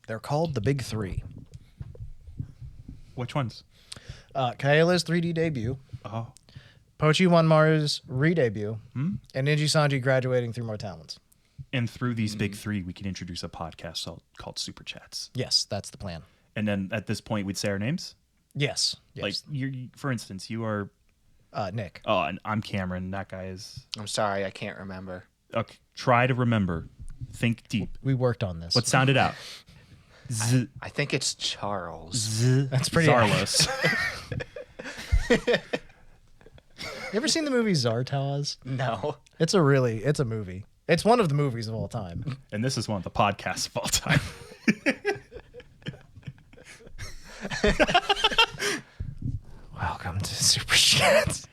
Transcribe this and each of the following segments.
They're called the Big Three. Which ones? Kaela's 3D debut. Oh. Pochi Wanmaru's re-debut. And Nijisanji graduating through more talents. And through these big three, we can introduce a podcast called Super Chats. Yes, that's the plan. And then at this point, we'd say our names? Yes. Like, for instance, you are... Nick. Oh, and I'm Cameron. That guy is... I'm sorry, I can't remember. Okay, try to remember. Think deep. We worked on this. Let's sound it out. I think it's Charles. That's pretty Zarlos. You ever seen the movie Zartaz? No. It's a movie. It's one of the movies of all time. And this is one of the podcasts of all time. Welcome to Super Chats.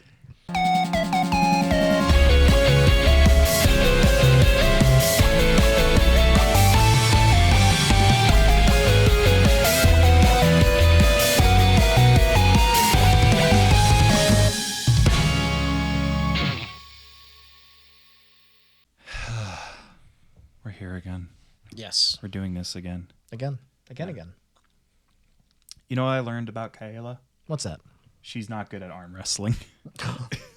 We're here again. Yes. We're doing this again. Again. You know what I learned about Kaela? What's that? She's not good at arm wrestling.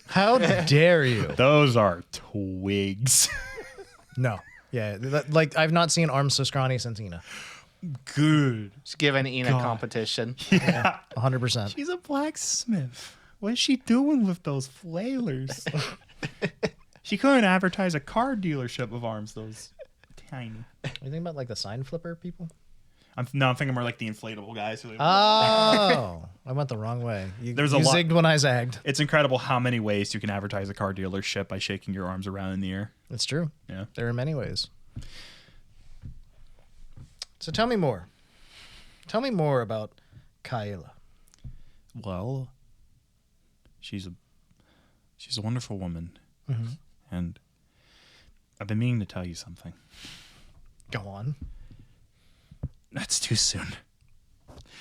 How dare you? Those are twigs. No. Yeah. Like, I've not seen arms so scrawny since Ina. Good. Just giving Ina competition. Yeah. 100%. She's a blacksmith. What is she doing with those flailers? She couldn't advertise a car dealership of arms, those tiny. You think about like the sign flipper people? I'm thinking more like the inflatable guys. Who Oh, I went the wrong way. You zigged when I zagged. It's incredible how many ways you can advertise a car dealership by shaking your arms around in the air. That's true. Yeah. There are many ways. So tell me more. Tell me more about Kaela. Well, she's a wonderful woman. Mm-hmm. And I've been meaning to tell you something. Go on. That's too soon.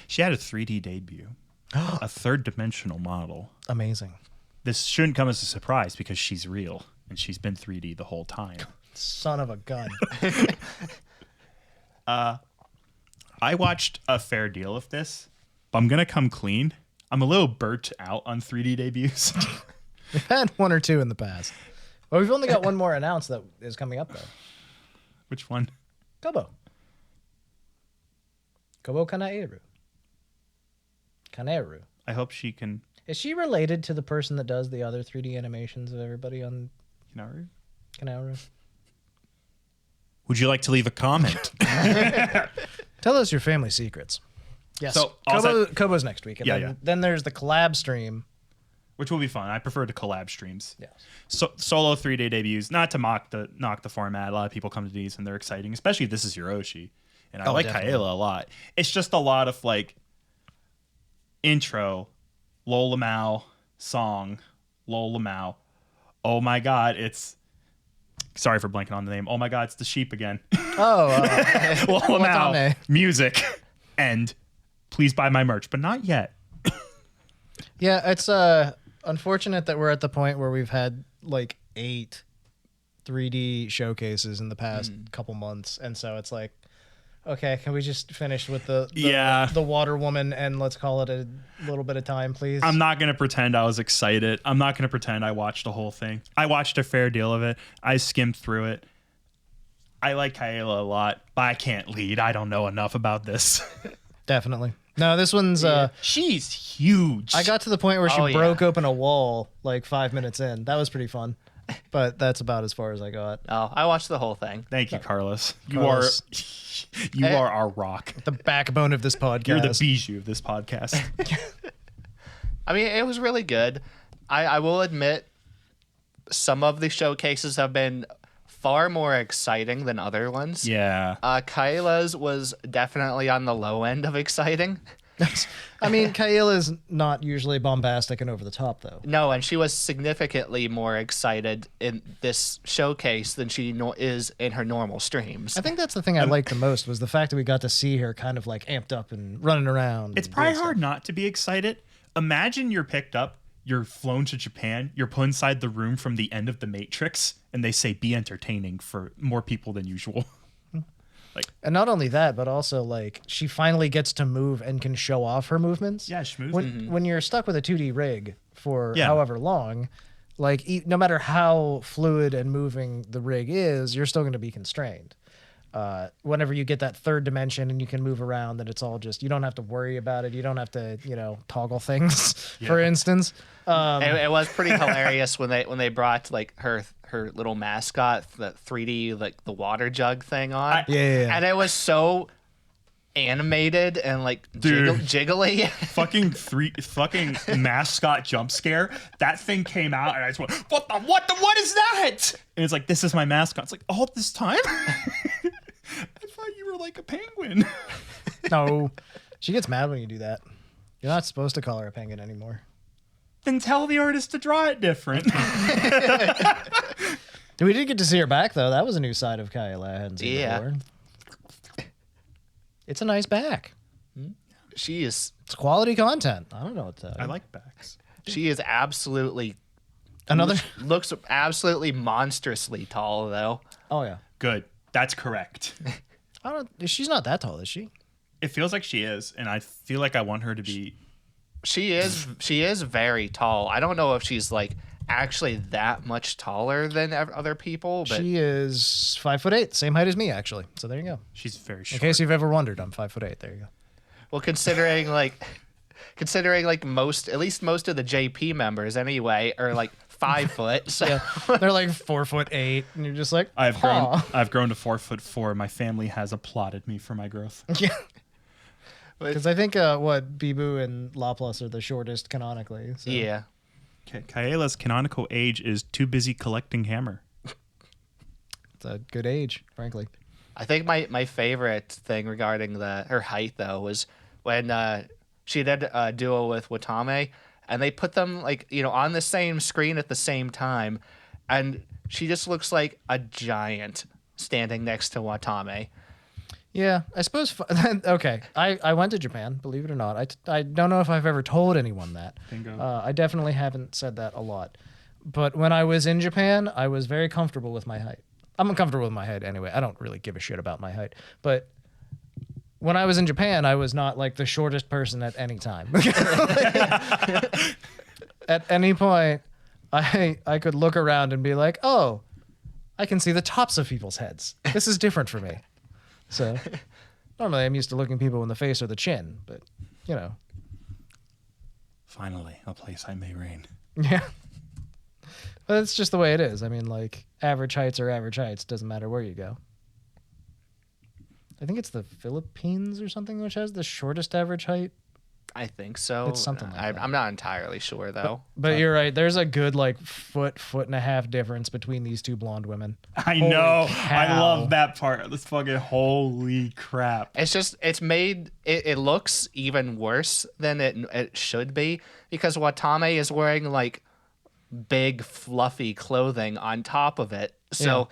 She had a 3D debut. A third-dimensional model. Amazing. This shouldn't come as a surprise because she's real. And she's been 3D the whole time. Son of a gun. I watched a fair deal of this. But I'm going to come clean. I'm a little burnt out on 3D debuts. We've had one or two in the past. Well, we've only got one more announced that is coming up, though. Which one? Kobo Kanaeru. Kaneru. I hope she can... Is she related to the person that does the other 3D animations of everybody on Kanaeru? Would you like to leave a comment? Tell us your family secrets. Yes. So, Kobo's next week. And then there's the collab stream. Which will be fun. I prefer the collab streams. Yes. So, solo 3D debuts, not to knock the format. A lot of people come to these and they're exciting, especially if this is Hiroshi. And I like definitely. Kaela a lot. It's just a lot of like intro, Lolamau, song, Lolamau. Oh my God, it's... Sorry for blanking on the name. Oh my God, it's the sheep again. Lolamau, music, and please buy my merch, but not yet. Yeah, it's unfortunate that we're at the point where we've had like 8 3D showcases in the past couple months, and so it's like, okay, can we just finish with the Water Woman and let's call it a little bit of time, please? I'm not going to pretend I was excited. I'm not going to pretend I watched the whole thing. I watched a fair deal of it. I skimmed through it. I like Kaela a lot, but I can't lead. I don't know enough about this. Definitely. No, this one's... she's huge. I got to the point where she broke open a wall like 5 minutes in. That was pretty fun. But that's about as far as I got. Oh, I watched the whole thing. Thank you, Carlos. Carlos. You are our rock. The backbone of this podcast. You're the bijou of this podcast. I mean, it was really good. I will admit some of the showcases have been far more exciting than other ones. Yeah. Kaela's was definitely on the low end of exciting. I mean, Kaela's not usually bombastic and over the top, though. No, and she was significantly more excited in this showcase than she is in her normal streams. I think that's the thing I liked the most was the fact that we got to see her kind of like amped up and running around. It's probably hard not to be excited. Imagine you're picked up, you're flown to Japan, you're put inside the room from the end of The Matrix, and they say be entertaining for more people than usual. Like, And not only that, but also like she finally gets to move and can show off her movements. yeah, she moves. When you're stuck with a 2D rig for Yeah. however long, like no matter how fluid and moving the rig is, you're still going to be constrained. Whenever you get that third dimension and you can move around, then it's all just, you don't have to worry about it. You don't have to, toggle things, for instance. It was pretty hilarious when they brought like her little mascot, the 3D like the water jug thing on. Yeah. And it was so animated and like Dude. jiggly. fucking mascot Jumpscare. That thing came out and I just went, what is that? And it's like, this is my mascot. It's like, all this time? I thought you were like a penguin. No, she gets mad when you do that. You're not supposed to call her a penguin anymore. Then tell the artist to draw it different. We did get to see her back, though. That was a new side of Kaela I hadn't seen before. It's a nice back. She is It's quality content. I don't know what to... I like backs. She is absolutely Another... looks absolutely monstrously tall though. Oh, yeah. Good. That's correct. She's not that tall, is she? It feels like she is, and I feel like I want her to be. She is very tall. I don't know if she's like actually that much taller than other people, but She is 5'8", same height as me, actually. So there you go. She's very In short. case you've ever wondered, I'm 5'8". There you go. well, considering like most of the JP members anyway are like 5 foot. So Yeah, they're like 4'8", and you're just like, I've "Aw." grown to 4'4". My family has applauded me for my growth. Yeah. Because I think Bibu and Laplace are the shortest canonically. So. yeah. Kaela's canonical age is too busy collecting hammer. It's a good age, frankly. I think my favorite thing regarding her height though was when she did a duo with Watame, and they put them like on the same screen at the same time, and she just looks like a giant standing next to Watame. Yeah, I suppose. Okay, I went to Japan, believe it or not. I don't know if I've ever told anyone that. Bingo. I definitely haven't said that a lot. But when I was in Japan, I was very comfortable with my height. I'm uncomfortable with my height anyway. I don't really give a shit about my height. But when I was in Japan, I was not like the shortest person at any time. At any point, I could look around and be like, oh, I can see the tops of people's heads. This is different for me. So normally I'm used to looking people in the face or the chin, but Finally, a place I may reign. yeah. But it's just the way it is. I mean, like average heights are average heights. Doesn't matter where you go. I think it's the Philippines or something which has the shortest average height. I think so. It's something like that. I'm not entirely sure though. But you're right. There's a good like foot and a half difference between these two blonde women. I Holy know. cow. I love that part. This fucking holy crap. It's made it looks even worse than it should be because Watame is wearing like big fluffy clothing on top of it. So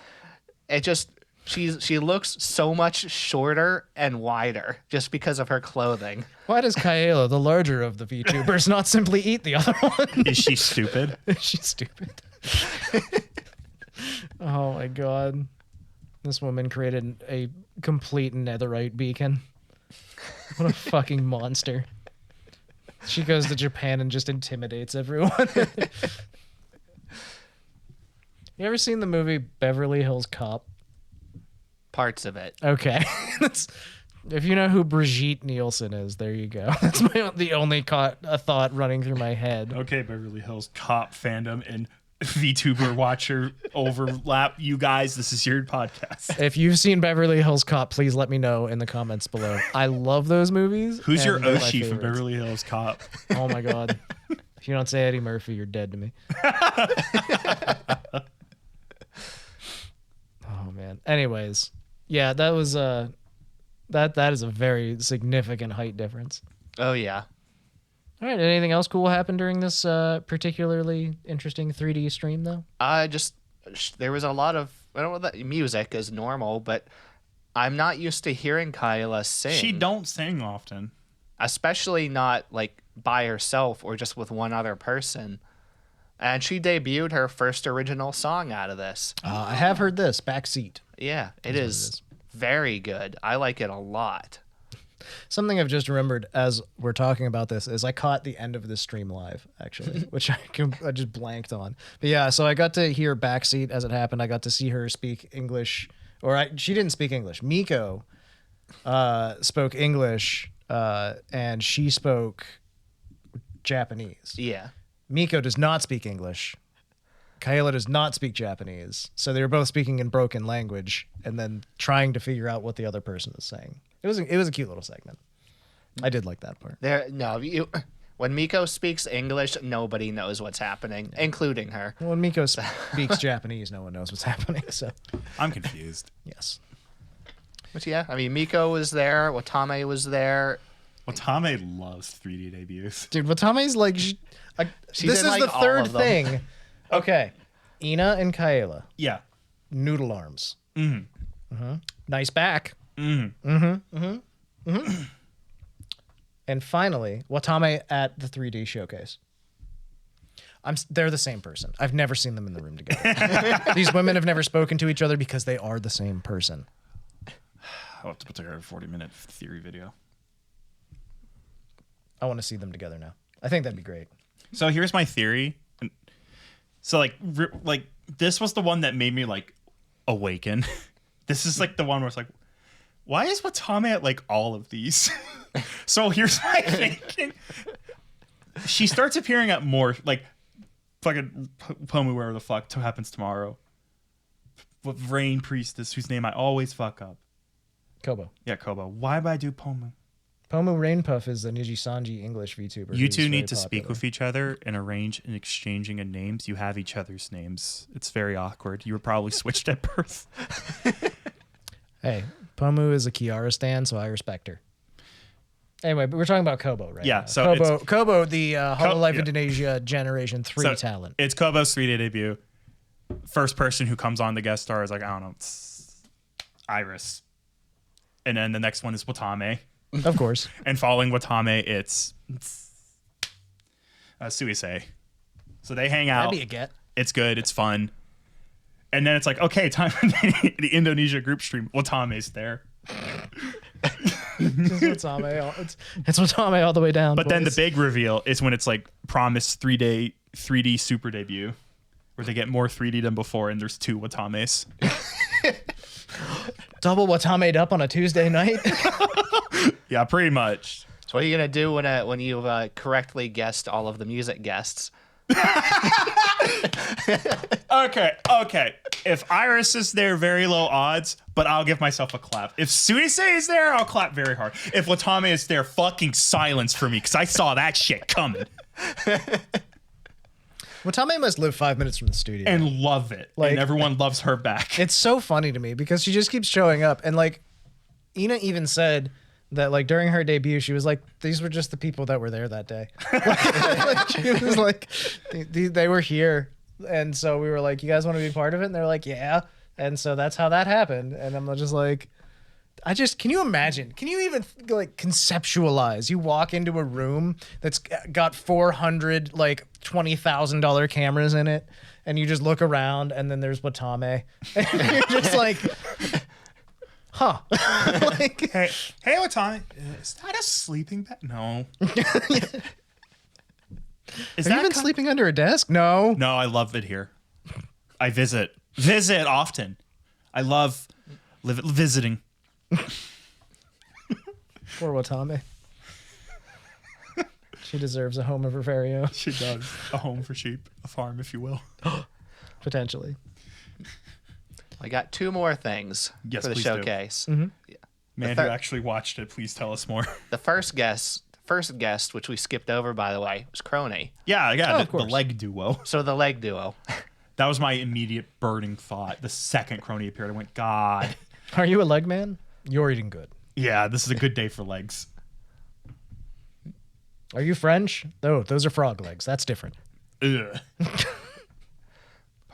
it just she looks so much shorter and wider just because of her clothing. Why does Kaela, the larger of the VTubers, not simply eat the other one? Is she stupid? She's stupid. Oh my god. This woman created a complete netherite beacon. What a fucking monster. She goes to Japan and just intimidates everyone. You ever seen the movie Beverly Hills Cop? Parts of it. Okay. If you know who Brigitte Nielsen is, there you go. That's the only thought running through my head. Okay, Beverly Hills Cop fandom and VTuber watcher overlap. You guys, this is your podcast. If you've seen Beverly Hills Cop, please let me know in the comments below. I love those movies. Who's your and they're my Oshi from favorites. Beverly Hills Cop? Oh my god. If you don't say Eddie Murphy, you're dead to me. Oh man. Anyways, yeah, that was that is a very significant height difference. Oh yeah. All right. Anything else cool happened during this particularly interesting 3D stream, though? There was a lot of I don't know that music is normal, but I'm not used to hearing Kaela sing. She don't sing often. Especially not like by herself or just with one other person. And she debuted her first original song out of this. I have heard this, Backseat. Yeah, it is very good. I like it a lot. Something I've just remembered as we're talking about this is I caught the end of this stream live, actually, which I just blanked on. But yeah, so I got to hear Backseat as it happened. I got to see her speak English, she didn't speak English. Miko spoke English, and she spoke Japanese. Yeah. Miko does not speak English. Kaela does not speak Japanese. So they were both speaking in broken language and then trying to figure out what the other person is saying. It was a cute little segment. I did like that part. When Miko speaks English, nobody knows what's happening, including her. When Miko speaks Japanese, no one knows what's happening. So I'm confused. Yes. But yeah, I mean, Miko was there. Watame was there. Watame loves 3D debuts. Dude, Watame's like... She's this in, is like, the all third of them. thing. Okay. Ina and Kaela. Yeah. Noodle arms. Mm-hmm. Nice back. Mm-hmm. And finally, Watame at the 3D showcase. They're the same person. I've never seen them in the room together. These women have never spoken to each other because they are the same person. I'll have to put together a 40-minute theory video. I want to see them together now. I think that'd be great. So here's my theory. So like this was the one that made me like awaken. This is like the one where it's like, why is Watame at like all of these? So here's my thinking. She starts appearing at more like fucking Pomu, wherever the fuck happens tomorrow. Rain Priestess, whose name I always fuck up. Kobo. Yeah, Kobo. Why would I do Pomu? Pomu Rainpuff is the Nijisanji English VTuber. You two need to speak with each other and arrange an exchanging of names. You have each other's names. It's very awkward. You were probably switched at birth. Hey, Pomu is a Kiara stan, so I respect her. Anyway, but we're talking about Kobo, right? Yeah, now. so Kobo, the Hololive Indonesia Generation 3 talent. It's Kobo's 3D debut. First person who comes on the guest star is like, I don't know, it's Iris. And then the next one is Watame. Of course. And following Watame, it's Suisei. So they hang out. That'd be a get. It's good. It's fun. And then it's like, okay, time for the Indonesia group stream. Watame's there. It's Watame all the way down. But boys. then the big reveal is when it's like promised 3D super debut, where they get more 3D than before, and there's 2 Watames. Double Watame'd up on a Tuesday night. Yeah, pretty much. So what are you gonna do when you've correctly guessed all of the music guests? Okay. If Iris is there, very low odds, but I'll give myself a clap. If Suisei is there, I'll clap very hard. If Watame is there, fucking silence for me, because I saw that shit coming. Watame must live 5 minutes from the studio. And love it. Like, and everyone loves her back. It's so funny to me because she just keeps showing up. And like, Ina even said that like during her debut, she was like, these were just the people that were there that day. Like, she was like, they were here. And so we were like, you guys want to be part of it? And they're like, yeah. And so that's how that happened. And I'm just like, can you imagine? Can you even like conceptualize? You walk into a room that's got 400 like $20,000 cameras in it, and you just look around, and then there's Watame, and you're just like, huh? Like, hey, Watame, is that a sleeping bag? No. Have you been sleeping under a desk? No. No, I love it here. I visit often. I love visiting. Poor Watame. She deserves a home of her very own. She does. A home for sheep. A farm, if you will. Potentially. I got 2 more things for the showcase. Mm-hmm. Yeah. Man who actually watched it, please tell us more. The first guest, which we skipped over, by the way, was Coni. Yeah, of the leg duo. So the leg duo. That was my immediate burning thought. The second Coni appeared, I went, God. Are you a leg man? You're eating good. Yeah, this is a good day for legs. Are you French? No, those are frog legs. That's different. Ugh.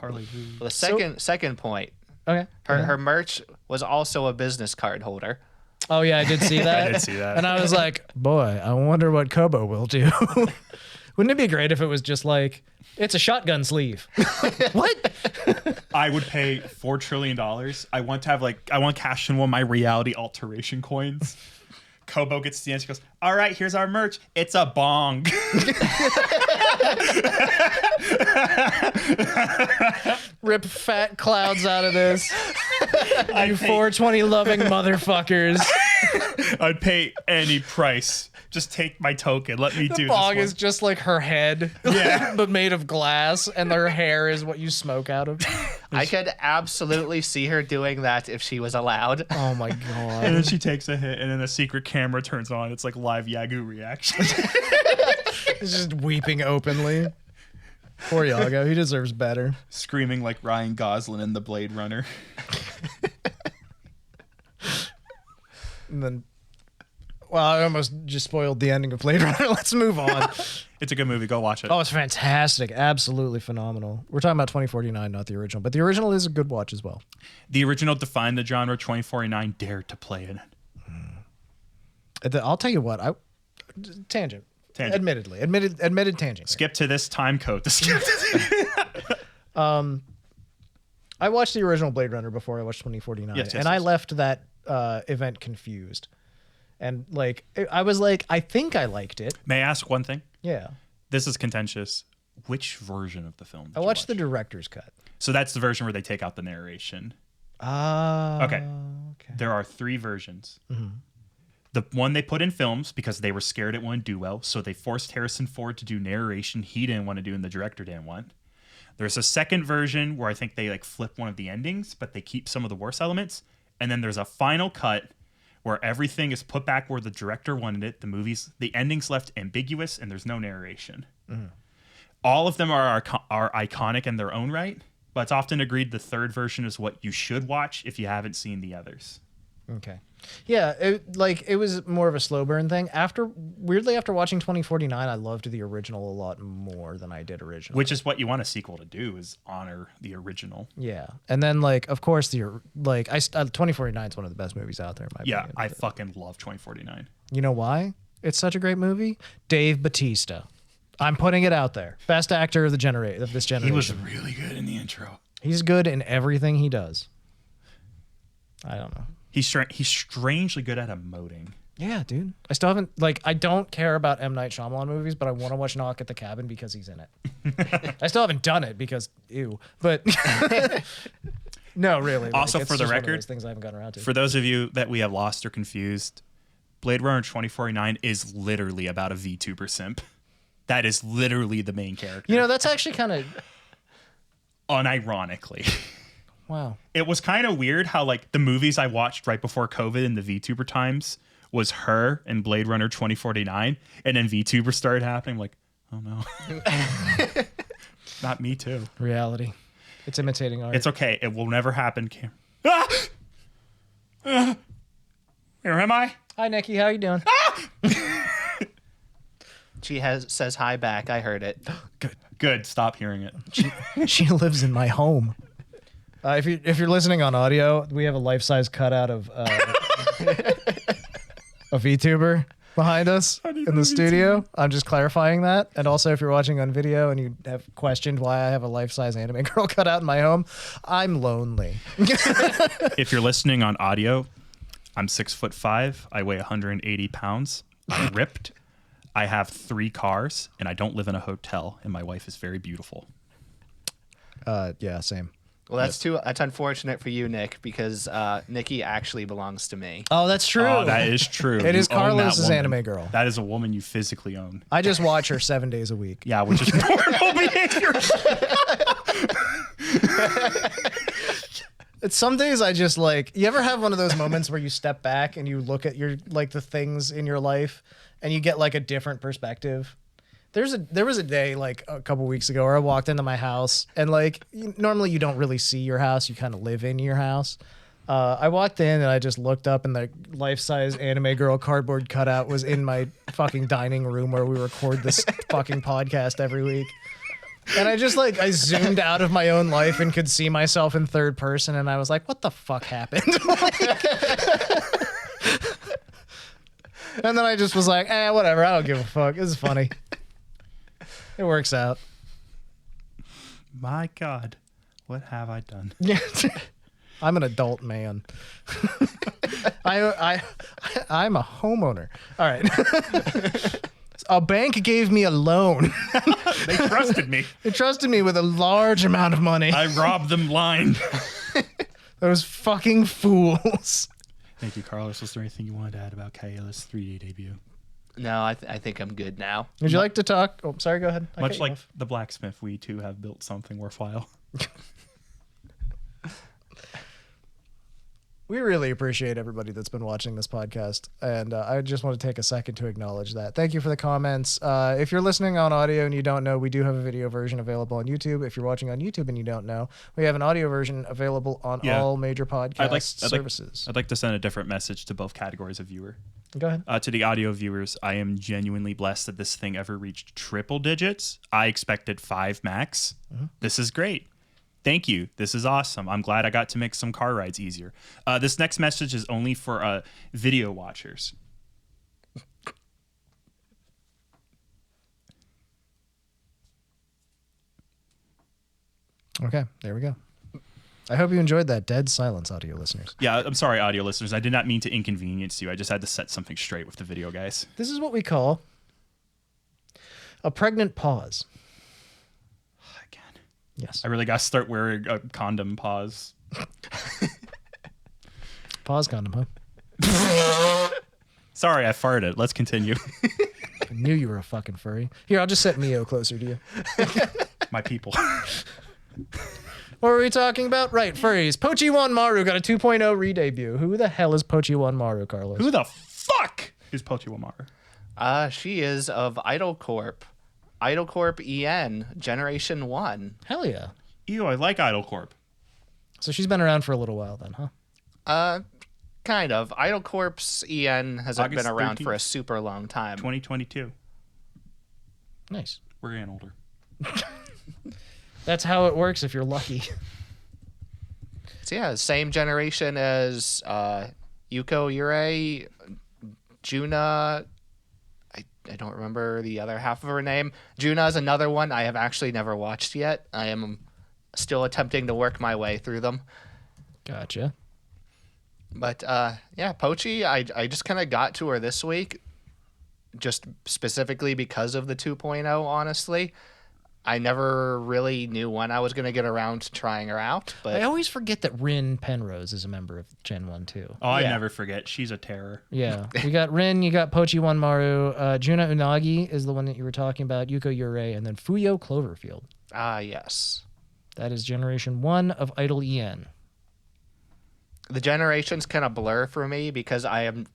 Well, the second point. Okay. Her merch was also a business card holder. Oh yeah, I did see that. I did see that. And I was like, boy, I wonder what Kobo will do Wouldn't it be great if it was just like, it's a shotgun sleeve? What? I would pay $4 trillion. I want to cash in one of my reality alteration coins. Kobo gets to the end. She goes, all right, here's our merch. It's a bong. Rip fat clouds out of this. You 420 loving motherfuckers. I'd pay any price. Just take my token. Let me do this. Bong is just like her head, Yeah. but made of glass, and her hair is what you smoke out of. I could absolutely see her doing that if she was allowed. Oh my And god. then she takes a hit, and then a secret camera turns on. It's like live Yagoo reaction. He's just weeping openly. Poor Yago, he deserves better. Screaming like Ryan Gosling in The Blade Runner. And then, well, I almost just spoiled the ending of Blade Runner. Let's move on. It's a good movie. Go watch it. Oh, it's fantastic. Absolutely phenomenal. We're talking about 2049, not the original. But the original is a good watch as well. The original defined the genre. 2049 dared to play in it. I'll tell you what. Tangent. Admitted tangent. Skip to this time code. To skip to I watched the original Blade Runner before I watched 2049. Yes, I left that event confused. And like, I was like, I think I liked it. May I ask one thing? Yeah. This is contentious. Which version of the film did I you watched watch? the director's cut. So that's the version where they take out the narration. Okay. There are 3 versions. The one they put in films because they were scared it wouldn't do well, so they forced Harrison Ford to do narration he didn't want to do and the director didn't want. There's a second version where I think they like flip one of the endings, but they keep some of the worst elements. And then there's a final cut where everything is put back where the director wanted it. The ending's left ambiguous and there's no narration. All of them are iconic in their own right, but it's often agreed the third version is what you should watch if you haven't seen the others. Okay. Yeah, it was more of a slow burn thing. Weirdly, after watching 2049, I loved the original a lot more than I did originally. Which is what you want a sequel to do, is honor the original. Yeah, and then like, of course, 2049 is one of the best movies out there. In my opinion. I fucking love 2049. You know why? It's such a great movie. Dave Bautista. I'm putting it out there. Best actor of this generation. He was really good in the intro. He's good in everything he does. I don't know. He's strangely good at emoting. Yeah, dude. I still haven't, I don't care about M. Night Shyamalan movies, but I want to watch Knock at the Cabin because he's in it. I still haven't done it because, ew. But, no, really. Also, it's for the just one of record, those things I haven't gotten around to. For those of you that we have lost or confused, Blade Runner 2049 is literally about a VTuber simp. That is literally the main character. You know, that's actually kind of... Unironically. Wow. It was kind of weird how like the movies I watched right before COVID in the VTuber times was her and Blade Runner 2049, and then VTuber started happening. I'm like, oh no. Not me too. Reality. It's imitating art. It's okay. It will never happen, Cam. Where am I? Hi, Nikki. How you doing? She says hi back. I heard it. Good. Stop hearing it. She lives in my home. If you're listening on audio, we have a life-size cutout of a VTuber behind us in the studio. I'm just clarifying that. And also, if you're watching on video and you have questioned why I have a life-size anime girl cutout in my home, I'm lonely. If you're listening on audio, I'm 6'5". I weigh 180 pounds. I'm ripped. I have 3 cars, and I don't live in a hotel. And my wife is very beautiful. Yeah, same. Well, that's unfortunate for you, Nick, because Nikki actually belongs to me. Oh, that's true. Oh, that is true. It is You own that Carlos's woman. anime girl. That is a woman you physically own. I just watch her 7 days a week. Yeah, which is normal behavior. Some days I just you ever have one of those moments where you step back and you look at your the things in your life and you get a different perspective? There was a day a couple weeks ago where I walked into my house and normally you don't really see your house, you kind of live in your house. I walked in and I just looked up and the life-size anime girl cardboard cutout was in my fucking dining room where we record this fucking podcast every week. And I just I zoomed out of my own life and could see myself in third person and I was like, what the fuck happened? And then I just was like, whatever, I don't give a fuck. This is funny. It works out. My God, what have I done? Yeah. I'm an adult man. I'm a homeowner. All right. A bank gave me a loan. They trusted me. They trusted me with a large amount of money. I robbed them blind. Those fucking fools. Thank you, Carlos. Was there anything you wanted to add about Kaela's 3D debut? No, I think I'm good now. Would you like to talk? Oh, sorry, go ahead. Much like the blacksmith, we too have built something worthwhile. We really appreciate everybody that's been watching this podcast, and I just want to take a second to acknowledge that. Thank you for the comments. If you're listening on audio and you don't know, we do have a video version available on YouTube. If you're watching on YouTube and you don't know, we have an audio version available on all major podcast services. I'd like to send a different message to both categories of viewer. Go ahead. To the audio viewers, I am genuinely blessed that this thing ever reached triple digits. I expected 5 max. This is great. Thank you. This is awesome. I'm glad I got to make some car rides easier. This next message is only for video watchers. Okay, there we go. I hope you enjoyed that dead silence, audio listeners. Yeah, I'm sorry, audio listeners. I did not mean to inconvenience you. I just had to set something straight with the video, guys. This is what we call a pregnant pause. Again. Yes. I really got to start wearing a condom pause. Pause condom, huh? Sorry, I farted. Let's continue. I knew you were a fucking furry. Here, I'll just set Mio closer to you. My people. What were we talking about? Right, furries. Pochi Wanmaru got a 2.0 re-debut. Who the hell is Pochi Wanmaru, Carlos? Who the fuck is Pochi Wanmaru? She is of Idol Corp. Idol Corp EN, Generation 1. Hell yeah. Ew, I like Idol Corp. So she's been around for a little while then, huh? Kind of. Idol Corp's EN hasn't August been around 13th. for a super long time. 2022. Nice. We're getting older. That's how it works if you're lucky. So yeah, same generation as Yuko Yurei, Juna. I don't remember the other half of her name. Juna is another one I have actually never watched yet. I am still attempting to work my way through them. Gotcha. But yeah, Pochi, I just kind of got to her this week, just specifically because of the 2.0, honestly. I never really knew when I was going to get around to trying her out. But I always forget that Rin Penrose is a member of Gen 1 too. Oh, I Yeah. never forget. She's a terror. Yeah. You got Rin, you got Pochi Wanmaru, Juna Unagi is the one that you were talking about, Yuko Yurei, and then Fuyo Cloverfield. yes. That is Generation 1 of Idol EN. The generations kind of blur for me because I'm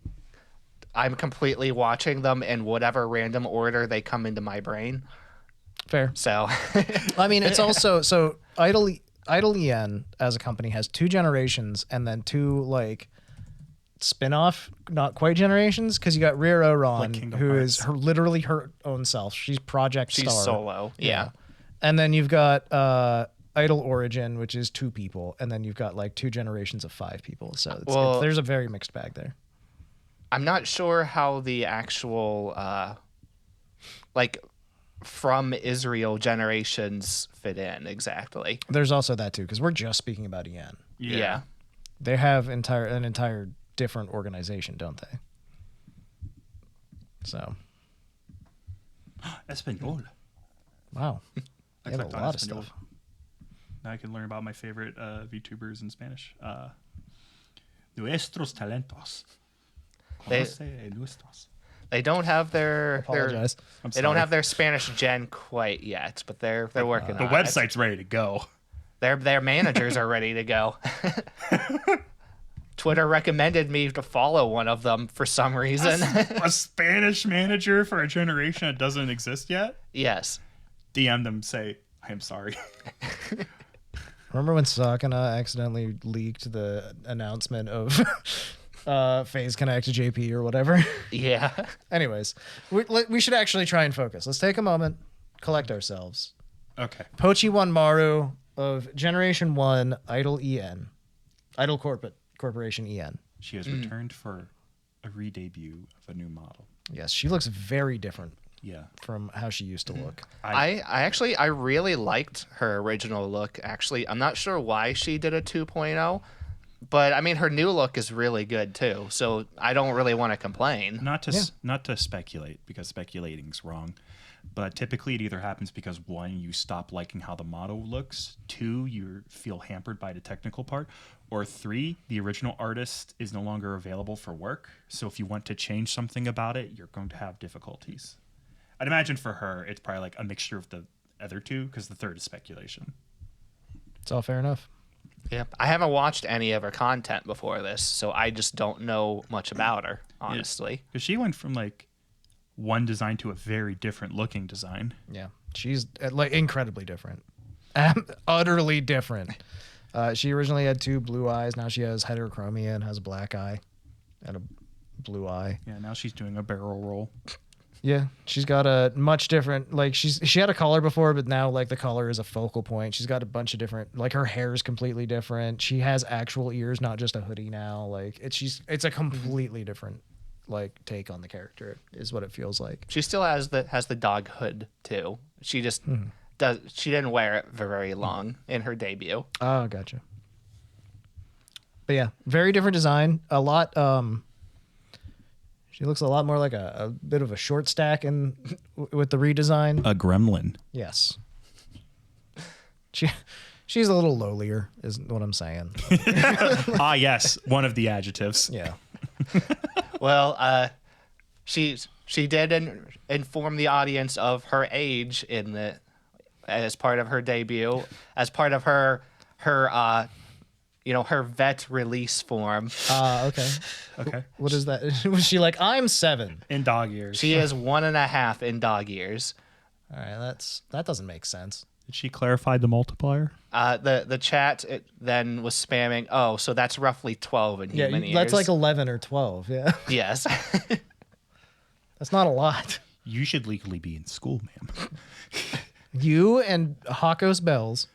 completely watching them in whatever random order they come into my brain. Fair. So I mean, it's also so Idol EN as a company has 2 generations and then 2 like spin-off, not quite generations, because you got Riro Ron, Kingdom who is Hearts. literally her own self. She's Project she's Star. solo. Yeah. And then you've got Idol Origin, which is 2 people, and then you've got like 2 generations of 5 people. So there's a very mixed bag there. I'm not sure how the actual like from Israel generations fit in exactly. There's also that too, because we're just speaking about EN. Yeah. They have an entire different organization, don't they? So. Espanol. Wow. They have a clicked on lot of Espanol. stuff. Now I can learn about my favorite VTubers in Spanish. Nuestros talentos. Nuestros. They don't have their Apologize. they don't have their Spanish gen quite yet, but they're working The on website's ready to go. it. Their managers are ready to go. Twitter recommended me to follow one of them for some reason. A Spanish manager for a generation that doesn't exist yet? Yes. DM them, say, I am sorry. Remember when Sakana accidentally leaked the announcement of Phase Connect to JP or whatever? Yeah. Anyways, we should actually try and focus. Let's take a moment, collect ourselves. Okay. Pochi Wanmaru of Generation 1 Idol EN. Idol Corporation EN. She has returned for a re-debut of a new model. Yes, she looks very different from how she used to look. I actually I really liked her original look. Actually, I'm not sure why she did a 2.0, but I mean her new look is really good too. So I don't really want to complain. Not to speculate, because speculating's wrong. But typically it either happens because, one, you stop liking how the model looks, two, you feel hampered by the technical part, or three, the original artist is no longer available for work. So if you want to change something about it, you're going to have difficulties. I'd imagine for her, it's probably like a mixture of the other two, because the third is speculation. It's all fair enough. Yep. I haven't watched any of her content before this, so I just don't know much about her, honestly. Because she went from like one design to a very different looking design. Yeah, she's like incredibly different, utterly different. She originally had 2 blue eyes. Now she has heterochromia and has a black eye and a blue eye. Yeah, now she's doing a barrel roll. Yeah, she's got a much different, like she had a collar before, but now like the collar is a focal point. She's got a bunch of different, like her hair is completely different. She has actual ears, not just a hoodie now. Like it's a completely different like take on the character is what it feels like. She still has the dog hood too. She just she didn't wear it for very long in her debut. Oh, gotcha. But yeah, very different design. A lot she looks a lot more like a bit of a short stack with the redesign. A gremlin. Yes. She's a little lowlier is what I'm saying. Yes, one of the adjectives. Yeah. Well, she did inform the audience of her age as part of her debut, as part of her her vet release form. Okay. Okay. What is that? Was she like, I'm 7? In dog years. She is 1.5 in dog years. All right, that doesn't make sense. Did she clarify the multiplier? The chat then was spamming. Oh, so that's roughly 12 in human years. That's like 11 or 12. Yeah. Yes. That's not a lot. You should legally be in school, ma'am. You and Hakos Bells.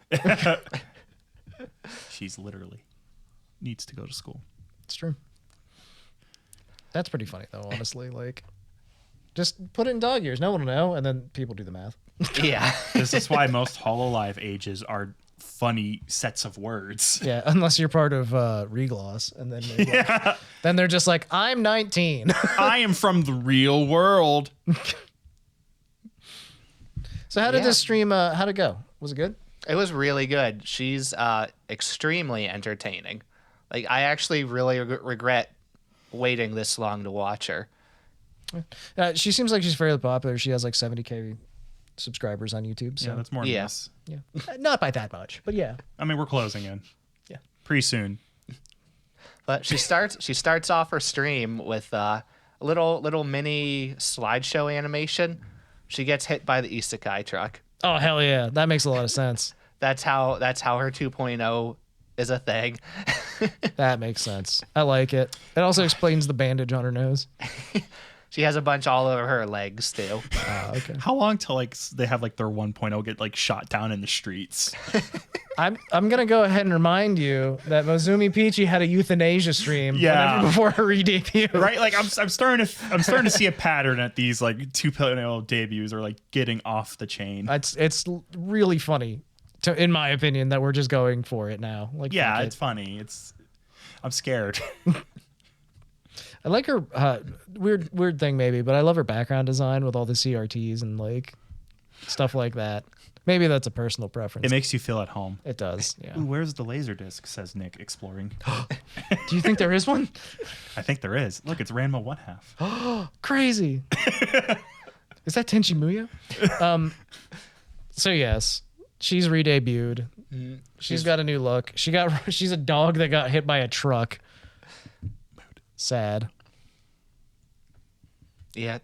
She's literally needs to go to school. It's true. That's pretty funny though, honestly. Like, just put it in dog years. No one will know, and then people do the math. Yeah. This is why most HoloLive ages are funny sets of words. Yeah, unless you're part of Regloss, and then then they're just like, I'm 19. I am from the real world. So how did this stream? How'd it go? Was it good? It was really good. She's extremely entertaining. Like, I actually really regret waiting this long to watch her. She seems like she's fairly popular. She has like 70K subscribers on YouTube. So. Yeah, that's more than us. Yeah, not by that much, but yeah. I mean, we're closing in. Yeah, pretty soon. But she starts off her stream with a little mini slideshow animation. She gets hit by the isekai truck. Oh hell yeah, that makes a lot of sense. That's how her 2.0 is a thing. That makes sense. I like it. It also explains the bandage on her nose. She has a bunch all over her legs too. Okay. How long till like they have like their 1.0 get like shot down in the streets? I'm gonna go ahead and remind you that Mozumi Peachy had a euthanasia stream before her re-debut. Right? Like I'm starting to see a pattern at these like 2.0 debuts are like getting off the chain. It's really funny, in my opinion, that we're just going for it now. Like, yeah, it's funny. I'm scared. I like her weird thing maybe, but I love her background design with all the CRTs and like stuff like that. Maybe that's a personal preference. It makes you feel at home. It does. Yeah. Ooh, where's the laser disc? Says Nick, exploring. Do you think there is one? I think there is. Look, it's Ranma 1/2. Crazy. Is that Tenchi Muyo? So yes, she's re-debuted. She's got a new look. She's a dog that got hit by a truck. Sad. Yeah.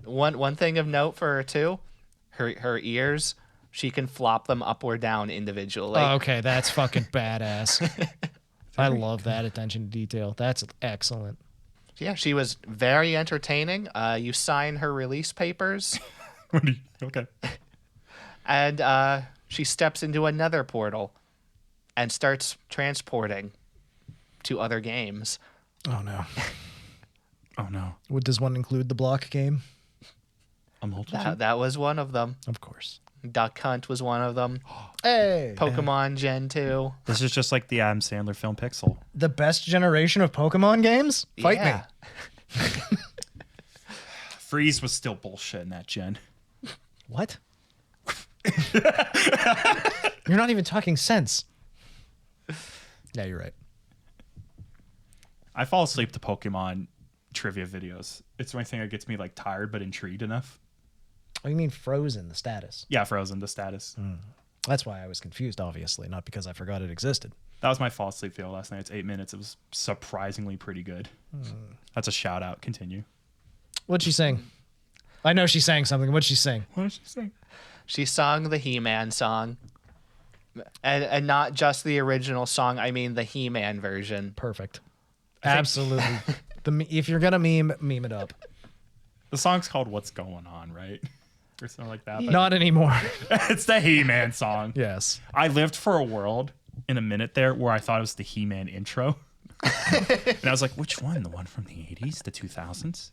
One thing of note for her too, her ears, she can flop them up or down individually. Oh, okay, that's fucking badass. I love that attention to detail. That's excellent. Yeah, she was very entertaining. You sign her release papers. Okay. And she steps into another portal and starts transporting to other games. Oh no. Oh no. Does one include the block game? A multitude? That was one of them. Of course. Duck Hunt was one of them. Hey. Pokemon Gen 2. This is just like the Adam Sandler film Pixel. The best generation of Pokemon games? Fight Yeah. me. Freeze was still bullshit in that gen. What? You're not even talking sense. Yeah, you're right. I fall asleep to Pokemon trivia videos. It's the only thing that gets me like tired but intrigued enough. Oh, you mean Frozen, the status? Yeah, Frozen, the status. That's why I was confused, obviously, not because I forgot it existed. That was my fall asleep video last night. It's 8 minutes. It was surprisingly pretty good. That's a shout out. Continue. What'd she sing? I know she sang something. What'd she sing? What did she say? She sung the He-Man song. And not just the original song, I mean the He-Man version. Perfect. Absolutely. If you're gonna meme it up. The song's called What's Going On, right? Or something like that. But Not anymore. it's the He-Man song. Yes. I lived for a world in a minute there where I thought it was the He-Man intro. And I was like, which one? The one from the 80s? The 2000s?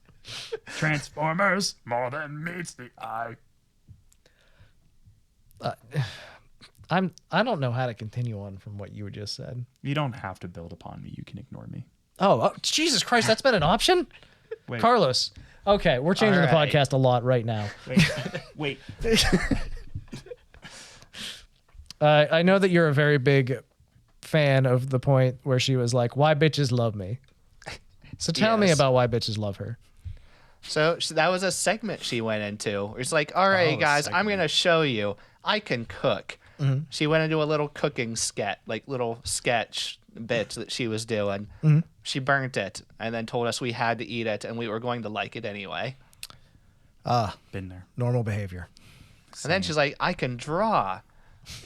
Transformers, more than meets the eye. I don't know how to continue on from what you just said. You don't have to build upon me. You can ignore me. Oh, Jesus Christ, that's been an option? Wait. Carlos. Okay, we're changing All right. the podcast a lot right now. Wait. I know that you're a very big fan of the point where she was like, why bitches love me? So tell me Yes. about why bitches love her. So that was a segment she went into. It's like, all right, Oh, guys, I'm segment. going to show you. I can cook. She went into a little cooking sketch, like little sketch bit that she was doing. She burnt it and then told us we had to eat it and we were going to like it anyway. Been there. Normal behavior. And then she's like, I can draw.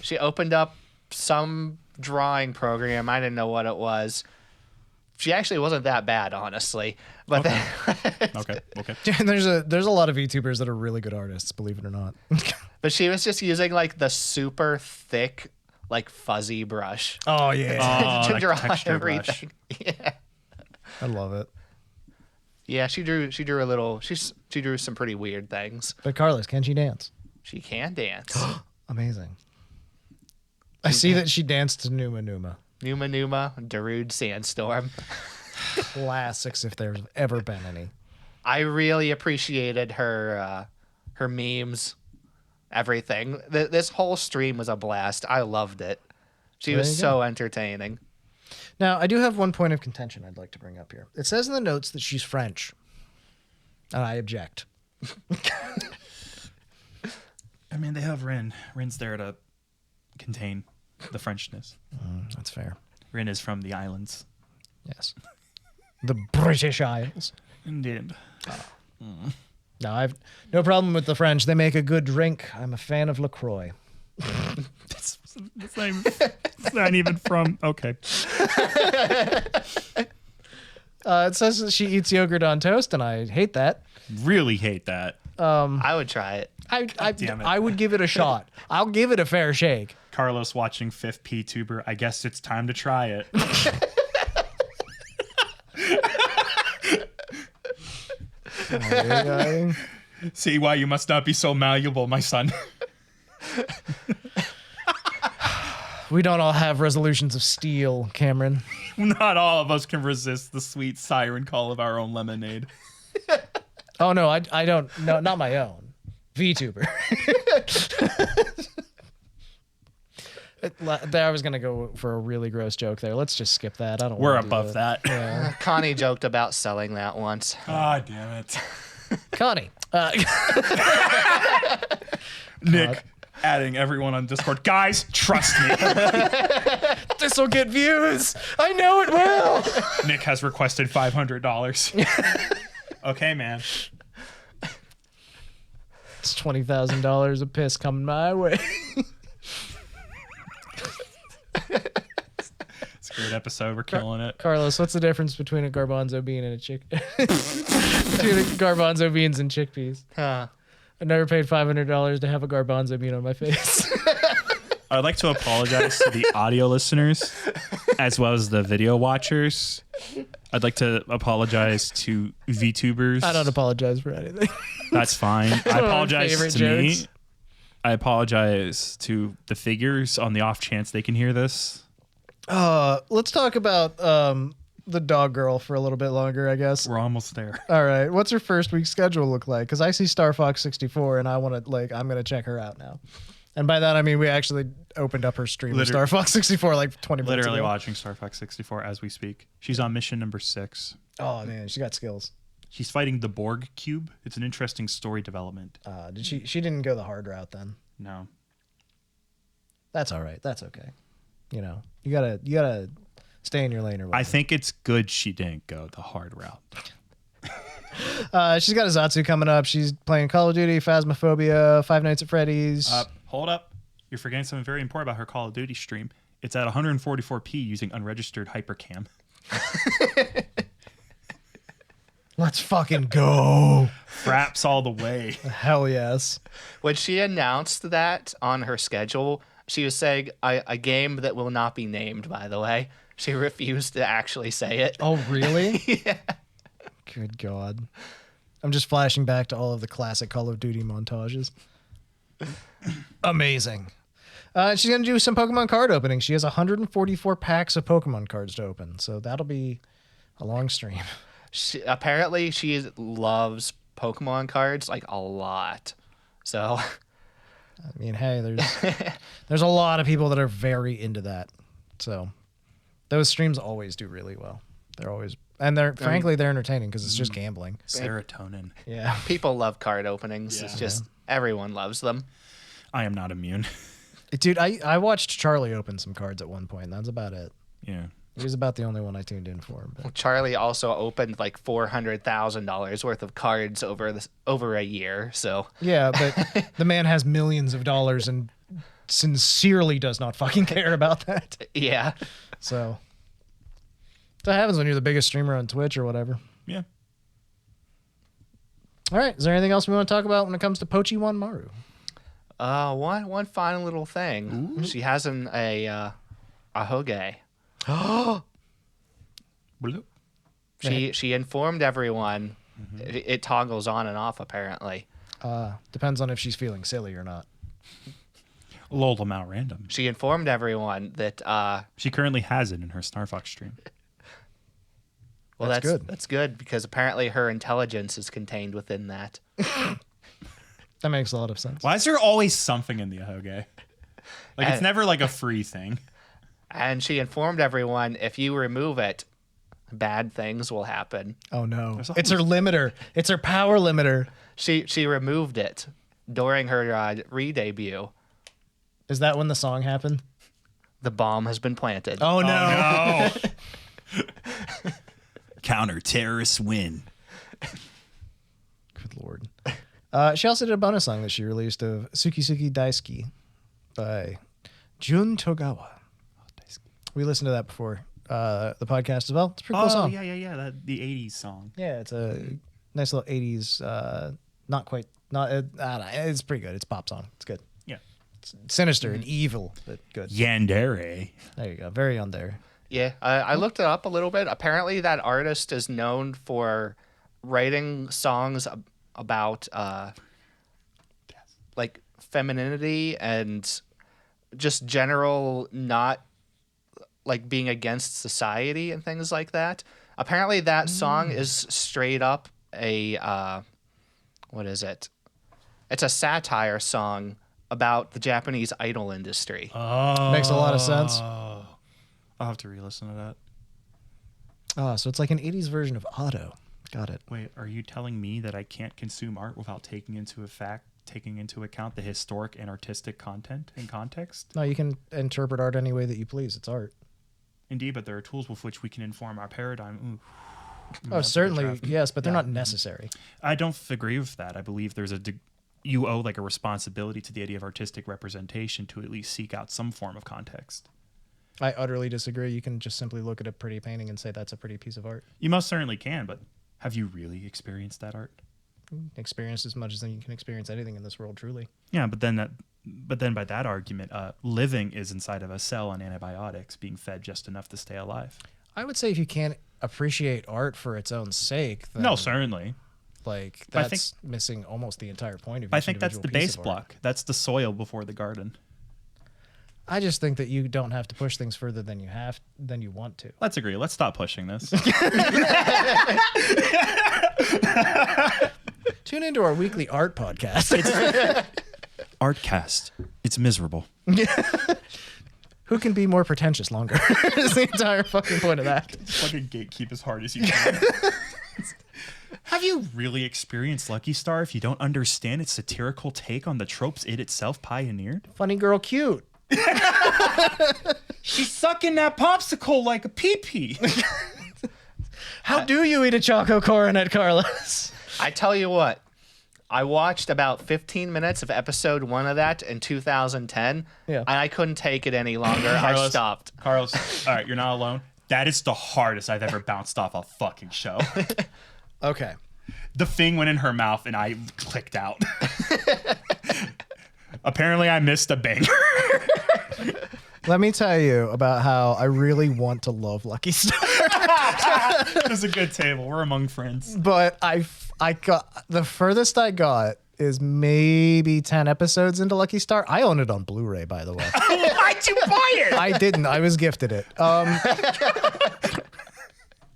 She opened up some drawing program. I didn't know what it was. She actually wasn't that bad, honestly. But then Okay. There's a lot of VTubers that are really good artists, believe it or not. but she was just using like the super thick, like fuzzy brush Oh yeah. Oh, to draw texture brush. everything. Yeah. I love it. Yeah, she drew a little. She drew some pretty weird things. But Carlos, can she dance? She can dance. Amazing. I see that she danced to Numa Numa. Numa Numa, Darude Sandstorm. Classics if there's ever been any. I really appreciated her memes, everything. This whole stream was a blast. I loved it. She There was you so entertaining. Now, I do have one point of contention I'd like to bring up here. It says in the notes that she's French. And I object. I mean, they have Rin. Rin's there to contain the Frenchness. That's fair. Rin is from the islands. Yes. The British Isles. Indeed. No, I've no problem with the French. They make a good drink. I'm a fan of LaCroix. It's not even from. Okay. It says that she eats yogurt on toast, and I hate that. Really hate that. I would try it. damn it. I would give it a shot. I'll give it a fair shake. Carlos watching 5th P-tuber. I guess it's time to try it. See why you must not be so malleable, my son. We don't all have resolutions of steel, Cameron. Not all of us can resist the sweet siren call of our own lemonade. Oh no, I don't. No, not my own. VTuber. I was gonna go for a really gross joke there. Let's just skip that. I don't. We're wanna do above that. Yeah. Connie joked about selling that once. Ah, damn it. Connie. Nick adding everyone on Discord. Guys, trust me. This will get views. I know it will. Nick has requested $500. Okay, man. It's $20,000 of piss coming my way. It's a great episode. We're killing it. Carlos, what's the difference between a garbanzo bean and a between garbanzo beans and chickpeas? Huh. I never paid $500 to have a garbanzo bean on my face. I'd like to apologize to the audio listeners as well as the video watchers. I'd like to apologize to VTubers. I don't apologize for anything. That's fine. I apologize favorite to jokes. me. I apologize to the figures on the off chance they can hear this. Let's talk about the dog girl for a little bit longer, I guess. We're almost there. All right. What's her first week schedule look like? Because I see Star Fox 64 and I'm going to check her out now. And by that, I mean, we actually opened up her stream of Star Fox 64 like 20 minutes Literally ago. watching Star Fox 64 as we speak. She's on mission number 6. Oh, man. She got skills. She's fighting the Borg cube. It's an interesting story development. She didn't go the hard route then. No. That's all right. That's okay. You know, you gotta stay in your lane or whatever. I think it's good she didn't go the hard route. She's got a Zatsu coming up. She's playing Call of Duty, Phasmophobia, Five Nights at Freddy's. Hold up. You're forgetting something very important about her Call of Duty stream. It's at 144p using unregistered hypercam. Let's fucking go. Fraps all the way. Hell yes. When she announced that on her schedule, she was saying a game that will not be named, by the way. She refused to actually say it. Oh, really? Yeah. Good God. I'm just flashing back to all of the classic Call of Duty montages. Amazing. She's going to do some Pokemon card openings. She has 144 packs of Pokemon cards to open, so that'll be a long stream. Apparently, she loves Pokemon cards like a lot. So, I mean, hey, there's a lot of people that are very into that. So, those streams always do really well. They're always, and frankly, they're entertaining because it's just gambling. Serotonin. Yeah. people love card openings. Yeah. It's just everyone loves them. I am not immune. Dude, I watched Charlie open some cards at one point. That's about it. Yeah. He was about the only one I tuned in for. But. Charlie also opened like $400,000 worth of cards over a year. So Yeah, but the man has millions of dollars and sincerely does not fucking care about that. yeah, So that happens when you're the biggest streamer on Twitch or whatever. Yeah. All right. Is there anything else we want to talk about when it comes to Pochi Wanmaru? one final little thing. Ooh. She has a hoge. Bloop. She informed everyone. It toggles on and off apparently. Depends on if she's feeling silly or not. Lol them out random. She informed everyone that She currently has it in her Star Fox stream. well That's good. That's good because apparently her intelligence is contained within that. That makes a lot of sense. Why is there always something in the Ahoge? Like, it's never like a free thing. And she informed everyone if you remove it, bad things will happen. Oh no! It's her limiter. It's her power limiter. She removed it during her re-debut. Is that when the song happened? The bomb has been planted. Oh no! No. Counter terrorists win. Good lord. She also did a bonus song that she released of Suki Suki Daisuki by Jun Togawa. We listened to that before the podcast as well. It's a pretty cool song. Yeah. The 80s song. Yeah, it's a nice little 80s, it's pretty good. It's a pop song. It's good. Yeah. It's sinister and evil, but good. Yandere. There you go. Very on there. Yeah, I looked it up a little bit. Apparently, that artist is known for writing songs about like femininity and just general not like being against society and things like that. Apparently, that song is straight up a what is it? It's a satire song about the Japanese idol industry. Oh. Makes a lot of sense. I'll have to re-listen to that. Oh, so it's like an 80s version of Otto. Got it. Wait, are you telling me that I can't consume art without taking into account the historic and artistic content and context? No, you can interpret art any way that you please. It's art. Indeed, but there are tools with which we can inform our paradigm. Oh, certainly, yes, but they're not necessary. I don't agree with that. I believe there's you owe like a responsibility to the idea of artistic representation to at least seek out some form of context. I utterly disagree. You can just simply look at a pretty painting and say that's a pretty piece of art. You most certainly can, but have you really experienced that art? Experienced as much as you can experience anything in this world, truly. Yeah, but then But then by that argument, living is inside of a cell on antibiotics, being fed just enough to stay alive. I would say if you can't appreciate art for its own sake, then No, certainly. like But I that's missing almost the entire point of. I each think that's the individual piece base of art. block. That's the soil before the garden. I just think that you don't have to push things further than you want to. Let's agree. Let's stop pushing this. Tune into our weekly art podcast. Artcast. It's miserable. Who can be more pretentious longer? Is the entire fucking point of that. Fucking gatekeep as hard as you can. Have you really experienced Lucky Star if you don't understand its satirical take on the tropes it itself pioneered? Funny girl, cute. She's sucking that popsicle like a pee-pee. How do you eat a Choco Coronet, Carlos? I tell you what, I watched about 15 minutes of episode 1 of that in 2010, Yeah. and I couldn't take it any longer. I Carlos, stopped. Carlos, all right, you're not alone. That is the hardest I've ever bounced off a fucking show. Okay. The thing went in her mouth and I clicked out. Apparently I missed a banger. Let me tell you about how I really want to love Lucky Star. It was a good table. We're among friends. But I got the furthest I got is maybe 10 episodes into Lucky Star. I own it on Blu-ray, by the way. Why'd you buy it? I didn't. I was gifted it.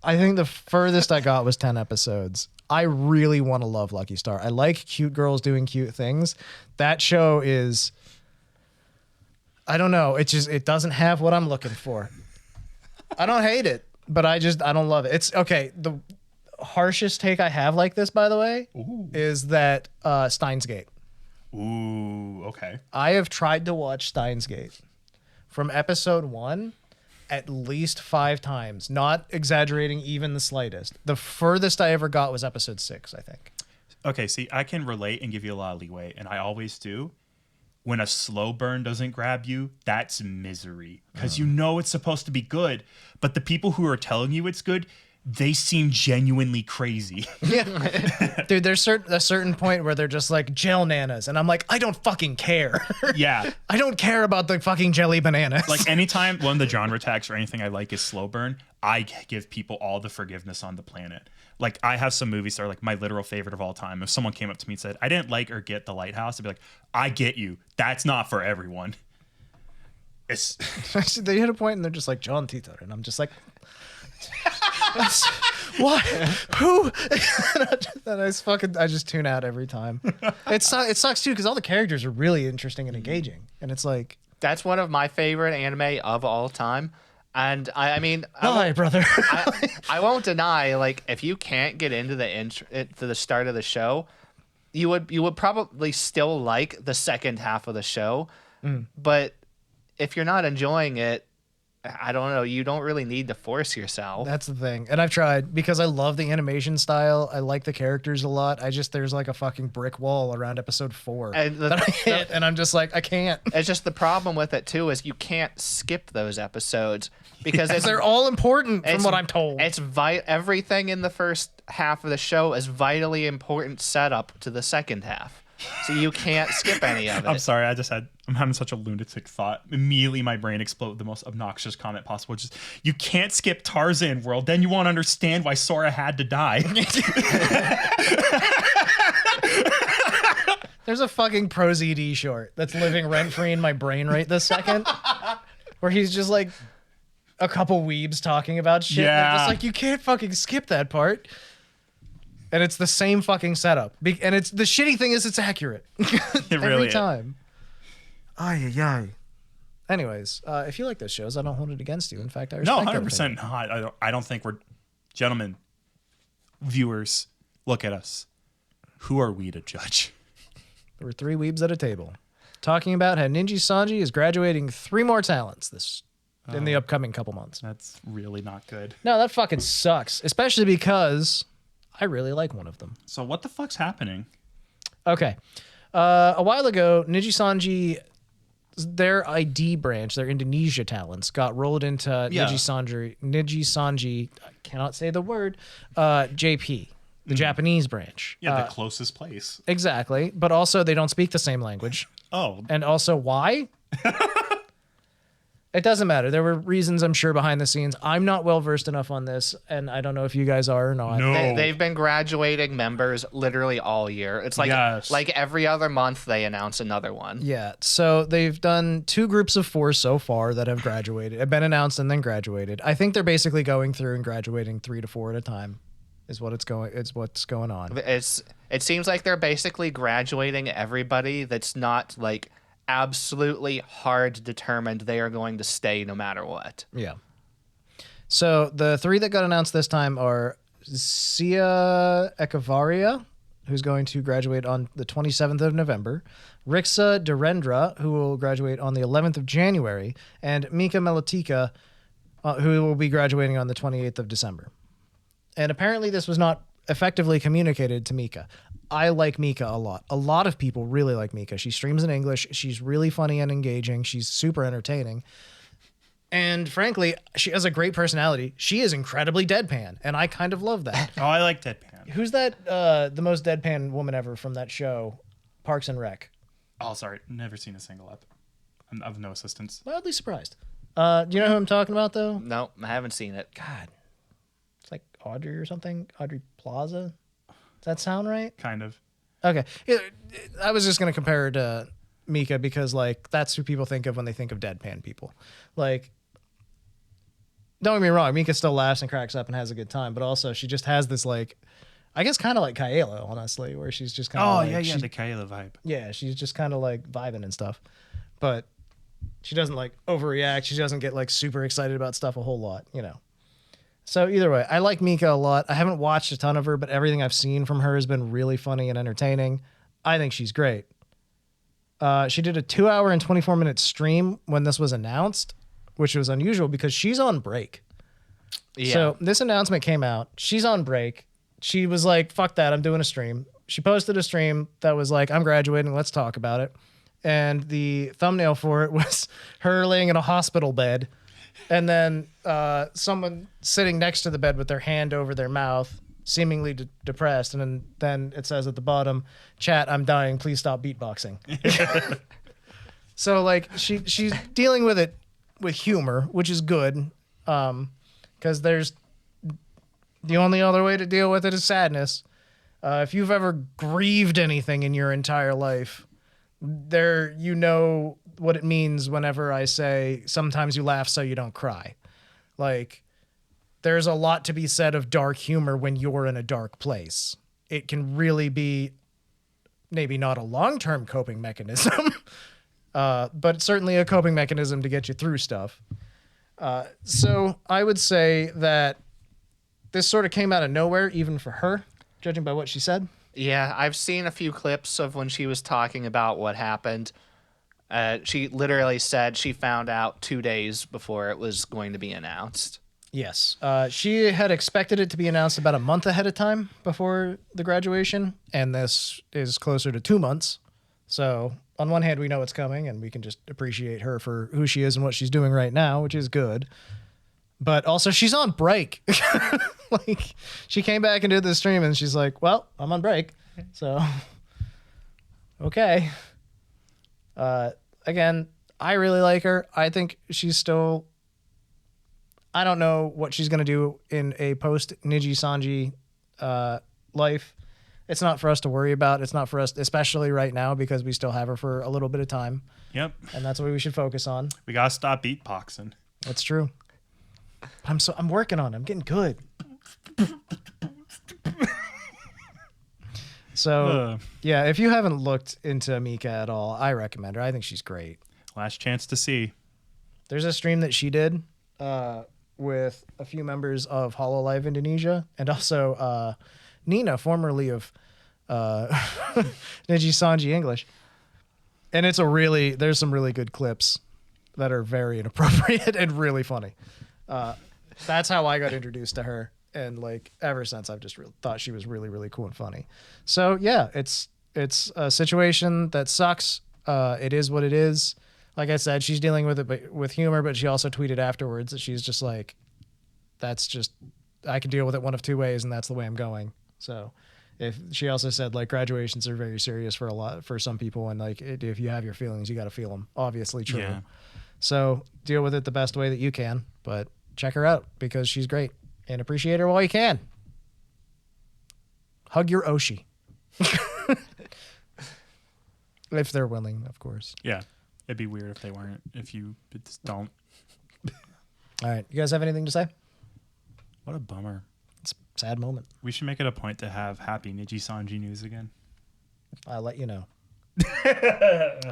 I think the furthest I got was 10 episodes. I really want to love Lucky Star. I like cute girls doing cute things. That show is, I don't know. It doesn't have what I'm looking for. I don't hate it, but I don't love it. It's okay. The harshest take I have like this, by the way, is that Steins Gate. Ooh, okay. I have tried to watch Steins Gate from episode 1 at least 5 times, not exaggerating even the slightest. The furthest I ever got was episode 6, I think. Okay, see, I can relate and give you a lot of leeway, and I always do. When a slow burn doesn't grab you, that's misery. Because you know it's supposed to be good, but the people who are telling you it's good, they seem genuinely crazy. Yeah. Dude, there's a certain point where they're just like gel nanas, and I'm like, I don't fucking care. Yeah. I don't care about the fucking jelly bananas. Like anytime one of the genre tags or anything I like is slow burn, I give people all the forgiveness on the planet. Like I have some movies that are like my literal favorite of all time. If someone came up to me and said, I didn't like or get The Lighthouse, I'd be like, I get you. That's not for everyone. It's they hit a point and they're just like, John Titor, and I'm just like, what? Who? And I just tune out every time. It sucks too because all the characters are really interesting and engaging, and it's like, That's one of my favorite anime of all time. And I mean, hi, brother. I won't deny, like, if you can't get into the start of the show, you would probably still like the second half of the show. But if you're not enjoying it, I don't know, you don't really need to force yourself. That's the thing. And I've tried because I love the animation style. I like the characters a lot. There's like a fucking brick wall around episode 4 And that I hit, and I'm just like, I can't. It's just the problem with it too is you can't skip those episodes because They're all important from what I'm told. It's everything in the first half of the show is vitally important setup to the second half. So you can't skip any of it. I'm sorry, I'm having such a lunatic thought. Immediately my brain exploded with the most obnoxious comment possible, which is, you can't skip Tarzan World, then you won't understand why Sora had to die. There's a fucking Pros ED short that's living rent-free in my brain right this second, where he's just like a couple weebs talking about shit. Yeah. And I'm just like, you can't fucking skip that part. And it's the same fucking setup. And it's the shitty thing is it's accurate. It Every really is. time. Ay, ay, ay. Anyways, if you like those shows, I don't hold it against you. In fact, I respect No, that 100% not. I don't think we're... Gentlemen, viewers, look at us. Who are we to judge? There were 3 weebs at a table talking about how Nijisanji is graduating 3 more talents in the upcoming couple months. That's really not good. No, that fucking sucks. Especially because I really like one of them. So what the fuck's happening? Okay. A while ago, Nijisanji, their ID branch, their Indonesia talents, got rolled into Yeah. Nijisanji, I cannot say the word, JP. the Japanese branch. Yeah, the closest place. Exactly. But also, they don't speak the same language. Oh. And also, why? It doesn't matter. There were reasons, I'm sure, behind the scenes. I'm not well versed enough on this, and I don't know if you guys are or not. No. They've been graduating members literally all year. It's like like every other month they announce another one. Yeah. So they've done 2 groups of 4 so far that have graduated, have been announced and then graduated. I think they're basically going through and graduating 3 to 4 at a time. Is what's going on. It seems like they're basically graduating everybody that's not like absolutely hard determined they are going to stay no matter what. Yeah. So the 3 that got announced this time are Sia Ekavaria, who's going to graduate on the 27th of November, Rixa Durendra, who will graduate on the 11th of January, and Mika Melatika, who will be graduating on the 28th of December. And apparently this was not effectively communicated to Mika. I like Mika a lot. A lot of people really like Mika. She streams in English. She's really funny and engaging. She's super entertaining. And frankly, she has a great personality. She is incredibly deadpan, and I kind of love that. Oh, I like deadpan. Who's that, the most deadpan woman ever from that show, Parks and Rec? Oh, sorry. Never seen a single ep. I'm of no assistance. Mildly surprised. Do you know who I'm talking about, though? No, I haven't seen it. God. It's like Audrey or something? Audrey Plaza? Does that sound right? Kind of. Okay. I was just going to compare her to Mika because, like, that's who people think of when they think of deadpan people. Like, don't get me wrong, Mika still laughs and cracks up and has a good time, but also she just has this, like, I guess kind of like Kaela, honestly, where she's just kind of like... the Kaela vibe. Yeah, she's just kind of, like, vibing and stuff. But she doesn't, like, overreact. She doesn't get, like, super excited about stuff a whole lot, you know. So either way, I like Mika a lot. I haven't watched a ton of her, but everything I've seen from her has been really funny and entertaining. I think she's great. She did a 2-hour and 24-minute stream when this was announced, which was unusual because she's on break. Yeah. So this announcement came out. She's on break. She was like, fuck that, I'm doing a stream. She posted a stream that was like, I'm graduating, let's talk about it. And the thumbnail for it was her laying in a hospital bed. And then someone sitting next to the bed with their hand over their mouth, seemingly depressed. And then it says at the bottom, chat, I'm dying. Please stop beatboxing. So, like, she's dealing with it with humor, which is good. Because there's the only other way to deal with it is sadness. If you've ever grieved anything in your entire life, you know what it means whenever I say sometimes you laugh so you don't cry. Like, there's a lot to be said of dark humor when you're in a dark place. It can really be maybe not a long-term coping mechanism, but certainly a coping mechanism to get you through stuff. So I would say that this sort of came out of nowhere, even for her, judging by what she said. Yeah, I've seen a few clips of when she was talking about what happened. She literally said she found out 2 days before it was going to be announced. Yes. She had expected it to be announced about a month ahead of time before the graduation, and this is closer to 2 months. So on one hand, we know it's coming, and we can just appreciate her for who she is and what she's doing right now, which is good. But also, she's on break. Like, she came back and did the stream, and she's like, well, I'm on break. So, okay. Again, I really like her. I think she's still... I don't know what she's going to do in a post-Nijisanji life. It's not for us to worry about. It's not for us, especially right now, because we still have her for a little bit of time. Yep. And that's what we should focus on. We got to stop beatboxing. That's true. I'm working on it. I'm getting good. So, yeah, if you haven't looked into Mika at all, I recommend her. I think she's great. Last chance to see. There's a stream that she did with a few members of HoloLive Indonesia and also Nina, formerly of Nijisanji English. And there's some really good clips that are very inappropriate and really funny. That's how I got introduced to her. And like ever since, I've just thought she was really, really cool and funny. So yeah, it's a situation that sucks. It is what it is. Like I said, she's dealing with it with humor, but she also tweeted afterwards that she's just like, I can deal with it one of two ways, and that's the way I'm going. So if she also said like graduations are very serious for some people, and like if you have your feelings, you got to feel them. Obviously true. Yeah. So deal with it the best way that you can, but check her out because she's great and appreciate her while you can. Hug your Oshi. If they're willing, of course. Yeah. It'd be weird if they weren't, if you just don't. All right. You guys have anything to say? What a bummer. It's a sad moment. We should make it a point to have happy Nijisanji news again. I'll let you know.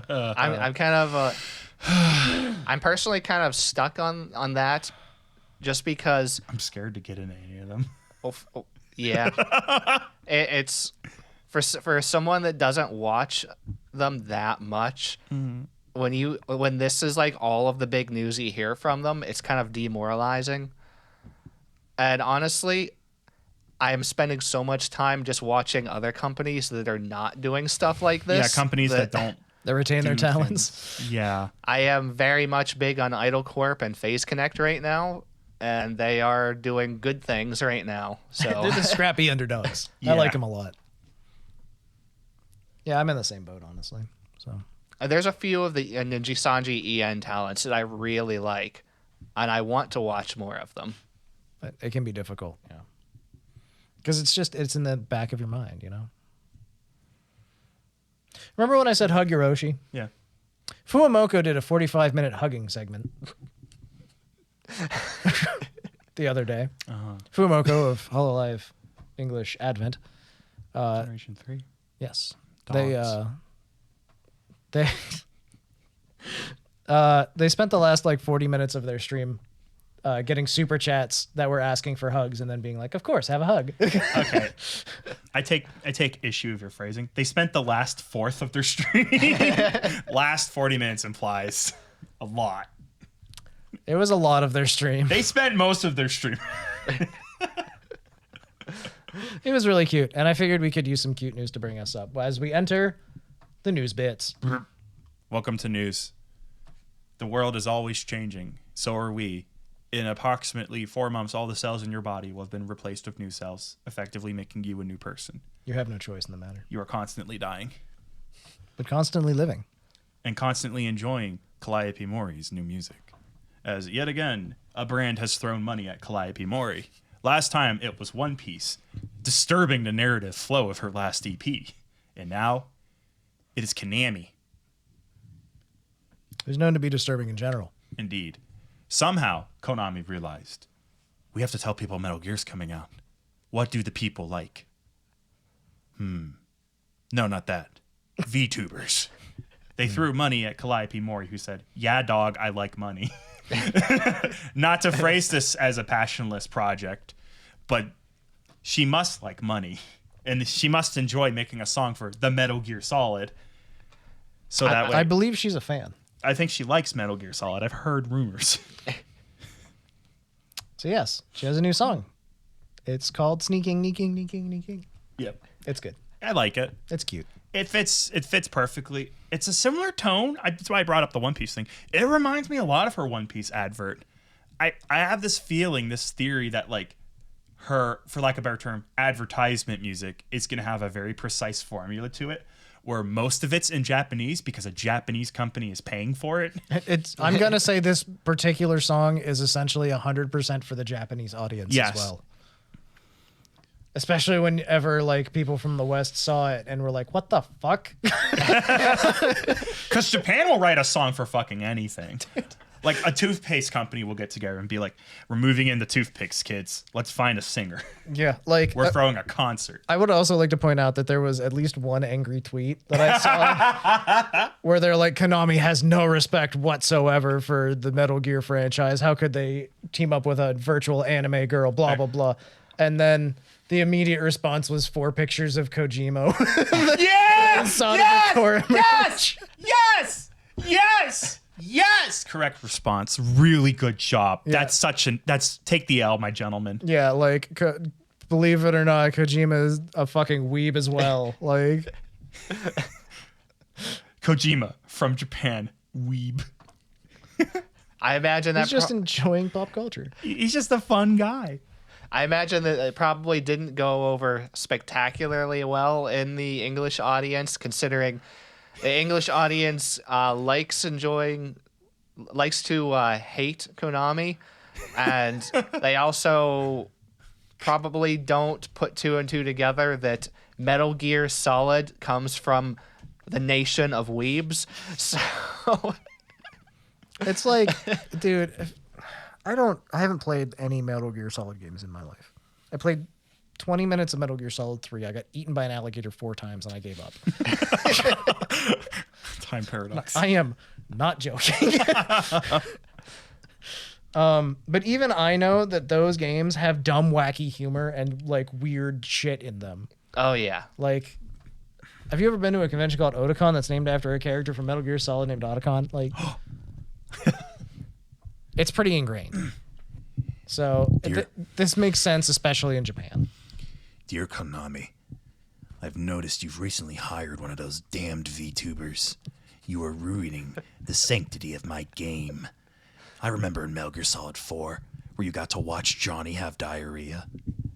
I'm kind of I'm personally kind of stuck on that just because I'm scared to get into any of them. Yeah. It's for someone that doesn't watch them that much. When this is like all of the big news you hear from them, it's kind of demoralizing. And honestly, I am spending so much time just watching other companies that are not doing stuff like this. Yeah, companies that don't. They retain their talents. Things. Yeah. I am very much big on Idol Corp and Phase Connect right now, and they are doing good things right now. So They're the scrappy underdogs. Yeah. I like them a lot. Yeah, I'm in the same boat, honestly. So there's a few of the Nijisanji EN talents that I really like, and I want to watch more of them. but it can be difficult, yeah. Because it's in the back of your mind, you know? Remember when I said hug your Oshi? Yeah. Fuwamoco did a 45-minute hugging segment the other day. Fuwamoco of Hololive English Advent. Generation 3. Yes. Dogs. They spent the last like 40 minutes of their stream getting super chats that were asking for hugs and then being like, of course, have a hug. Okay. I take issue of your phrasing. They spent the last fourth of their stream. Last 40 minutes implies a lot. It was a lot of their stream. They spent most of their stream. It was really cute. And I figured we could use some cute news to bring us up as we enter the news bits. Welcome to news. The world is always changing. So are we. In approximately 4 months, all the cells in your body will have been replaced with new cells, effectively making you a new person. You have no choice in the matter. You are constantly dying. But constantly living. And constantly enjoying Calliope Mori's new music. As yet again, a brand has thrown money at Calliope Mori. Last time, it was One Piece, disturbing the narrative flow of her last EP. And now, it is Konami. It was known to be disturbing in general. Indeed. Somehow, Konami realized, we have to tell people Metal Gear's coming out. What do the people like? No, not that. VTubers. They threw money at Calliope Mori, who said, yeah, dog, I like money. Not to phrase this as a passionless project, but she must like money. And she must enjoy making a song for the Metal Gear Solid. So that way, I believe she's a fan. I think she likes Metal Gear Solid. I've heard rumors. So yes, she has a new song. It's called Sneaking, Neaking, Neaking, Neaking. Yep. It's good. I like it. It's cute. It fits perfectly. It's a similar tone. That's why I brought up the One Piece thing. It reminds me a lot of her One Piece advert. I have this feeling, this theory that like her, for lack of a better term, advertisement music is going to have a very precise formula to it, where most of it's in Japanese because a Japanese company is paying for it. I'm gonna say this particular song is essentially 100% for the Japanese audience as well. Especially whenever like people from the West saw it and were like, "What the fuck?" Because Japan will write a song for fucking anything. Like a toothpaste company will get together and be like, "We're moving into toothpicks, kids. Let's find a singer. Yeah, like We're throwing a concert." I would also like to point out that there was at least one angry tweet that I saw where they're like, Konami has no respect whatsoever for the Metal Gear franchise. How could they team up with a virtual anime girl? Blah blah blah. And then the immediate response was 4 pictures of Kojima. Yes! Yes! Yes! Correct response. Really good job. Yeah. That's take the L, my gentleman. Yeah, like believe it or not, Kojima is a fucking weeb as well. Like Kojima from Japan, weeb. I imagine that he's just enjoying pop culture. He's just a fun guy. I imagine that it probably didn't go over spectacularly well in the English audience, considering the English audience likes to hate Konami, and they also probably don't put two and two together that Metal Gear Solid comes from the nation of weebs. So It's like, dude, I haven't played any Metal Gear Solid games in my life. I played 20 minutes of Metal Gear Solid 3. I got eaten by an alligator 4 times and I gave up. Time paradox. I am not joking. But even I know that those games have dumb, wacky humor and like weird shit in them. oh yeah. Like, have you ever been to a convention called Otakon that's named after a character from Metal Gear Solid named Otacon? Like, it's pretty ingrained. So this makes sense, especially in Japan. Dear Konami, I've noticed you've recently hired one of those damned VTubers. You are ruining the sanctity of my game. I remember in Metal Gear Solid 4, where you got to watch Johnny have diarrhea.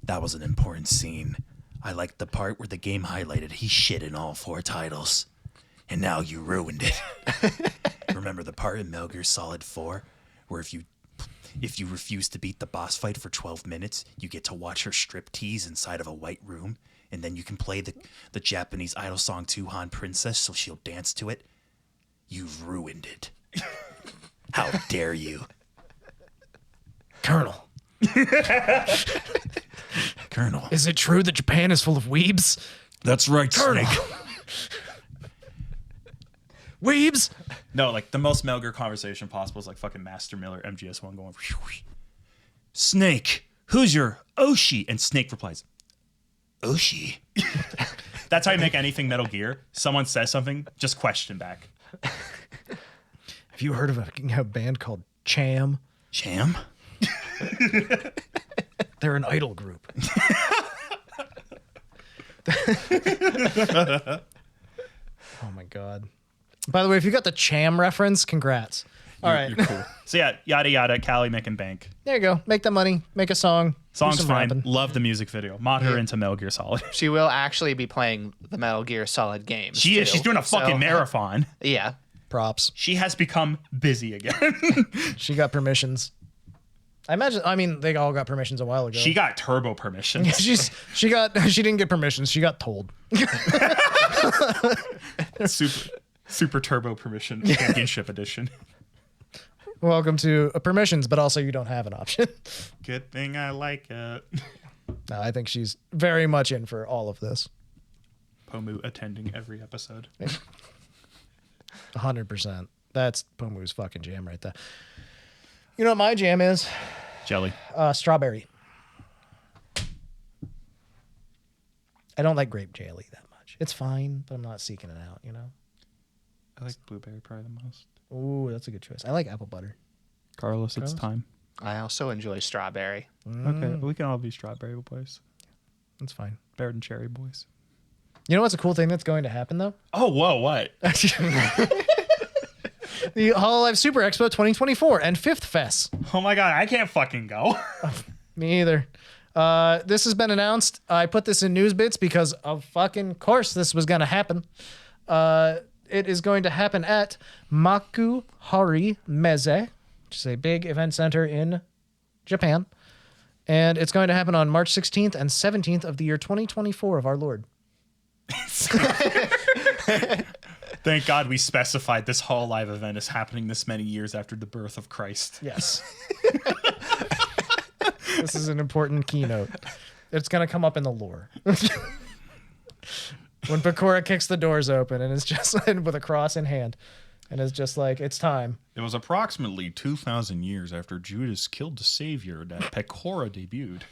That was an important scene. I liked the part where the game highlighted he shit in all 4 titles. And now you ruined it. Remember the part in Metal Gear Solid 4, where if you refuse to beat the boss fight for 12 minutes, you get to watch her strip tease inside of a white room, and then you can play the Japanese idol song Tuhan Princess so she'll dance to it? You've ruined it. How dare you? Colonel. Colonel. Is it true that Japan is full of weebs? That's right, Colonel. Snake. Weebs? No, like the most Metal Gear conversation possible is like fucking Master Miller, MGS1 going, Snake, who's your Oshi? And Snake replies, Oshi? That's how you make anything Metal Gear. Someone says something, just question back. Have you heard of a band called Cham? Cham? They're an idol group. Oh my god. By the way, if you got the Cham reference, congrats. All right. You're cool. So yeah, yada yada, Calli making bank. There you go. Make the money. Make a song. Do Song's some fine. rapping. Love the music video. Mod her into Metal Gear Solid. She will actually be playing the Metal Gear Solid games. She is. too. She's doing a fucking So, marathon. Yeah. Props. She has become busy again. She got permissions. I mean, they all got permissions a while ago. She got turbo permissions. she didn't get permissions. She got told. Super turbo permission championship edition. Welcome to permissions, but also you don't have an option. Good thing I like it. No, I think she's very much in for all of this. Pomu attending every episode. 100%. That's Pomu's fucking jam right there. You know what my jam is? Jelly. Strawberry. I don't like grape jelly that much. It's fine, but I'm not seeking it out, you know? I like blueberry probably the most. Ooh, that's a good choice. I like apple butter. Carlos, it's time. I also enjoy strawberry. Okay, we can all be strawberry boys. That's fine. Bear and cherry boys. You know what's a cool thing that's going to happen, though? Oh, whoa, what? The HoloLive Super Expo 2024 and 5th Fest. Oh my god, I can't fucking go. Me either. This has been announced. I put this in news bits because of fucking course this was going to happen. It is going to happen at Makuhari Meze, which is a big event center in Japan. And it's going to happen on March 16th and 17th of the year 2024 of our Lord. Thank God we specified this HoloLive event is happening this many years after the birth of Christ. Yes. This is an important keynote. It's going to come up in the lore. When Bakura kicks the doors open and is just with a cross in hand and is just like, it's time. It was approximately 2,000 years after Judas killed the Savior that Pecora debuted.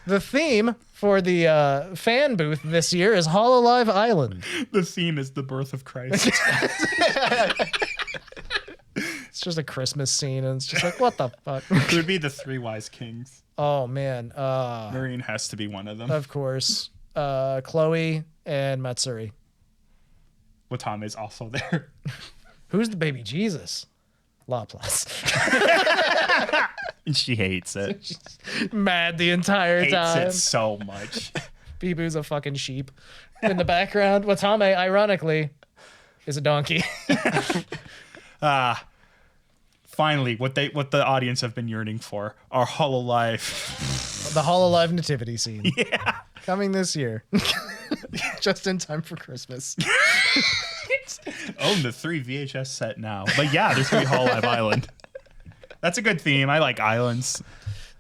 The theme for the fan booth this year is HoloLive Island. The theme is the birth of Christ. It's just a Christmas scene, and it's just like, what the fuck? It would be the three wise kings. Oh, man. Marine has to be one of them. Of course. Chloe and Matsuri. Watame's also there. Who's the baby Jesus? La Plus. And she hates it. She's mad the entire Hates time. it so much. Bibu's a fucking sheep. In the background, Watame, ironically, is a donkey. Finally, what the audience have been yearning for, our HoloLive. The HoloLive nativity scene. Yeah. Coming this year. Just in time for Christmas. Own the 3 VHS set now. But yeah, there's going to be HoloLive Island. That's a good theme. I like islands.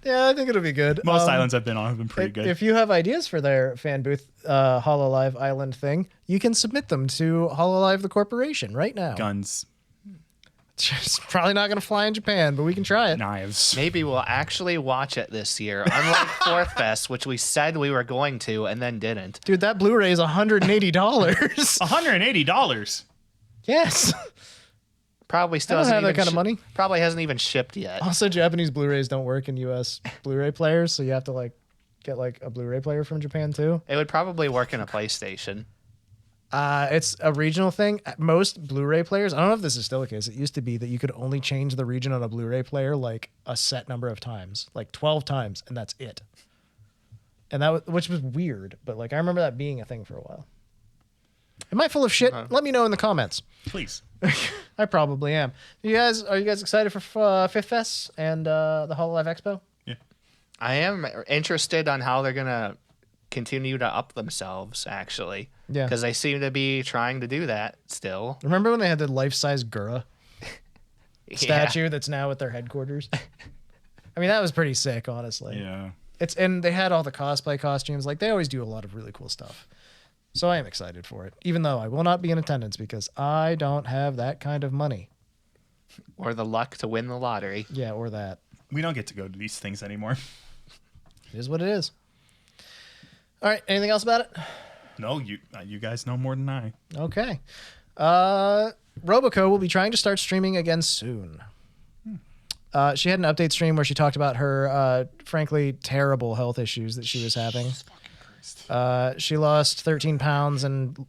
Yeah, I think it'll be good. Most islands I've been on have been pretty good. If you have ideas for their fan booth HoloLive Island thing, you can submit them to HoloLive the Corporation right now. Guns. It's probably not going to fly in Japan, but we can try it. Knives. Maybe we'll actually watch it this year, unlike Fourth Fest, which we said we were going to and then didn't. Dude, that Blu-ray is $180. $180. Yes. Probably still I don't hasn't have that even kind of money. Probably hasn't even shipped yet. Also, Japanese Blu-rays don't work in U.S. Blu-ray players, so you have to get a Blu-ray player from Japan too. It would probably work in a PlayStation. It's a regional thing. Most Blu-ray players, I don't know if this is still the case. It used to be that you could only change the region on a Blu-ray player like a set number of times, like 12 times, and that's it. And which was weird, but I remember that being a thing for a while. Am I full of shit? Let me know in the comments. Please. I probably am. Are you guys excited for Fifth Fest and the HoloLive Expo? Yeah. I am interested on how they're gonna continue to up themselves, actually. Yeah. Because they seem to be trying to do that still. Remember when they had the life-size Gura statue that's now at their headquarters? I mean, that was pretty sick, honestly. Yeah. And they had all the cosplay costumes. They always do a lot of really cool stuff. So I am excited for it, even though I will not be in attendance because I don't have that kind of money. Or the luck to win the lottery. Yeah, or that. We don't get to go to these things anymore. It is what it is. All right, anything else about it? No, you guys know more than I. Okay. Roboco will be trying to start streaming again soon. She had an update stream where she talked about her, frankly, terrible health issues that she was having. She lost 13 pounds, and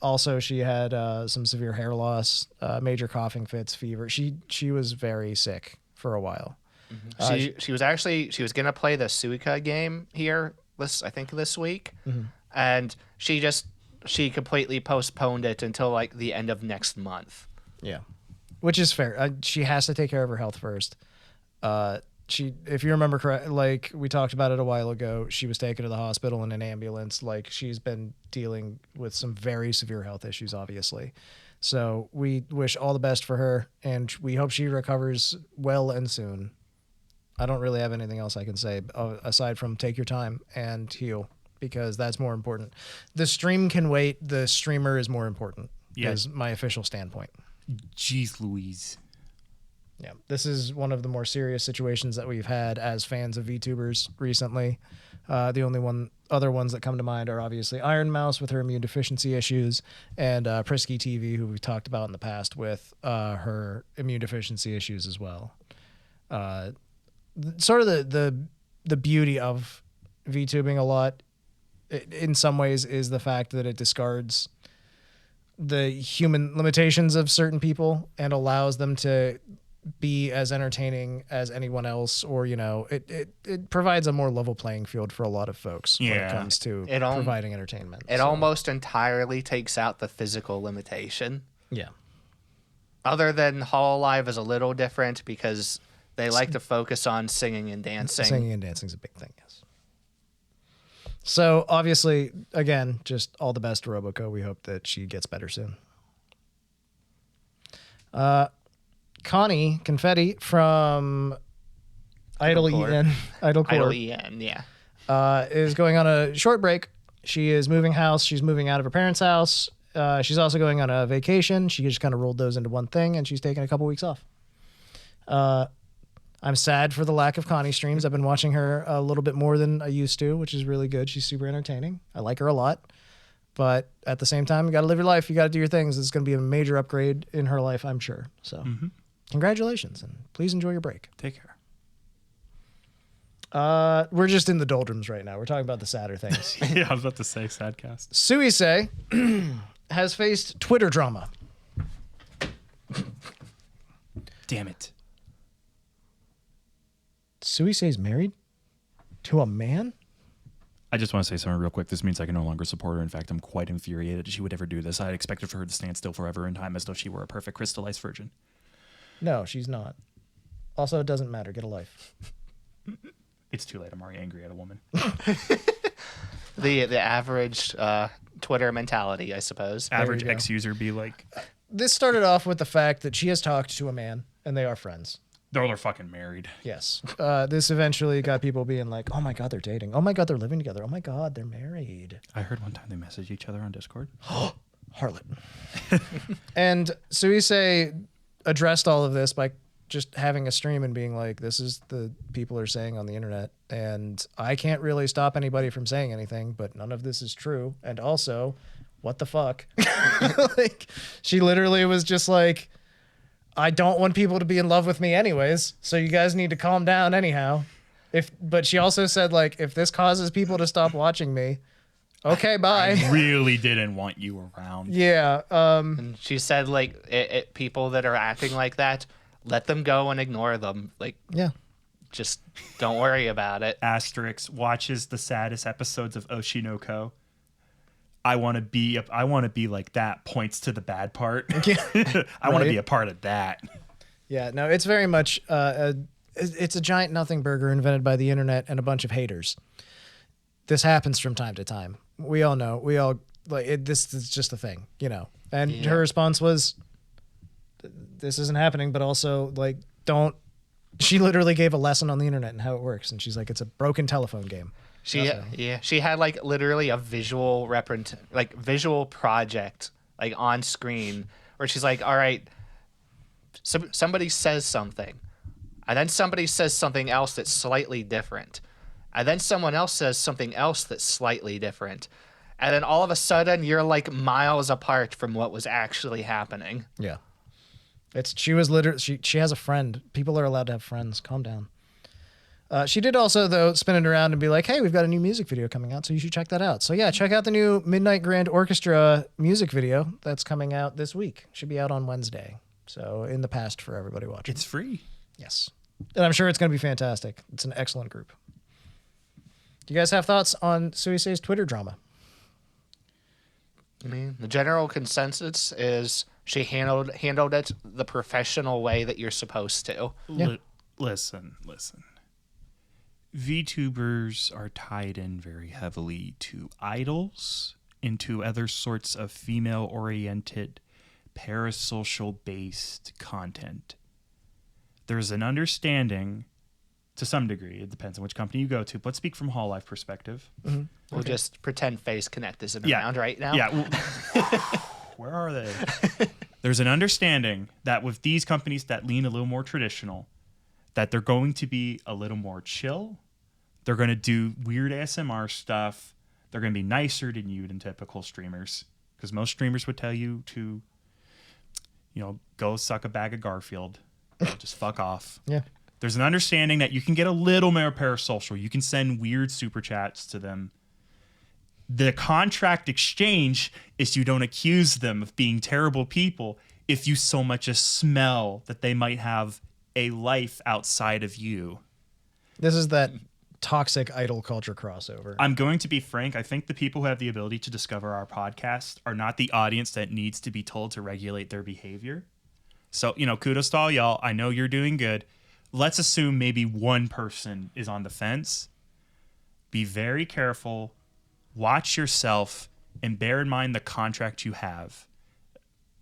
also she had some severe hair loss, major coughing fits, fever. She was very sick for a while. Mm-hmm. She was gonna play the Suica game here this week, and she completely postponed it until the end of next month. Yeah, which is fair. She has to take care of her health first. If you remember correct, we talked about it a while ago, she was taken to the hospital in an ambulance. She's been dealing with some very severe health issues, obviously. So we wish all the best for her, and we hope she recovers well and soon. I don't really have anything else I can say aside from take your time and heal, because that's more important. The stream can wait. The streamer is more important, is my official standpoint. Jeez Louise. Yeah, this is one of the more serious situations that we've had as fans of VTubers recently. The only other ones that come to mind are obviously Iron Mouse with her immune deficiency issues, and Prisky TV, who we've talked about in the past with her immune deficiency issues as well. Sort of the beauty of VTubing a lot, in some ways, is the fact that it discards the human limitations of certain people and allows them to be as entertaining as anyone else, or it provides a more level playing field for a lot of folks when it comes to providing entertainment. It almost entirely takes out the physical limitation. Yeah. Other than HoloLive is a little different because they like to focus on singing and dancing. Singing and dancing is a big thing, yes. So obviously, again, just all the best to Roboco. We hope that she gets better soon. Coni Confetti from Idle EN, Idle EN, yeah. Is going on a short break. She is moving house. She's moving out of her parents' house. She's also going on a vacation. She just kind of rolled those into one thing, and she's taking a couple weeks off. I'm sad for the lack of Connie streams. I've been watching her a little bit more than I used to, which is really good. She's super entertaining. I like her a lot. But at the same time, you got to live your life. You got to do your things. It's going to be a major upgrade in her life, I'm sure. So congratulations, and please enjoy your break. Take care. We're just in the doldrums right now. We're talking about the sadder things. Yeah, I was about to say sadcast. Suisei has faced Twitter drama. Damn it. Suisei's married to a man? I just want to say something real quick. This means I can no longer support her. In fact, I'm quite infuriated she would ever do this. I had expected for her to stand still forever in time as though she were a perfect crystallized virgin. No, she's not. Also, it doesn't matter. Get a life. It's too late. I'm already angry at a woman. The average Twitter mentality, I suppose. Average go. ex-user be like, This started off with the fact that she has talked to a man and they are friends. they're fucking married. Yes. This eventually got people being like, oh my God, they're dating. Oh my God, they're living together. Oh my God, they're married. I heard one time they messaged each other on Discord. Harlot. And Suisei addressed all of this by just having a stream and being like, this is the people are saying on the internet. And I can't really stop anybody from saying anything, but none of this is true. And also, what the fuck? Like, she literally was just like, I don't want people to be in love with me anyways, so you guys need to calm down anyhow. But she also said, like, if this causes people to stop watching me, okay, bye. I really didn't want you around. Yeah. And she said, like, people that are acting like that, let them go and ignore them. Like, Yeah. just don't worry about it. Asterix watches the saddest episodes of Oshinoko. I want to be like that. Points to the bad part. I want to be a part of that. Yeah, no, it's very much it's a giant nothing burger invented by the internet and a bunch of haters. This happens from time to time. We all know. We all like it, this is just a thing, you know. And her response was, "This isn't happening," but also like, don't. She literally gave a lesson on the internet and how it works, and she's like, "It's a broken telephone game." She had like literally a visual visual project like on screen where she's like, all right, somebody says something, and then somebody says something else that's slightly different, and then someone else says something else that's slightly different, and then all of a sudden you're like miles apart from what was actually happening. Yeah. She was literally she has a friend. People are allowed to have friends. Calm down. She did also, though, spin it around and be like, hey, we've got a new music video coming out, so you should check that out. So, yeah, check out the new Midnight Grand Orchestra music video that's coming out this week. Should be out on Wednesday. So, in the past for everybody watching. It's free. Yes. And I'm sure it's going to be fantastic. It's an excellent group. Do you guys have thoughts on Suisei's Twitter drama? I mean, the general consensus is she handled it the professional way that you're supposed to. Yeah. Listen. VTubers are tied in very heavily to idols, into other sorts of female-oriented, parasocial-based content. There's an understanding, to some degree, it depends on which company you go to, but speak from Hololive perspective. Mm-hmm. We'll just pretend Face Connect isn't around right now. Yeah. Where are they? There's an understanding that with these companies that lean a little more traditional, that they're going to be a little more chill. They're going to do weird ASMR stuff. They're going to be nicer than you than typical streamers. Because most streamers would tell you to, go suck a bag of Garfield. Just fuck off. Yeah. There's an understanding that you can get a little more parasocial. You can send weird super chats to them. The contract exchange is you don't accuse them of being terrible people if you so much as smell that they might have a life outside of you. This is that toxic idol culture crossover. I'm going to be frank. I think the people who have the ability to discover our podcast are not the audience that needs to be told to regulate their behavior. So, kudos to all y'all. I know you're doing good. Let's assume maybe one person is on the fence. Be very careful. Watch yourself and bear in mind the contract you have.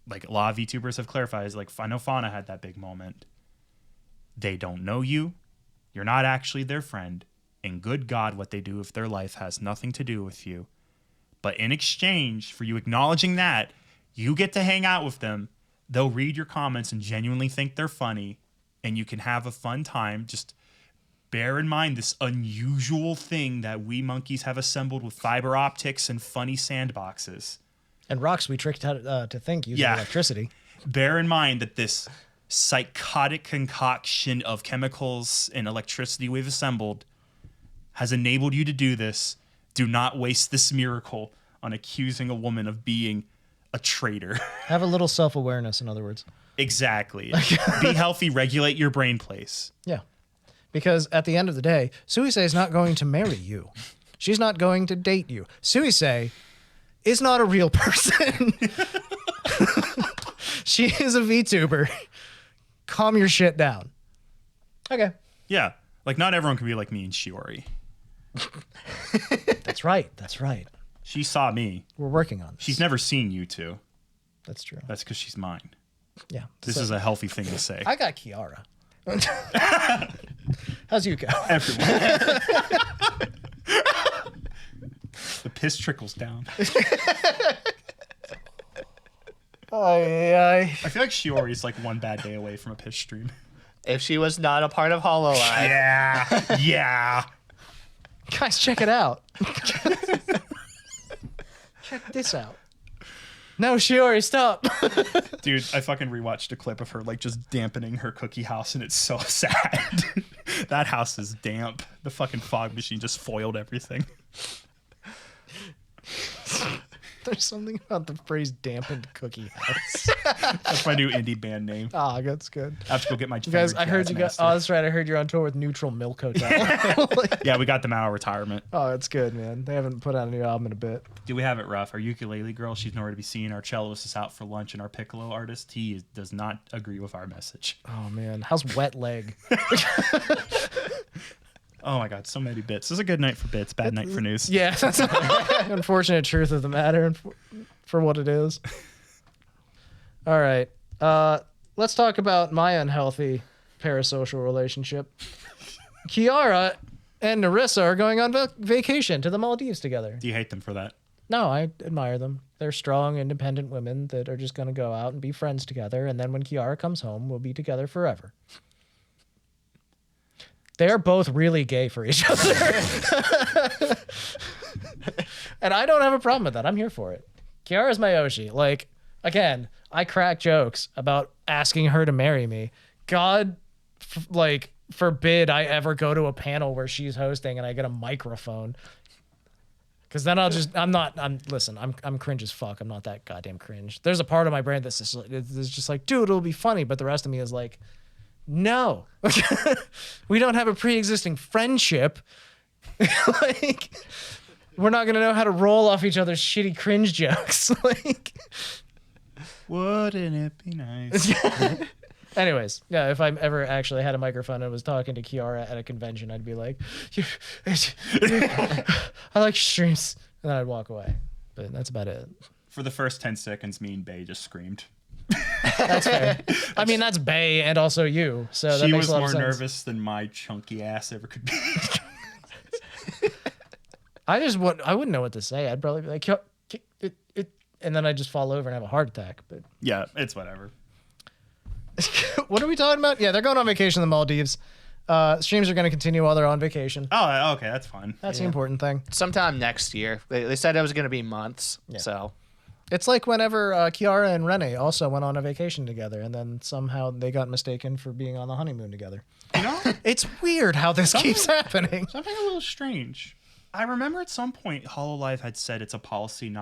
Like a lot of VTubers have clarified, is like, I know Fauna had that big moment. They don't know you. You're not actually their friend. And good God, what they do with their life has nothing to do with you. But in exchange for you acknowledging that, you get to hang out with them. They'll read your comments and genuinely think they're funny. And you can have a fun time. Just bear in mind this unusual thing that we monkeys have assembled with fiber optics and funny sandboxes. And rocks we tricked to think using electricity. Bear in mind that this psychotic concoction of chemicals and electricity we've assembled has enabled you to do this. Do not waste this miracle on accusing a woman of being a traitor. Have a little self-awareness, in other words. Exactly. Be healthy, regulate your brain place. Yeah. Because at the end of the day, Suisei is not going to marry you. She's not going to date you. Suisei is not a real person. She is a VTuber. Calm your shit down. Okay. Yeah. Like, not everyone can be like me and Shiori. That's right. That's right. She saw me. We're working on this. She's never seen you two. That's true. That's because she's mine. Yeah. This is a healthy thing to say. I got Kiara. How's you go? Everyone. The piss trickles down. I feel like Shiori's like one bad day away from a piss stream. If she was not a part of HoloLive. Yeah. Yeah. Guys, check it out. Check this out. No, Shiori, stop. Dude, I fucking rewatched a clip of her like just dampening her cookie house, and it's so sad. That house is damp. The fucking fog machine just foiled everything. There's something about the phrase dampened cookie house. That's my new indie band name. Ah, that's good. I have to go get my You guys, I heard you got. Oh, that's right. I heard you're on tour with Neutral Milk Hotel. Yeah, we got them out of retirement. Oh, that's good, man. They haven't put out a new album in a bit. Do we have it rough? Our ukulele girl, she's nowhere to be seen. Our celloist is out for lunch, and our piccolo artist, does not agree with our message. Oh man, how's Wet Leg? Oh my god, so many bits. This is a good night for bits, bad night for news. Yeah, that's the unfortunate truth of the matter, and for what it is. All right, let's talk about my unhealthy parasocial relationship. Kiara and Nerissa are going on vacation to the Maldives together. Do you hate them for that? No, I admire them. They're strong, independent women that are just going to go out and be friends together, and then when Kiara comes home, we'll be together forever. They're both really gay for each other. And I don't have a problem with that. I'm here for it. Kiara's my Oshi. Like, again, I crack jokes about asking her to marry me. God, forbid I ever go to a panel where she's hosting and I get a microphone. Because then I'm cringe as fuck. I'm not that goddamn cringe. There's a part of my brain that's just like, dude, it'll be funny. But the rest of me is like, no, we don't have a pre-existing friendship. Like, we're not gonna know how to roll off each other's shitty cringe jokes. Like, wouldn't it be nice? Anyways, yeah, if I ever actually had a microphone and was talking to Kiara at a convention, I'd be like, I like streams, and then I'd walk away. But that's about it. For the first 10 seconds, me and Bae just screamed. That's fair. I mean, that's Bae and also you. So that she makes was a lot more of sense. nervous than my chunky ass ever could be. I wouldn't know what to say. I'd probably be like, and then I'd just fall over and have a heart attack. But Yeah, it's whatever. what are we talking about? Yeah, they're going on vacation in the Maldives. Streams are going to continue while they're on vacation. Oh, okay, that's fine. That's the important thing. Sometime next year. They said it was going to be months. Yeah. So It's like whenever Kiara and Rene also went on a vacation together, and then somehow they got mistaken for being on the honeymoon together. You know, It's weird how this keeps happening. something a little strange. I remember at some point HoloLive had said it's a policy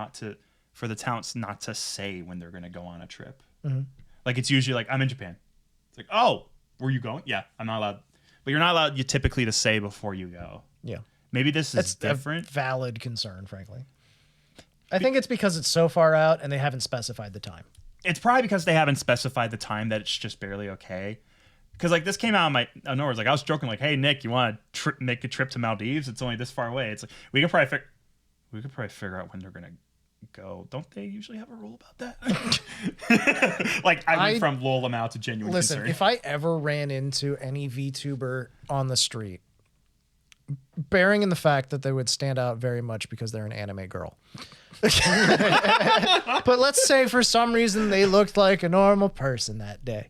for the talents not to say when they're going to go on a trip. Mm-hmm. Like, it's usually like, I'm in Japan. It's like, oh, were you going? Yeah, I'm not allowed. But you're not allowed typically to say before you go. Yeah. Maybe this is That's different. a valid concern, frankly. I think it's because it's so far out and they haven't specified the time. It's probably because they haven't specified the time that it's just barely okay. Because like this came out of nowhere. Like I was joking, like, "Hey Nick, you want to make a trip to Maldives? It's only this far away." It's like we could probably figure out when they're gonna go. Don't they usually have a rule about that? Like I went from lol amount to genuine concern. If I ever ran into any VTuber on the street, bearing in the fact that they would stand out very much because they're an anime girl. But let's say for some reason they looked like a normal person that day.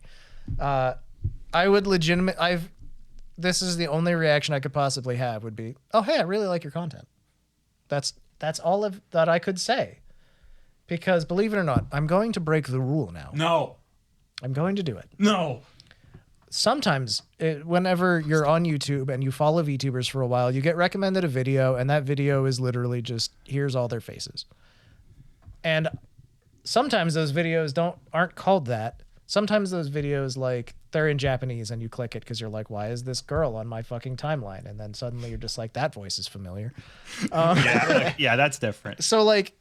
I would this is the only reaction I could possibly have would be, oh, hey, I really like your content. That's all that I could say. Because believe it or not, I'm going to break the rule now. No. I'm going to do it. No. Sometimes whenever you're on YouTube and you follow VTubers for a while, you get recommended a video and that video is literally just, here's all their faces. And sometimes those videos aren't called that. sometimes those videos, like, they're in Japanese and you click it because you're like, why is this girl on my fucking timeline? And then suddenly you're just like, that voice is familiar. Yeah, that's different. So, like,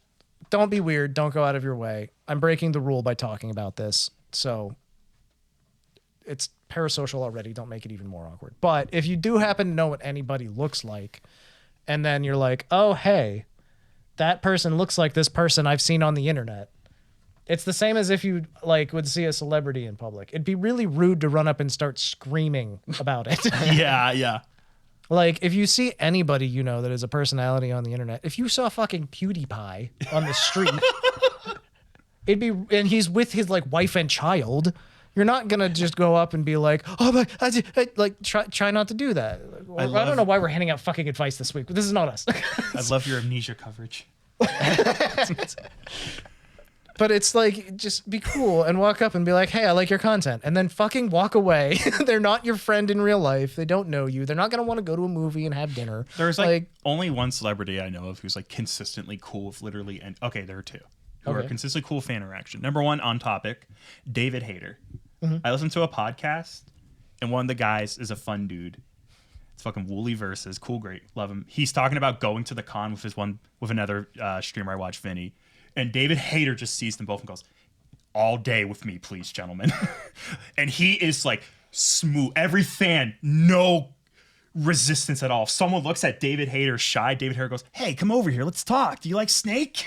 don't be weird. Don't go out of your way. I'm breaking the rule by talking about this. So it's parasocial already. Don't make it even more awkward. But if you do happen to know what anybody looks like, and then you're like, oh, hey, that person looks like this person I've seen on the internet. It's the same as if you like would see a celebrity in public. It'd be really rude to run up and start screaming about it. Yeah. Like, if you see anybody you know that is a personality on the internet, if you saw fucking PewDiePie on the street, and he's with his, like, wife and child, you're not going to just go up and be like, oh, my, like, try not to do that. I don't know why we're handing out fucking advice this week, but this is not us. I love your amnesia coverage. But it's like, just be cool and walk up and be like, hey, I like your content. And then fucking walk away. They're not your friend in real life. They don't know you. They're not going to want to go to a movie and have dinner. There's like only one celebrity I know of who's like consistently cool with literally, and okay, there are two who are consistently cool fan interaction. Number one, on topic, David Hayter. I listened to a podcast and one of the guys is a fun dude. It's fucking Wooly Versus. Cool, great. Love him. He's talking about going to the con with another streamer I watch, Vinny. And David Hayter just sees them both and goes, all day with me, please, gentlemen. And he is like smooth. Every fan, no resistance at all. If someone looks at David Hayter shy, David Hayter goes, hey, come over here. Let's talk. Do you like Snake?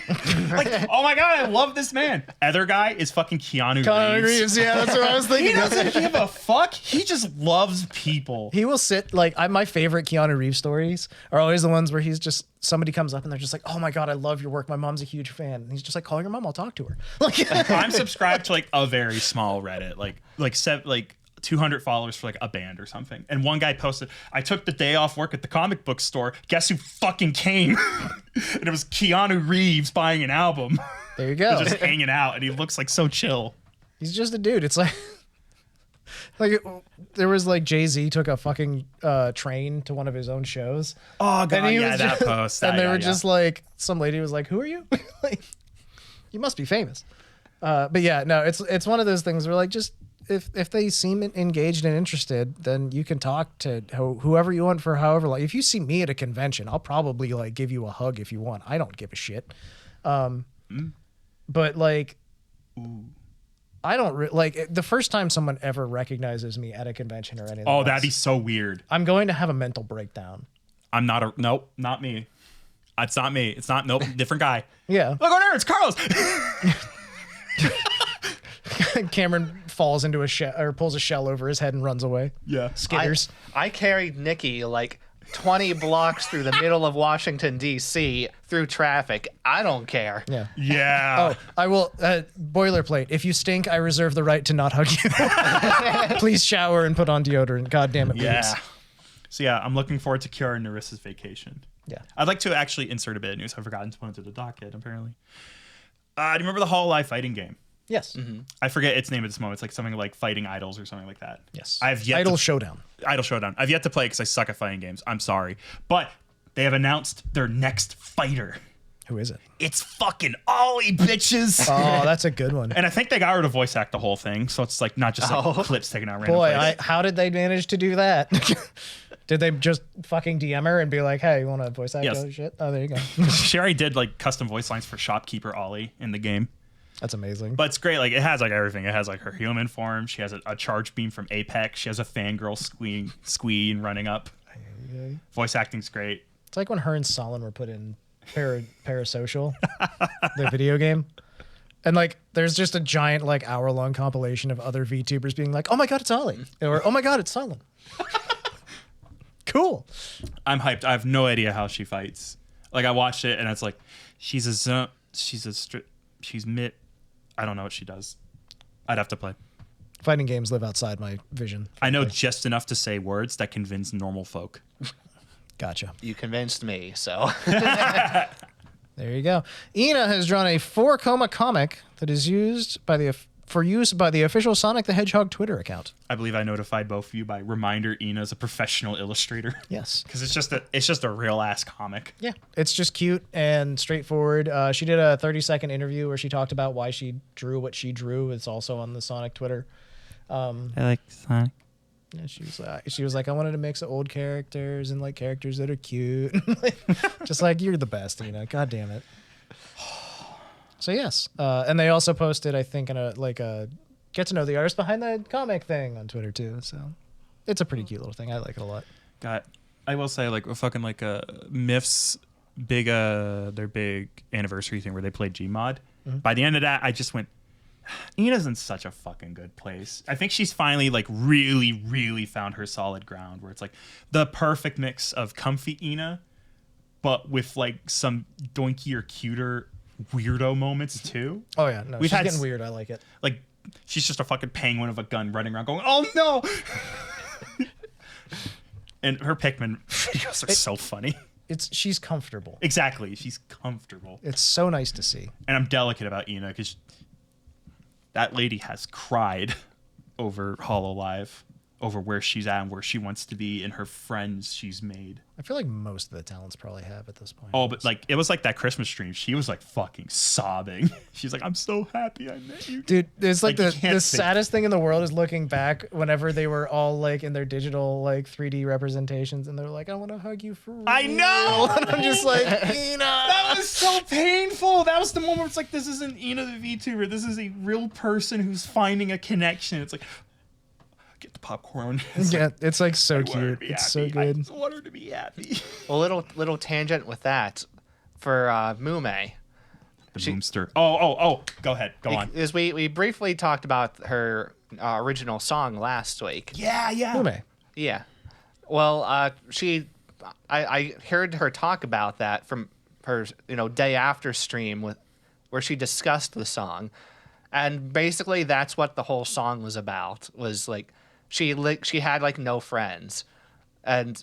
Like, oh my God, I love this man. Other guy is fucking Keanu Reeves. Yeah, that's what I was thinking. He doesn't give a fuck. He just loves people. He will sit, like, my favorite Keanu Reeves stories are always the ones where he's just, somebody comes up and they're just like, oh my God, I love your work. My mom's a huge fan. And he's just like, call your mom, I'll talk to her. Like, I'm subscribed to like a very small Reddit, like 200 followers for like a band or something. And one guy posted, I took the day off work at the comic book store. Guess who fucking came? And it was Keanu Reeves buying an album. There you go. Just hanging out, and he looks like so chill. He's just a dude. It's like, there was like Jay-Z took a fucking train to one of his own shows. Oh God, and yeah, that post. And they were just like, some lady was like, who are you? Like, you must be famous. But yeah, no, it's one of those things where, like, just if they seem engaged and interested, then you can talk to whoever you want for however long. If you see me at a convention, I'll probably like give you a hug if you want. I don't give a shit. But like, I don't like the first time someone ever recognizes me at a convention or anything. Oh, that'd be so weird. I'm going to have a mental breakdown. I'm not nope, not me. It's not me. It's not, nope, different guy. Yeah. Look over there, it's Carlos. Cameron falls into a shell or pulls a shell over his head and runs away. Yeah. Skitters. I carried Nikki like 20 blocks through the middle of Washington, D.C. through traffic. I don't care. Yeah. Yeah. Oh, I will. Boilerplate. If you stink, I reserve the right to not hug you. Please shower and put on deodorant. God damn it. Yeah. Please. So yeah, I'm looking forward to Kiara and Nerissa's vacation. Yeah. I'd like to actually insert a bit of news. I've forgotten to put into the docket, apparently. Do you remember the Hololive fighting game? Yes. Mm-hmm. I forget its name at this moment. It's like something like Fighting Idols or something like that. Yes. I've yet Idol Showdown. Idol Showdown. I've yet to play because I suck at fighting games. I'm sorry. But they have announced their next fighter. Who is it? It's fucking Ollie, bitches. Oh, that's a good one. And I think they got her to voice act the whole thing. So it's like not just like clips taken out random Boy, places. how did they manage to do that? Did they just fucking DM her and be like, hey, you want to voice act? Yes. Oh, shit. Oh, there you go. She already did like custom voice lines for Shopkeeper Ollie in the game. That's amazing. But it's great. Like it has like everything. It has like her human form. She has a charge beam from Apex. She has a fangirl squeeing running up. Voice acting's great. It's like when her and Solon were put in Parasocial, the video game. And like there's just a giant like hour-long compilation of other VTubers being like, oh my God, it's Ollie. Or oh my God, it's Solon. Cool. I'm hyped. I have no idea how she fights. Like I watched it and it's like she's mid. I don't know what she does. I'd have to play. Fighting games live outside my vision. I know just enough to say words that convince normal folk. Gotcha. You convinced me, so. There you go. Ina has drawn a 4-coma comic that is used by the for use by the official Sonic the Hedgehog Twitter account. I believe I notified both of you by reminder. Ina's a professional illustrator. Yes, because it's just a real ass comic. yeah, it's just cute and straightforward. She did a 30-second interview where she talked about why she drew what she drew. It's also on the Sonic Twitter. I like Sonic. Yeah, she was like, I wanted to mix old characters and like characters that are cute. Just like, you're the best, God damn it. So yes, and they also posted, I think, in a get to know the artist behind the comic thing on Twitter too. So it's a pretty cute little thing. I like it a lot. I will say, like, fucking like Myth's big their big anniversary thing where they played Gmod. Mm-hmm. By the end of that, I just went, Ina's in such a fucking good place. I think she's finally like really, really found her solid ground where it's like the perfect mix of comfy Ina, but with like some doinkier, cuter weirdo moments too. Oh yeah, no, We've she's had getting weird. I like it. Like, she's just a fucking penguin of a gun running around going, oh no. And her Pikmin videos are so funny. She's comfortable. Exactly, she's comfortable. It's so nice to see. And I'm delicate about Ina because that lady has cried over HoloLive, over where she's at and where she wants to be and her friends she's made. I feel like most of the talents probably have at this point. Oh, but like it was like that Christmas stream. She was like fucking sobbing. She's like, I'm so happy I met you. Dude, it's like you can't the say- saddest thing in the world is looking back whenever they were all like in their digital like 3D representations and they're like, I want to hug you for real. I know! And I'm just like, Ina. That was so painful. That was the moment where it's like, this isn't Ina the VTuber. This is a real person who's finding a connection. It's like, get the popcorn. It's like so I want her to cute. be It's happy. so I good. just want her to be happy. A little tangent with that for Mume. The Boomster. Oh. Go ahead. Go on. Because we briefly talked about her original song last week. Yeah. Ume. Yeah. Well, I heard her talk about that from her day after stream where she discussed the song, and basically that's what the whole song was about. Was like she had like no friends, and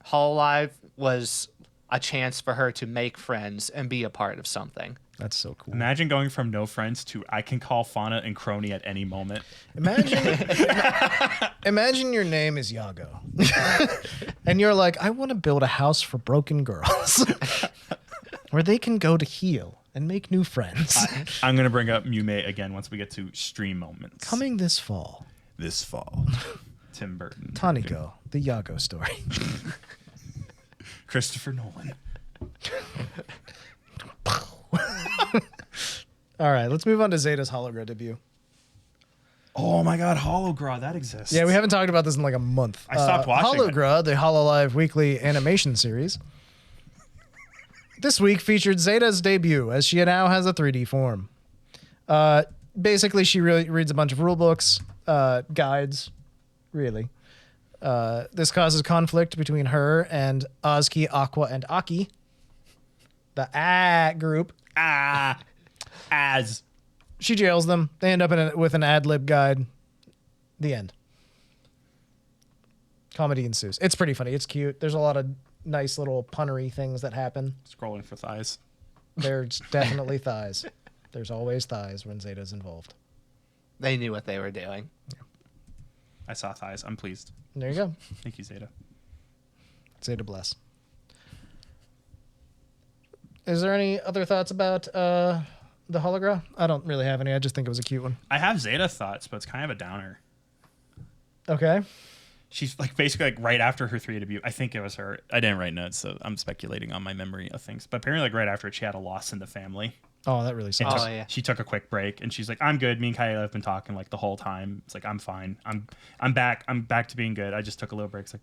HoloLive was a chance for her to make friends and be a part of something. That's so cool. Imagine going from no friends to I can call Fauna and Coni at any moment. Imagine your name is Yago. And you're like, I want to build a house for broken girls where they can go to heal and make new friends. I'm going to bring up Mume again once we get to stream moments. Coming this fall, Tim Burton. Taniko, the Yago story. Christopher Nolan. All right, let's move on to Zeta's Hologra debut. Oh my god, Hologra, that exists. Yeah, we haven't talked about this in like a month. I stopped watching it. Hologra, the HoloLive weekly animation series, this week featured Zeta's debut as she now has a 3D form. Basically, she really reads a bunch of rule books, guides, really. This causes conflict between her and Ozki, Aqua, and Aki, the group. As She jails them. They end up with an ad-lib guide. The end. Comedy ensues. It's pretty funny. It's cute. There's a lot of nice little punnery things that happen. scrolling for thighs. There's definitely thighs. There's always thighs when Zeta's involved. They knew what they were doing. I saw thighs. I'm pleased. There you go. Thank you, Zeta. Zeta bless. Is there any other thoughts about the Hologra? I don't really have any. I just think it was a cute one. I have Zeta thoughts, but it's kind of a downer. Okay. She's like basically like right after her 3 debut. I think it was her. I didn't write notes, so I'm speculating on my memory of things. But apparently, like right after it, she had a loss in the family. Oh, that really sucks. Oh, yeah. She took a quick break, and she's like, "I'm good. Me and Kaela have been talking like the whole time. It's like I'm fine. I'm back. I'm back to being good. I just took a little break." It's like,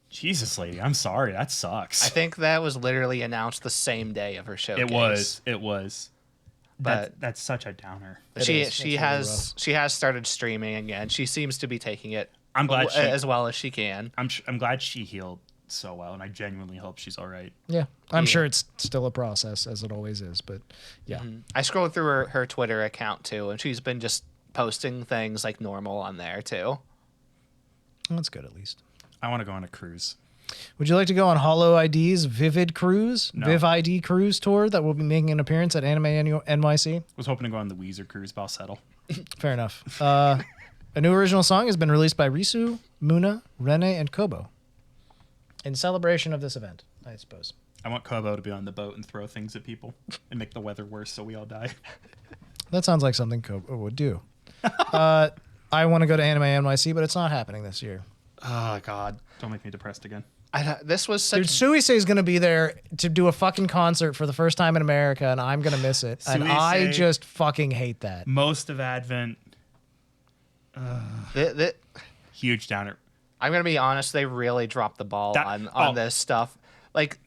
Jesus, lady, I'm sorry. That sucks. I think that was literally announced the same day of her showcase. It was. But that's such a downer. She It's really has started streaming again. She seems to be taking it I'm glad she. as well as she can. I'm glad she healed so well, and I genuinely hope she's all right. Yeah. I'm Yeah. sure it's still a process, as it always is. But yeah. I scrolled through her Twitter account too, and she's been just posting things like normal on there too. That's good, at least. I want to go on a cruise. Would you like to go on HoloID's Vivid Cruise, No. Viv ID Cruise tour that will be making an appearance at Anime NYC? Was hoping to go on the Weezer cruise, but I'll settle. Fair enough. A new original song has been released by Risu, Muna, Rene, and Kobo in celebration of this event, I suppose. I want Kobo to be on the boat and throw things at people and make the weather worse so we all die. That sounds like something Kobo would do. I want to go to Anime NYC, but it's not happening this year. Oh, God. Don't make me depressed again. This was such. Dude, Suisei is going to be there to do a fucking concert for the first time in America, and I'm going to miss it. And I Suisei- just fucking hate that. Most of Advent, huge downer. I'm gonna be honest. They really dropped the ball on this stuff. Like,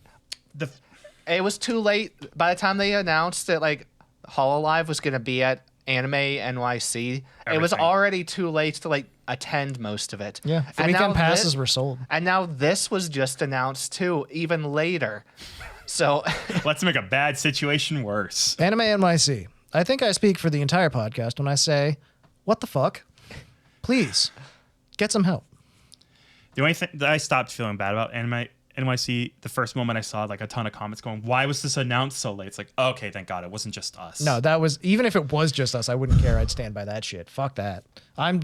it was too late. By the time they announced that like HoloLive was gonna be at Anime NYC, it was Everything. already too late to like attend most of it. Yeah, the And weekend now passes were sold. And now this was just announced too, even later. So Let's make a bad situation worse. Anime NYC. I think I speak for the entire podcast when I say, what the fuck? Please, get some help. The only thing that I stopped feeling bad about Anime NYC, the first moment I saw like a ton of comments going, why was this announced so late? It's like, okay, thank God it wasn't just us. No, that was, even if it was just us, I wouldn't care. I'd stand by that shit. Fuck that. I'm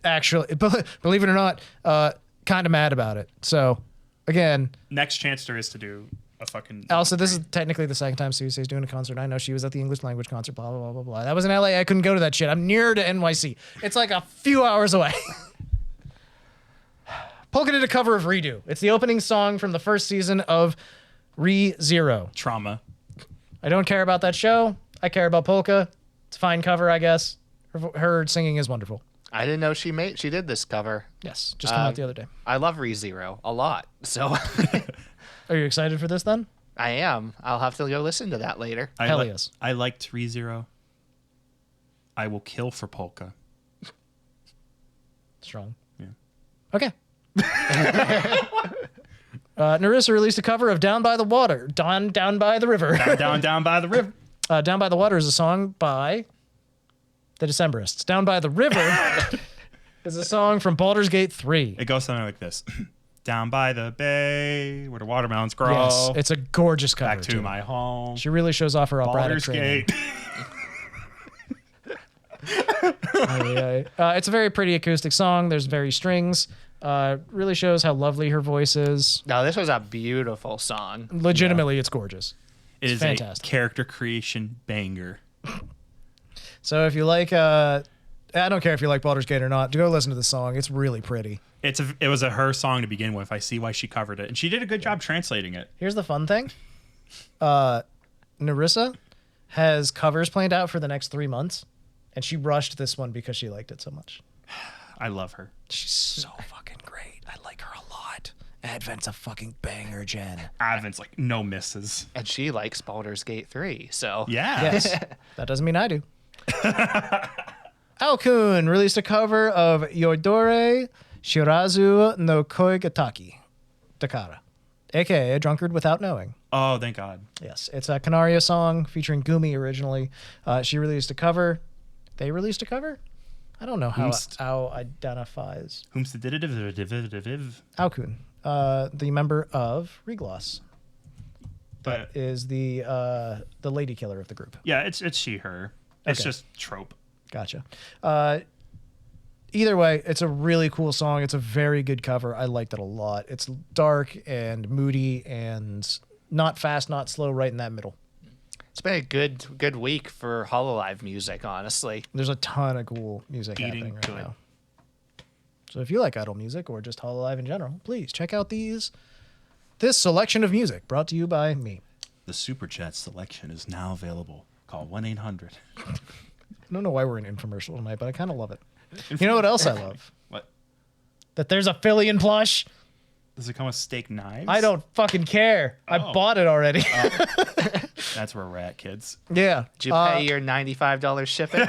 actually, believe it or not, kind of mad about it. So, again, Next chance there is to do a fucking... also, this is technically the second time Suisei's doing a concert. I know she was at the English language concert, blah, blah, blah, blah, blah. That was in LA. I couldn't go to that shit. I'm nearer to NYC. It's like a few hours away. Polka did a cover of Redo. It's the opening song from the first season of ReZero. Trauma. I don't care about that show. I care about Polka. It's a fine cover, I guess. Her singing is wonderful. I didn't know she did this cover. Yes, just came out the other day. I love ReZero a lot, so Are you excited for this then? I am. I'll have to go listen to that later. Hell yes. I liked ReZero. I will kill for Polka. Strong. Yeah. Okay. Nerissa released a cover of Down by the Water. Down by the River. Down by the river. Down by the Water is a song by the Decemberists. Down by the River is a song from Baldur's Gate 3. It goes something like this. Down by the bay where the watermelons grow. Yes, it's a gorgeous cover. Back to too. my home. She really shows off her operatic Baldur's training. Gate. It's a very pretty acoustic song. There's very strings. Really shows how lovely her voice is. No, this was a beautiful song. Legitimately, it's gorgeous. It is fantastic. a character creation banger. So if you like, I don't care if you like Baldur's Gate or not, go listen to the song. It's really pretty. It was a her song to begin with. I see why she covered it, and she did a good job translating it. Here's the fun thing. Nerissa has covers planned out for the next 3 months, and she rushed this one because she liked it so much. I love her. She's so fucking great. I like her a lot. Advent's a fucking banger, Jen. Advent's like no misses. And she likes Baldur's Gate 3, so Yeah. Yes. That doesn't mean I do. Ao-kun released a cover of Yodore Shirazu no Koigataki Dakara, aka Drunkard Without Knowing. Oh, thank God. Yes, it's a Canaria song featuring Gumi originally. She released a cover. They released a cover? I don't know how Ao identifies. Ao-kun, the member of Regloss, But is the lady killer of the group. yeah, it's she, her. It's Okay. just trope. Gotcha. Either way, it's a really cool song. It's a very good cover. I liked it a lot. It's dark and moody and not fast, not slow, right in that middle. it's been a good week for HoloLive music, honestly. There's a ton of cool music Eating happening right good. now. So if you like idol music or just HoloLive in general, please check out this selection of music brought to you by me. The Super Chat selection is now available. Call 1-800. I don't know why we're in infomercial tonight, but I kind of love it. You know what else I love? What? That there's a Filian plush. Does it come with steak knives? I don't fucking care. I Oh. bought it already. That's where we're at, kids. Yeah. Did you pay your $95 shipping?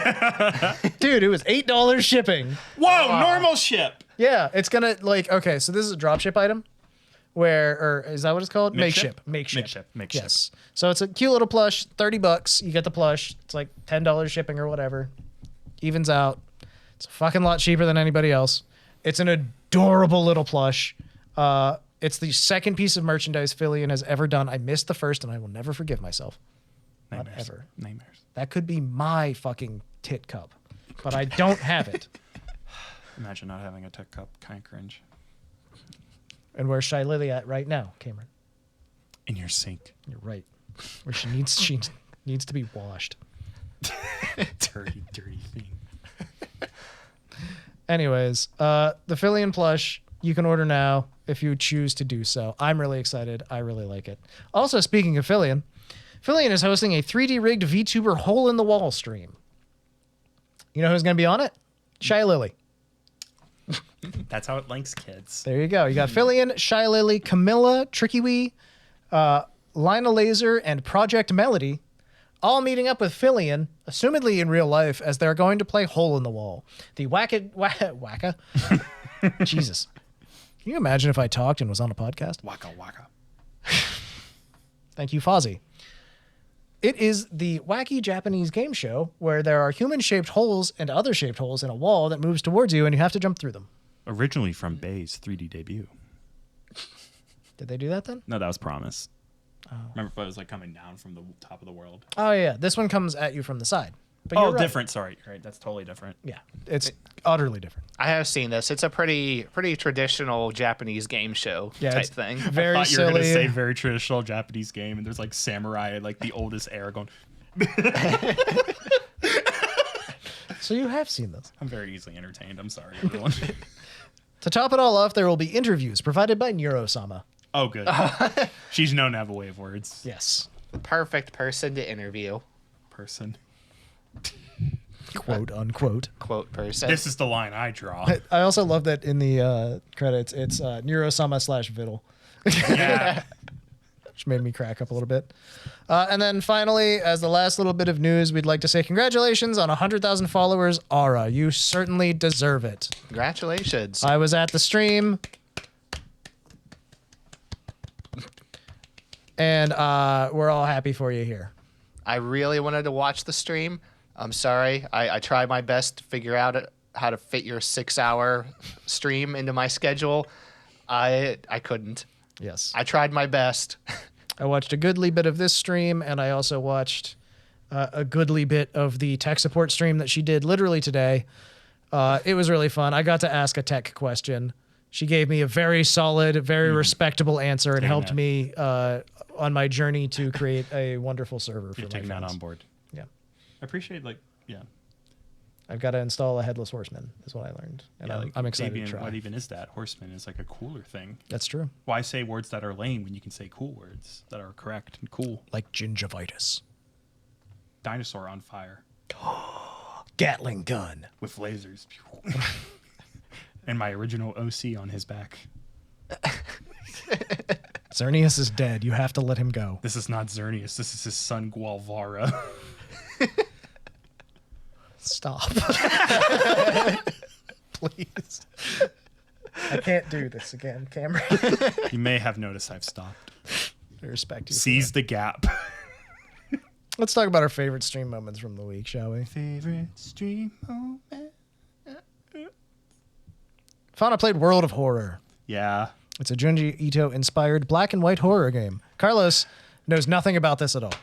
Dude, it was $8 shipping. Whoa, normal ship. Yeah, it's gonna okay, so this is a dropship item or is that what it's called? Makeship? Makeship. Makeship. Yes. So it's a cute little plush, $30. You get the plush. It's like $10 shipping or whatever. Evens out. It's a fucking lot cheaper than anybody else. It's an adorable little plush. It's the second piece of merchandise Filian has ever done. I missed the first, and I will never forgive myself. Not ever. Nightmares. That could be my fucking tit cup, but I don't have it. Imagine not having a tech cup. Kind of cringe. And where's Shy Lily at right now, Cameron? In your sink. You're right. Where she needs to be washed. Dirty thing. Anyways, the Filian plush you can order now if you choose to do so. I'm really excited. I really like it. Also, speaking of Filian is hosting a 3D rigged VTuber hole in the wall stream. You know who's going to be on it? Shy Lily. That's how it links, kids. There you go. You got Filian, Shy Lily, Camilla, Tricky Wee, Lina Laser, and Project Melody all meeting up with Filian, assumedly in real life, as they're going to play Hole in the Wall. The Wacka. Jesus. Can you imagine if I talked and was on a podcast? Waka waka. Thank you, Fozzie. It is the wacky Japanese game show where there are human-shaped holes and other shaped holes in a wall that moves towards you and you have to jump through them. Originally from Bay's 3D debut. Did they do that then? No, that was Promise. Oh. Remember, but it was like coming down from the top of the world. Oh, yeah. This one comes at you from the side. But you're right. Different. Sorry. Right. That's totally different. Yeah. It's utterly different. I have seen this. It's a pretty traditional Japanese game show type thing. Very I thought you were going to silly. say very traditional Japanese game, and there's like samurai, like the oldest era going. So you have seen this. I'm very easily entertained. I'm sorry, everyone. To top it all off, there will be interviews provided by Neuro-sama. Oh, good. She's known to have a way of words. Yes. Perfect person to interview. Person. Quote, unquote. Quote person. This is the line I draw. I also love that in the credits, it's Neuro-sama /Viddle. Yeah. Which made me crack up a little bit. And then finally, as the last little bit of news, we'd like to say congratulations on 100,000 followers, Aura. You certainly deserve it. Congratulations. I was at the stream. And we're all happy for you here. I really wanted to watch the stream. I'm sorry. I tried my best to figure out how to fit your 6-hour stream into my schedule. I couldn't. Yes. I tried my best. I watched a goodly bit of this stream, and I also watched a goodly bit of the tech support stream that she did literally today. It was really fun. I got to ask a tech question. She gave me a very solid, very respectable answer. It helped me on my journey to create a wonderful server for You're my taking that friends. on board. Yeah. I appreciate, I've got to install a headless horseman, is what I learned. And I'm excited to try. What even is that? Horseman is like a cooler thing. That's true. Why say words that are lame when you can say cool words that are correct and cool? Like gingivitis. Dinosaur on fire. Gatling gun. With lasers. And my original OC on his back. Xerneas is dead. You have to let him go. This is not Xerneas. This is his son Gualvara. Stop. Please. I can't do this again, Cameron. You may have noticed I've stopped. I respect you. Seize the gap. Let's talk about our favorite stream moments from the week, shall we? Favorite stream moment? Fauna played World of Horror. Yeah. It's a Junji Ito inspired black and white horror game. Carlos knows nothing about this at all.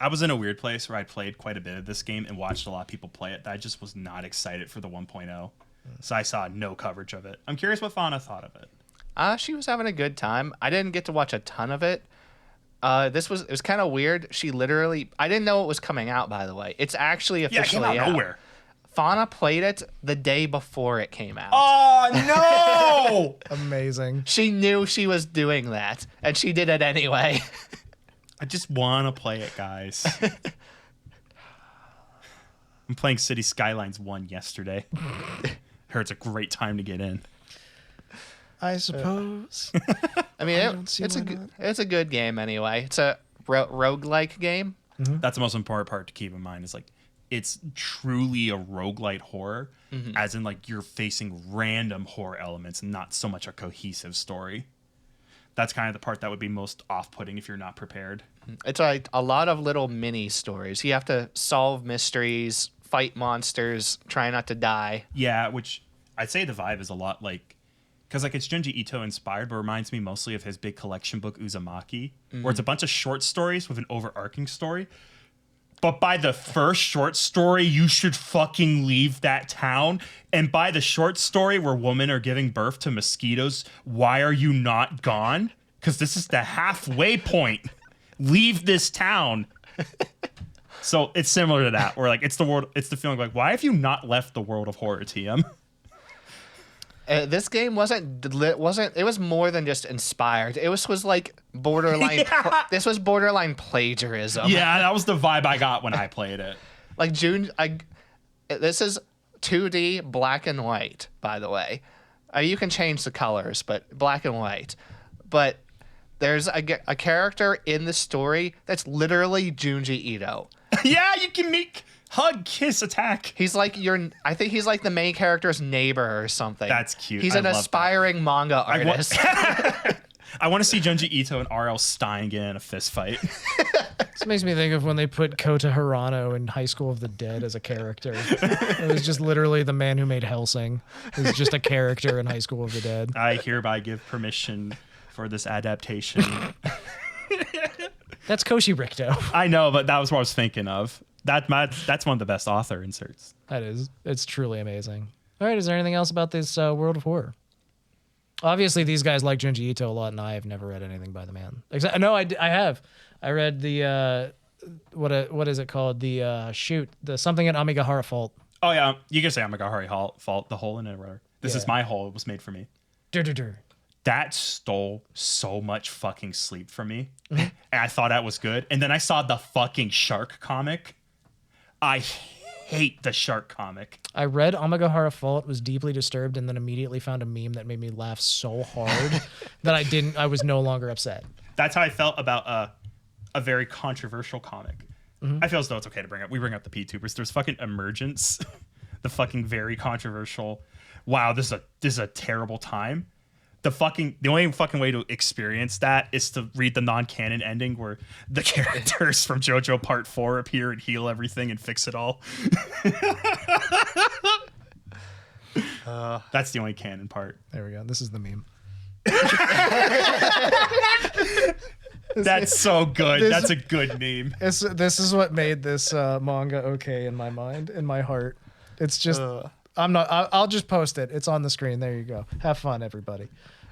I was in a weird place where I played quite a bit of this game and watched a lot of people play it. That I just was not excited for the 1.0. So I saw no coverage of it. I'm curious what Fauna thought of it. She was having a good time. I didn't get to watch a ton of it. It was kind of weird. She literally, I didn't know it was coming out, by the way. It's actually officially it came out nowhere. Fauna played it the day before it came out. Oh, no! Amazing. She knew she was doing that, and she did it anyway. I just want to play it, guys. I'm playing City Skylines 1 yesterday. Heard it's a great time to get in. I suppose. I mean, don't see it's why a good game anyway. It's a roguelike game. That's the most important part to keep in mind is like it's truly a roguelite horror, as in like you're facing random horror elements, not so much a cohesive story. That's kind of the part that would be most off-putting if you're not prepared. It's like a lot of little mini stories. You have to solve mysteries, fight monsters, try not to die. Yeah, which I'd say the vibe is a lot like because like it's Junji Ito inspired, but reminds me mostly of his big collection book Uzumaki, where it's a bunch of short stories with an overarching story. But by the first short story, you should fucking leave that town. And by the short story where women are giving birth to mosquitoes, why are you not gone? Because this is the halfway point. Leave this town. So it's similar to that, where like it's the feeling like, why have you not left the world of horror, TM? This game wasn't. It was more than just inspired. It was like borderline. Yeah. This was borderline plagiarism. Yeah, that was the vibe I got when I played it. Like this is 2D black and white, by the way. You can change the colors, but black and white. But there's a character in the story that's literally Junji Ito. Yeah, you can make hug, kiss, attack. He's like I think he's like the main character's neighbor or something. That's cute. He's an aspiring manga artist. I want to see Junji Ito and R.L. Stein get in a fist fight. This makes me think of when they put Kota Hirano in High School of the Dead as a character. It was just literally the man who made Hellsing. It was just a character in High School of the Dead. I hereby give permission for this adaptation. That's Koshi Rikto. I know, but that was what I was thinking of. That's one of the best author inserts. That is. It's truly amazing. All right, is there anything else about this World of Horror? Obviously, these guys like Junji Ito a lot, and I have never read anything by the man. No, I have. I read the what is it called? The something at Amigahara Fault. Oh yeah, you can say Amigahara Fault. The hole in it. This is my hole. It was made for me. That stole so much fucking sleep from me. And I thought that was good. And then I saw the fucking shark comic. I hate the shark comic. I read Amigahara Fault, was deeply disturbed, and then immediately found a meme that made me laugh so hard that I was no longer upset. That's how I felt about a very controversial comic. I feel as though it's okay to bring up. We bring up the P-tubers. There's fucking Emergence, the fucking very controversial. Wow, this is a terrible time. The only fucking way to experience that is to read the non-canon ending where the characters from JoJo Part 4 appear and heal everything and fix it all. That's the only canon part. There we go. This is the meme. That's so good. That's a good meme. This is what made this manga okay in my mind, in my heart. It's just I'll just post it. It's on the screen. There you go. Have fun, everybody.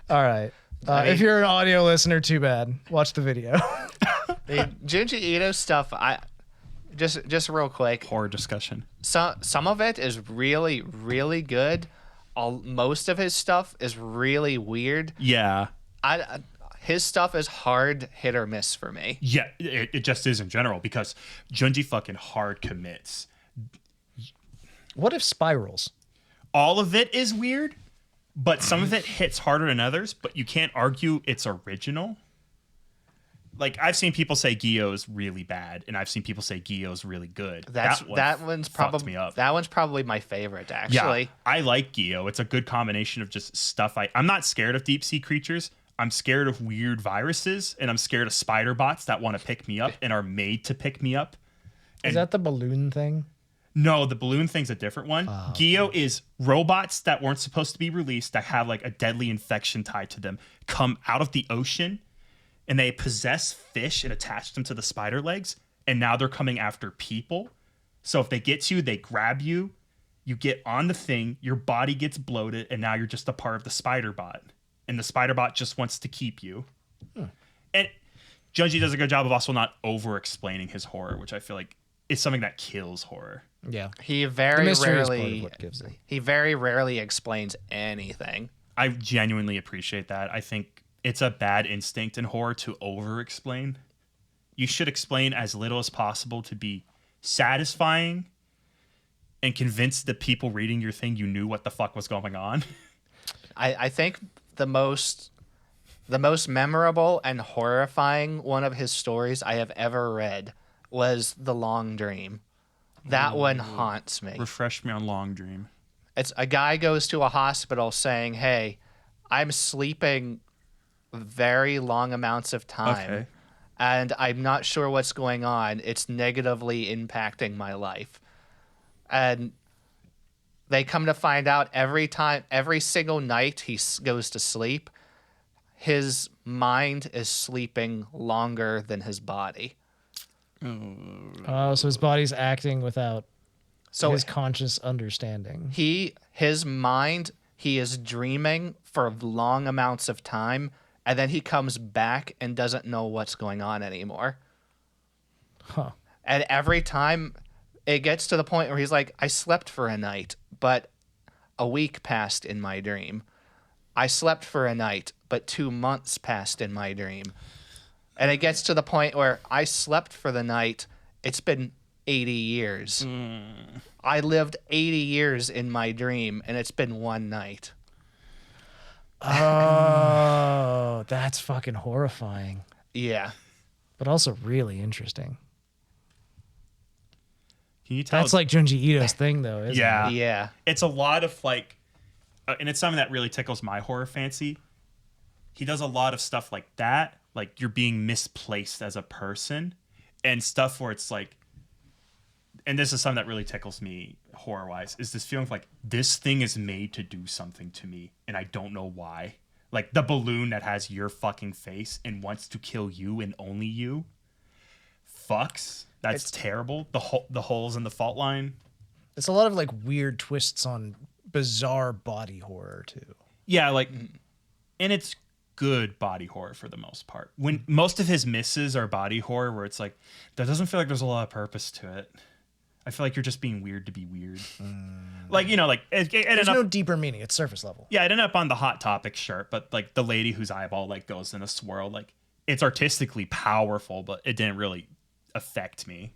All right. If you're an audio listener, too bad. Watch the video. The Junji Ito stuff, just real quick. Horror discussion. Some of it is really, really good. Most of his stuff is really weird. Yeah. His stuff is hard hit or miss for me. Yeah, it just is in general because Junji fucking hard commits. What if spirals? All of it is weird, but some of it hits harder than others, but you can't argue it's original. Like, I've seen people say Gyo is really bad, and I've seen people say Gyo is really good. That one's probably my favorite, actually. Yeah, I like Gyo. It's a good combination of just stuff. I'm not scared of deep sea creatures. I'm scared of weird viruses, and I'm scared of spider bots that want to pick me up and are made to pick me up. And is that the balloon thing? No, the balloon thing's a different one. Gyo is robots that weren't supposed to be released that have like a deadly infection tied to them, come out of the ocean, and they possess fish and attach them to the spider legs, and now they're coming after people. So if they get you, they grab you, you get on the thing, your body gets bloated, and now you're just a part of the spider bot. And the spider bot just wants to keep you. And Junji does a good job of also not over-explaining his horror, which I feel like is something that kills horror. Yeah. He very rarely explains anything. I genuinely appreciate that. I think it's a bad instinct in horror to over-explain. You should explain as little as possible to be satisfying and convince the people reading your thing you knew what the fuck was going on. I think the most memorable and horrifying one of his stories I have ever read was The Long Dream. That one haunts me. Refresh me on Long Dream. It's a guy goes to a hospital saying, "Hey, I'm sleeping very long amounts of time, and I'm not sure what's going on. It's negatively impacting my life." And they come to find out every single night he goes to sleep, his mind is sleeping longer than his body. Oh, so his body's acting without So his conscious understanding. his mind, he is dreaming for long amounts of time, and then he comes back and doesn't know what's going on anymore. Huh. And every time it gets to the point where he's like, I slept for a night, but a week passed in my dream. I slept for a night, but 2 months passed in my dream. And it gets to the point where I slept for the night. It's been 80 years. I lived 80 years in my dream, and it's been one night. Oh, that's fucking horrifying, Yeah. but also really interesting. Can you tell? That's like Junji Ito's thing, though, isn't yeah. it? Yeah. It's a lot of like, and it's something that really tickles my horror fancy. He does a lot of stuff like that, like you're being misplaced as a person, and stuff where it's like, and this is something that really tickles me horror wise, is this feeling of like, this thing is made to do something to me, and I don't know why. Like the balloon that has your fucking face and wants to kill you and only you. Fucks. That's terrible. The holes in the fault line. It's a lot of like weird twists on bizarre body horror too. Yeah, like, and it's good body horror for the most part. When most of his misses are body horror, where it's like, that doesn't feel like there's a lot of purpose to it. I feel like you're just being weird to be weird. Like, you know, like it There's ended no up, deeper meaning. It's surface level. yeah, it ended up on the Hot Topic shirt, but like the lady whose eyeball like goes in a swirl, like it's artistically powerful, but it didn't really affect me.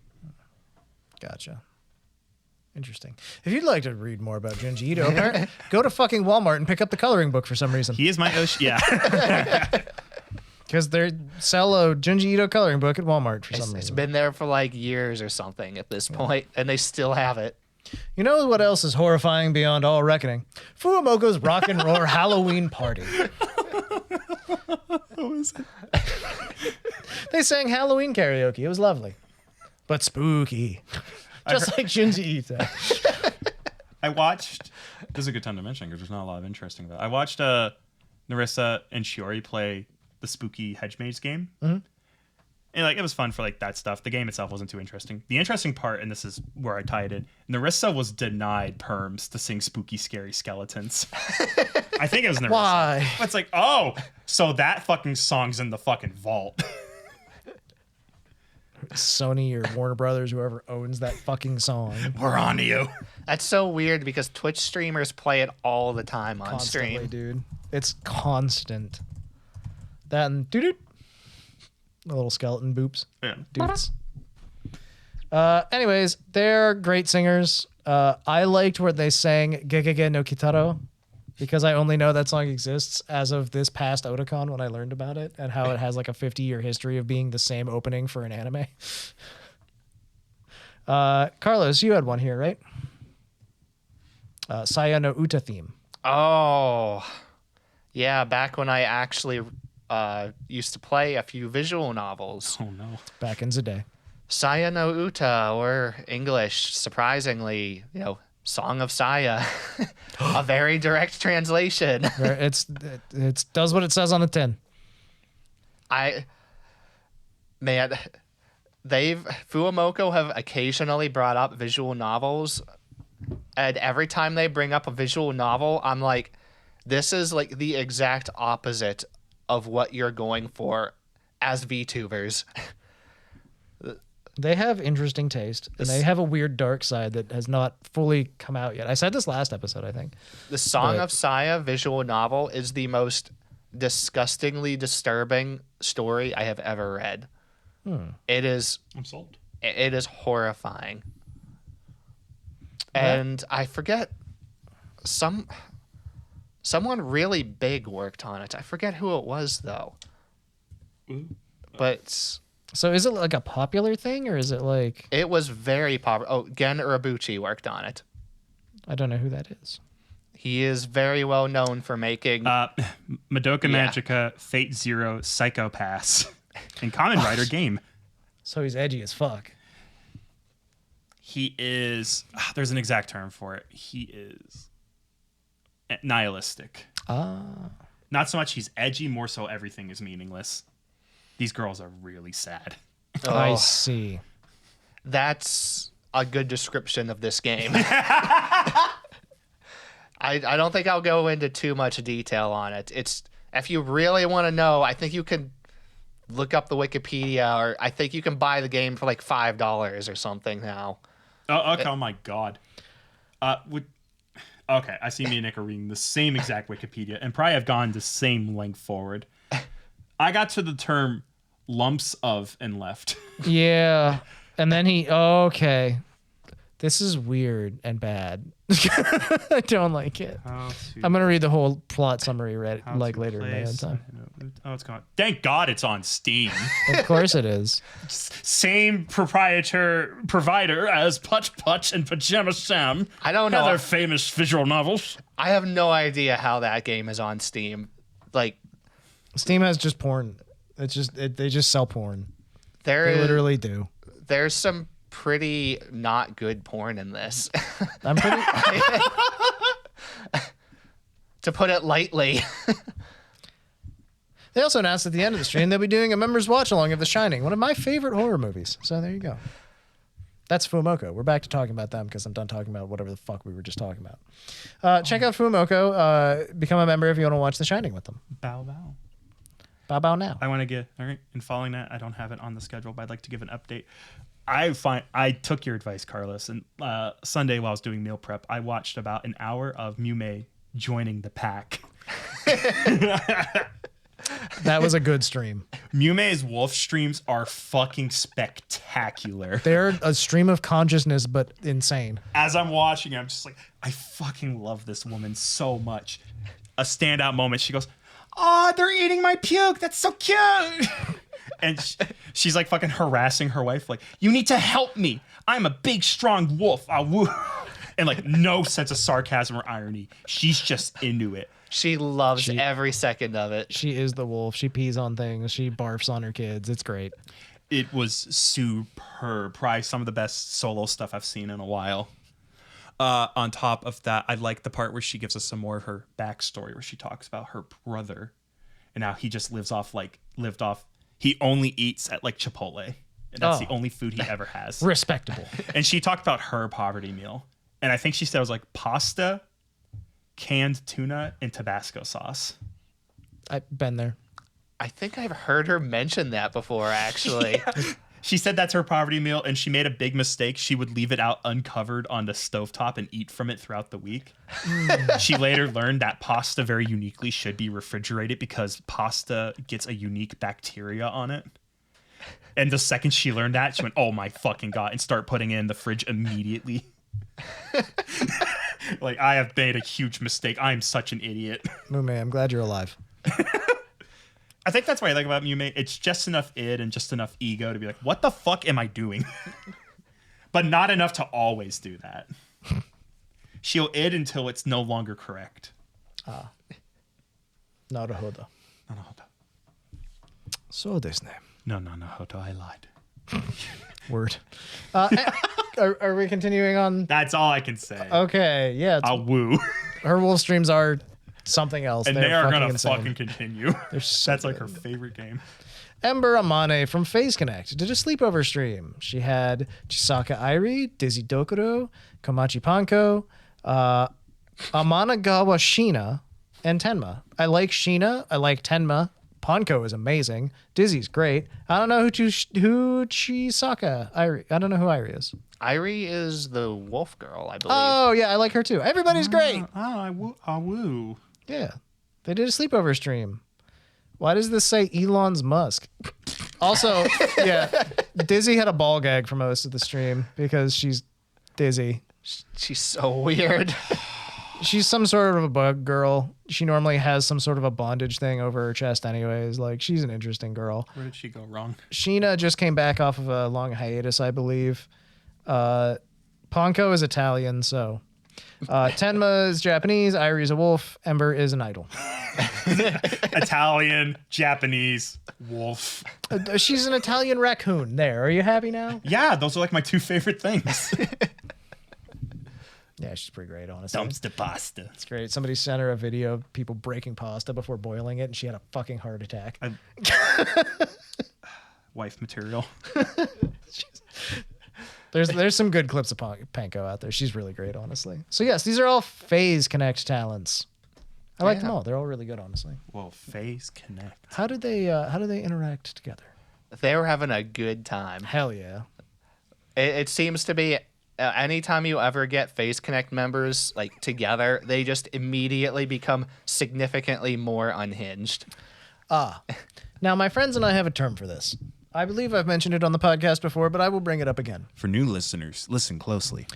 Gotcha. Interesting. If you'd like to read more about Junji Ito, go to fucking Walmart and pick up the coloring book for some reason. He is my yeah. Because they sell a Junji Ito coloring book at Walmart for some It's reason. been there for like years or something at this point, and they still have it. You know what else is horrifying beyond all reckoning? Fuwamoco's Rock and Roll Halloween Party. What was it? They sang Halloween karaoke. It was lovely. But spooky. Just like Junji Ito. I watched. This is a good time to mention because there's not a lot of interesting about it. I watched Nerissa and Shiori play the spooky hedge maze game, and like it was fun for like that stuff. The game itself wasn't too interesting. The interesting part, and this is where I tied it, Nerissa was denied perms to sing spooky, scary skeletons. I think it was Nerissa. Why? It's like, oh, so that fucking song's in the fucking vault. Sony or Warner Brothers, whoever owns that fucking song. We're on to you. That's so weird because Twitch streamers play it all the time on Constantly, stream. dude. It's constant. That and doo-doo. The little skeleton boops. Yeah. Dudes. Anyways, they're great singers. I liked where they sang Gegege no Kitaro because I only know that song exists as of this past Otakon when I learned about it and how it has like a 50-year history of being the same opening for an anime. Carlos, you had one here, right? Saya no Uta theme. Oh, yeah. Back when I actually used to play a few visual novels. Oh no. Back in the day. Saya no Uta, or English, surprisingly, Song of Saya. A very direct translation. It does what it says on the tin. Fuwamoco have occasionally brought up visual novels, and every time they bring up a visual novel, I'm like, this is like the exact opposite of what you're going for as VTubers. They have interesting taste, and they have a weird dark side that has not fully come out yet. I said this last episode, I think. The Song of Saya visual novel is the most disgustingly disturbing story I have ever read. It is. I'm sold. It is horrifying. And I forget, someone really big worked on it. I forget who it was though. But So is it like a popular thing, or is it like... it was very popular. Oh, Gen Urabuchi worked on it. I don't know who that is. He is very well known for making... Madoka Yeah. Magica, Fate Zero, Psychopass, and Kamen Rider game. So he's edgy as fuck. he is. There's an exact term for it. He is nihilistic. Not so much he's edgy, more so everything is meaningless. These girls are really sad. I see. That's a good description of this game. I don't think I'll go into too much detail on it. It's if you really want to know, I think you can look up the Wikipedia, or I think you can buy the game for like $5 or something now. Oh, okay. Oh my god. Okay, I see me and Nick are reading the same exact Wikipedia and probably have gone the same length forward. I got to the term lumps of and left. Yeah. And then okay. This is weird and bad. I don't like it. I'm gonna read the whole plot summary later in my own time. Oh, it's gone. Thank God it's on Steam. Of course it is. Same provider as Putch and Pajama Sam. I don't know. Other famous visual novels. I have no idea how that game is on Steam. Like, Steam has just porn. It's just they just sell porn. They literally do. There's some pretty not good porn in this. I'm pretty. To put it lightly. They also announced at the end of the stream they'll be doing a members watch along of The Shining, one of my favorite horror movies. So there you go. That's Fuwamoco. We're back to talking about them because I'm done talking about whatever the fuck we were just talking about. Check out Fuwamoco. Become a member if you want to watch The Shining with them. Bow bow. Bow bow now. I want to get all right. And following that, I don't have it on the schedule, but I'd like to give an update. I took your advice, Carlos, and Sunday while I was doing meal prep, I watched about an hour of Mume joining the pack. That was a good stream. Mume's wolf streams are fucking spectacular. They're a stream of consciousness, but insane. As I'm watching, I'm just like, I fucking love this woman so much. A standout moment, she goes, "Oh, they're eating my puke. That's so cute." And she's like fucking harassing her wife, like, "You need to help me. I'm a big, strong wolf." And like no sense of sarcasm or irony. She's just into it. She loves every second of it. She is the wolf. She pees on things. She barfs on her kids. It's great. It was superb. Probably some of the best solo stuff I've seen in a while. On top of that, I like the part where she gives us some more of her backstory, where she talks about her brother and how he just lived off. He only eats at like Chipotle, and that's the only food he ever has. Respectable. And she talked about her poverty meal, and I think she said it was like pasta, canned tuna, and Tabasco sauce. I've been there. I think I've heard her mention that before, actually. Yeah. She said that's her poverty meal, and she made a big mistake. She would leave it out uncovered on the stovetop and eat from it throughout the week. She later learned that pasta very uniquely should be refrigerated because pasta gets a unique bacteria on it. And the second she learned that, she went, "Oh my fucking God," and start putting it in the fridge immediately. Like, I have made a huge mistake. I'm such an idiot. Mume, I'm glad you're alive. I think that's what I like about Mume. It's just enough id and just enough ego to be like, what the fuck am I doing? But not enough to always do that. She'll id until it's no longer correct. Naruhodo. So desu ne. No, Hoto, I lied. Word. Are we continuing on? That's all I can say. Okay, yeah. I'll woo. Her wolf streams are something else. And They're they are fucking going to insane. fucking continue. That's like her favorite game. Ember Amane from Phase Connect did a sleepover stream. She had Chisaka Airi, Dizzy Dokuro, Komachi Panko, Amanagawa Shina, and Tenma. I like Shina. I like Tenma. Panko is amazing. Dizzy's great. I don't know who Chisaka Airi. I don't know who Airi is. Airi is the wolf girl, I believe. Oh, yeah, I like her too. Everybody's great. I woo. Yeah. They did a sleepover stream. Why does this say Elon's Musk? Also, yeah, Dizzy had a ball gag for most of the stream because she's Dizzy. She's so weird. She's some sort of a bug girl. She normally has some sort of a bondage thing over her chest anyways. Like, she's an interesting girl. Where did she go wrong? Sheena just came back off of a long hiatus, I believe. Panko is Italian, so... Tenma is Japanese, Airi is a wolf, Ember is an idol. Italian, Japanese, wolf. She's an Italian raccoon. There, are you happy now? Yeah, those are like my two favorite things. Yeah, she's pretty great, honestly. Dumpster pasta. It's great. Somebody sent her a video of people breaking pasta before boiling it, and she had a fucking heart attack. Wife material. There's some good clips of Panko out there. She's really great, honestly. So yes, these are all Phase Connect talents. I like them all. They're all really good, honestly. Well, Phase Connect. How do they interact together? They were having a good time. Hell yeah. It seems to be anytime you ever get Phase Connect members like together, they just immediately become significantly more unhinged. Now, my friends and I have a term for this. I believe I've mentioned it on the podcast before, but I will bring it up again. For new listeners, listen closely.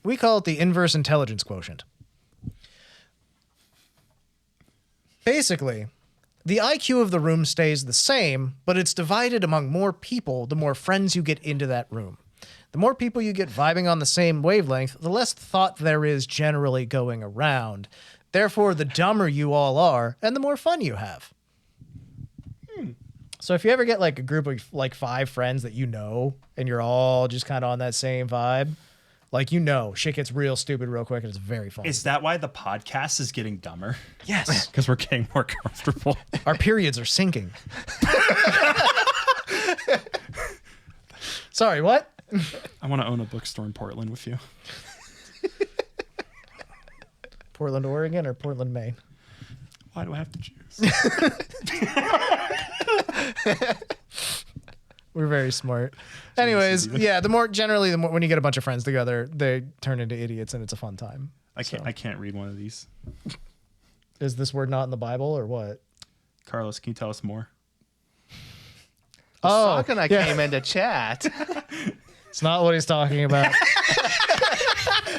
We call it the inverse intelligence quotient. Basically, the IQ of the room stays the same, but it's divided among more people the more friends you get into that room. The more people you get vibing on the same wavelength, the less thought there is generally going around. Therefore, the dumber you all are, and the more fun you have. So if you ever get like a group of like 5 friends that you know, and you're all just kind of on that same vibe, like shit gets real stupid real quick, and it's very fun. Is that why the podcast is getting dumber? Yes. Because we're getting more comfortable. Our periods are sinking. Sorry, what? I want to own a bookstore in Portland with you. Portland, Oregon, or Portland, Maine? Why do I have to choose? We're very smart. Anyways, yeah, the more when you get a bunch of friends together, they turn into idiots, and it's a fun time. I can't read one of these. Is this word not in the Bible or what? Carlos, can you tell us more? Sakana came into chat. It's not what he's talking about.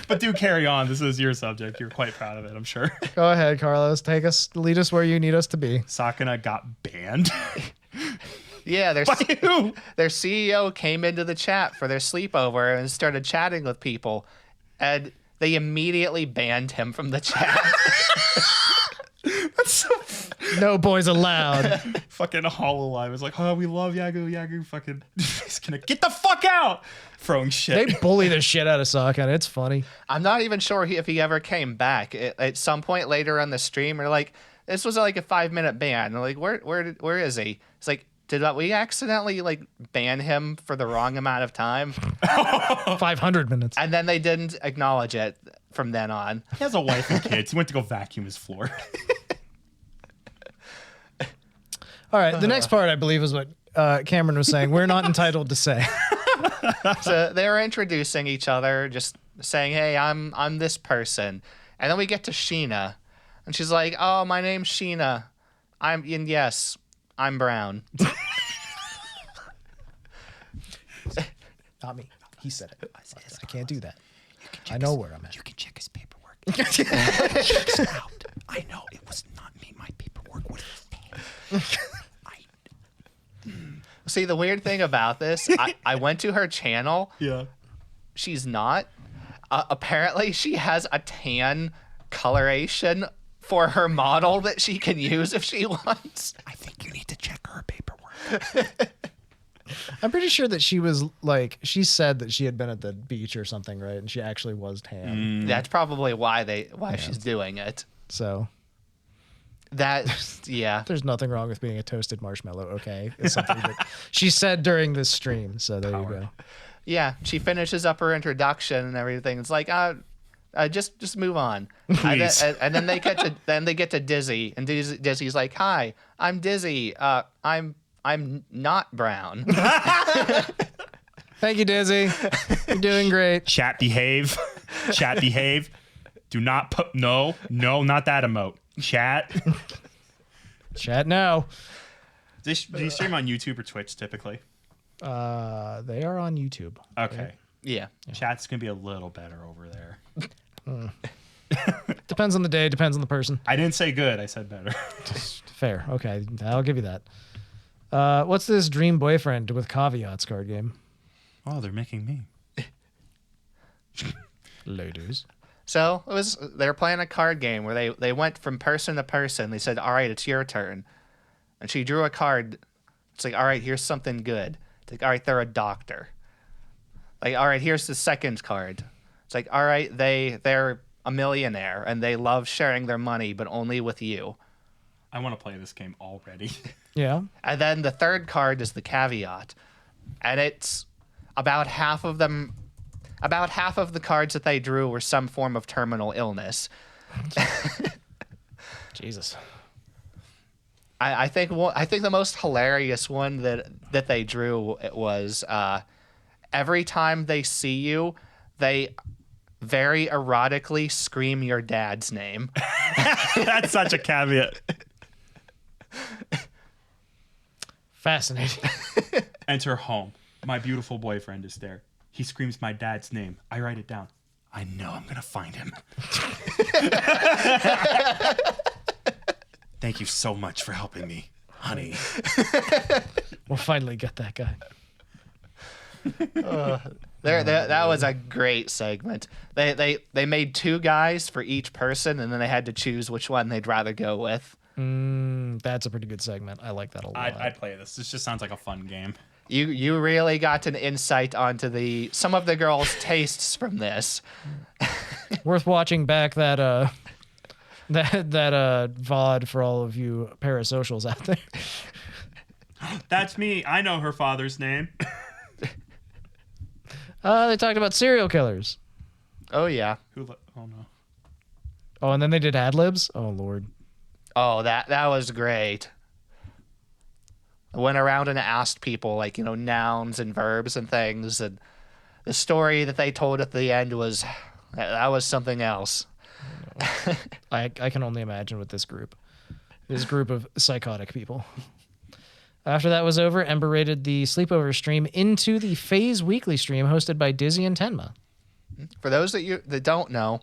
But do carry on. This is your subject. You're quite proud of it, I'm sure. Go ahead, Carlos. Lead us where you need us to be. Sakana got banned. Yeah, their By who? Their CEO came into the chat for their sleepover and started chatting with people, and they immediately banned him from the chat. That's so No boys allowed. fucking Hololive was like, oh, we love Yagu. Fucking he's gonna get the fuck out. Throwing shit. They bully the shit out of Sakana. It's funny. I'm not even sure if he ever came back. At some point later on the stream, they're like, this was like a 5-minute ban. They're like, where is he? It's like, did we accidentally like ban him for the wrong amount of time? 500 minutes. And then they didn't acknowledge it from then on. He has a wife and kids. He went to go vacuum his floor. All right. The next part, I believe, is what Cameron was saying. We're not entitled to say. So they were introducing each other, just saying, hey, I'm this person. And then we get to Sheena. And she's like, oh, my name's Sheena. Yes, I'm brown. Not me. He said it. I can't do that. I know where I'm at. You can check his paperwork. Check it out. I know it was not me. My paperwork was fake. See, the weird thing about this, I went to her channel. Yeah. She's not. Apparently, she has a tan coloration for her model that she can use if she wants. I think you need to check her paperwork. I'm pretty sure that she was like, she said that she had been at the beach or something, right? And she actually was tan. That's probably why she's doing it. So Yeah. there's nothing wrong with being a toasted marshmallow, okay? It's something that she said during this stream. So there you go. Yeah, she finishes up her introduction and everything. It's like, just move on. Please. And then they get to Dizzy, and Dizzy's like, "Hi, I'm Dizzy. I'm not brown." Thank you, Dizzy. You're doing great. Chat behave. Chat behave. Do not put no, not that emote. Chat. Chat now. Do you stream on YouTube or Twitch typically? They are on YouTube. Okay. Yeah. Chat's gonna be a little better over there. Depends on the day, depends on the person. I didn't say good. I said better. Fair. Okay, I'll give you that. What's this Dream Boyfriend with Caveats card game? Oh, they're making me. Ladies. So they were playing a card game where they went from person to person. They said, "All right, it's your turn," and she drew a card. It's like, "All right, here's something good." It's like, "All right, they're a doctor." Like, "All right, here's the second card." It's like, "All right, they're a millionaire and they love sharing their money, but only with you." I want to play this game already. Yeah. And then the third card is the caveat, and it's about half of them. About half of the cards that they drew were some form of terminal illness. Jesus. I think the most hilarious one that they drew was every time they see you, they very erotically scream your dad's name. That's such a caveat. Fascinating. Enter home. My beautiful boyfriend is there. He screams my dad's name. I write it down. I know I'm going to find him. Thank you so much for helping me, honey. We'll finally get that guy. That was a great segment. They made two guys for each person, and then they had to choose which one they'd rather go with. That's a pretty good segment. I like that a lot. I'd play this. This just sounds like a fun game. You really got an insight onto some of the girls' tastes from this. Worth watching back that VOD for all of you parasocials out there. That's me. I know her father's name. They talked about serial killers. Oh yeah. Oh no. Oh, and then they did ad libs. Oh Lord. Oh, that was great. I went around and asked people, like, nouns and verbs and things, and the story that they told at the end was something else. I can only imagine with this group of psychotic people. After that was over, Ember rated the Sleepover stream into the Phase Weekly stream hosted by Dizzy and Tenma. For those that don't know,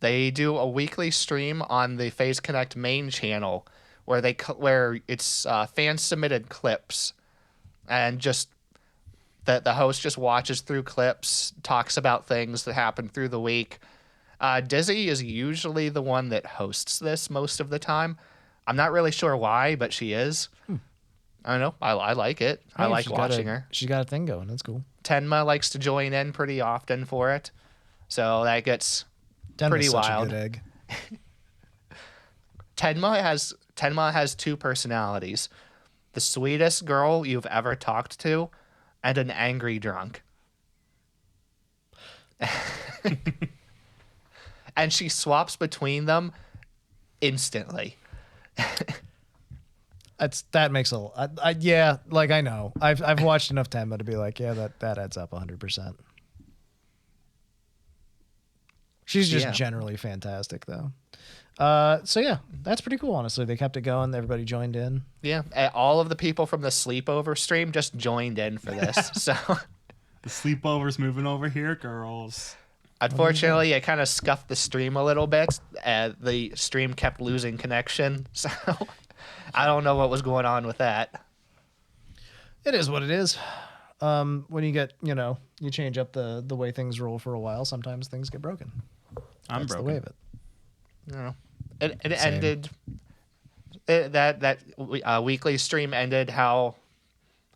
they do a weekly stream on the Phase Connect main channel where it's fan submitted clips, and just the host just watches through clips, talks about things that happened through the week. Dizzy is usually the one that hosts this most of the time. I'm not really sure why, but she is. I don't know. I like it. I like watching her. She's got a thing going. That's cool. Tenma likes to join in pretty often for it, so that gets pretty wild. A good egg. Tenma has two personalities: the sweetest girl you've ever talked to, and an angry drunk. And she swaps between them instantly. That makes yeah, like I know. I've watched enough Tenma to be like, yeah, that adds up 100%. She's just generally fantastic though. So yeah, that's pretty cool, honestly. They kept it going. Everybody joined in. Yeah, all of the people from the Sleepover stream just joined in for this. So the Sleepover's moving over here, girls. Unfortunately, it kind of scuffed the stream a little bit. The stream kept losing connection, so I don't know what was going on with that. It is what it is. When you get, you change up the way things roll for a while, sometimes things get broken. That's broken. The way of it. No. It ended. That weekly stream ended how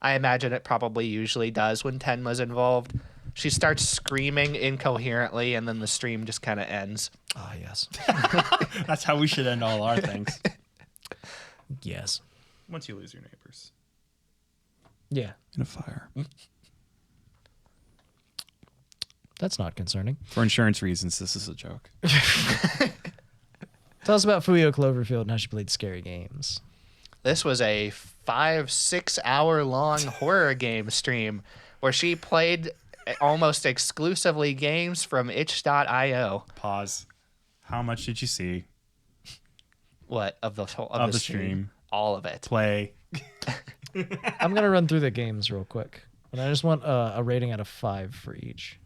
I imagine it probably usually does when Tenma's involved. She starts screaming incoherently, and then the stream just kind of ends. Ah, yes. That's how we should end all our things. Yes. Once you lose your neighbors. Yeah. In a fire. That's not concerning. For insurance reasons, this is a joke. Tell us about Fuyo Cloverfield and how she played scary games. This was a 5-6 hour long horror game stream where she played almost exclusively games from itch.io. Pause. How much did you see? What? Of the stream? All of it. Play. I'm going to run through the games real quick. But I just want a rating out of 5 for each.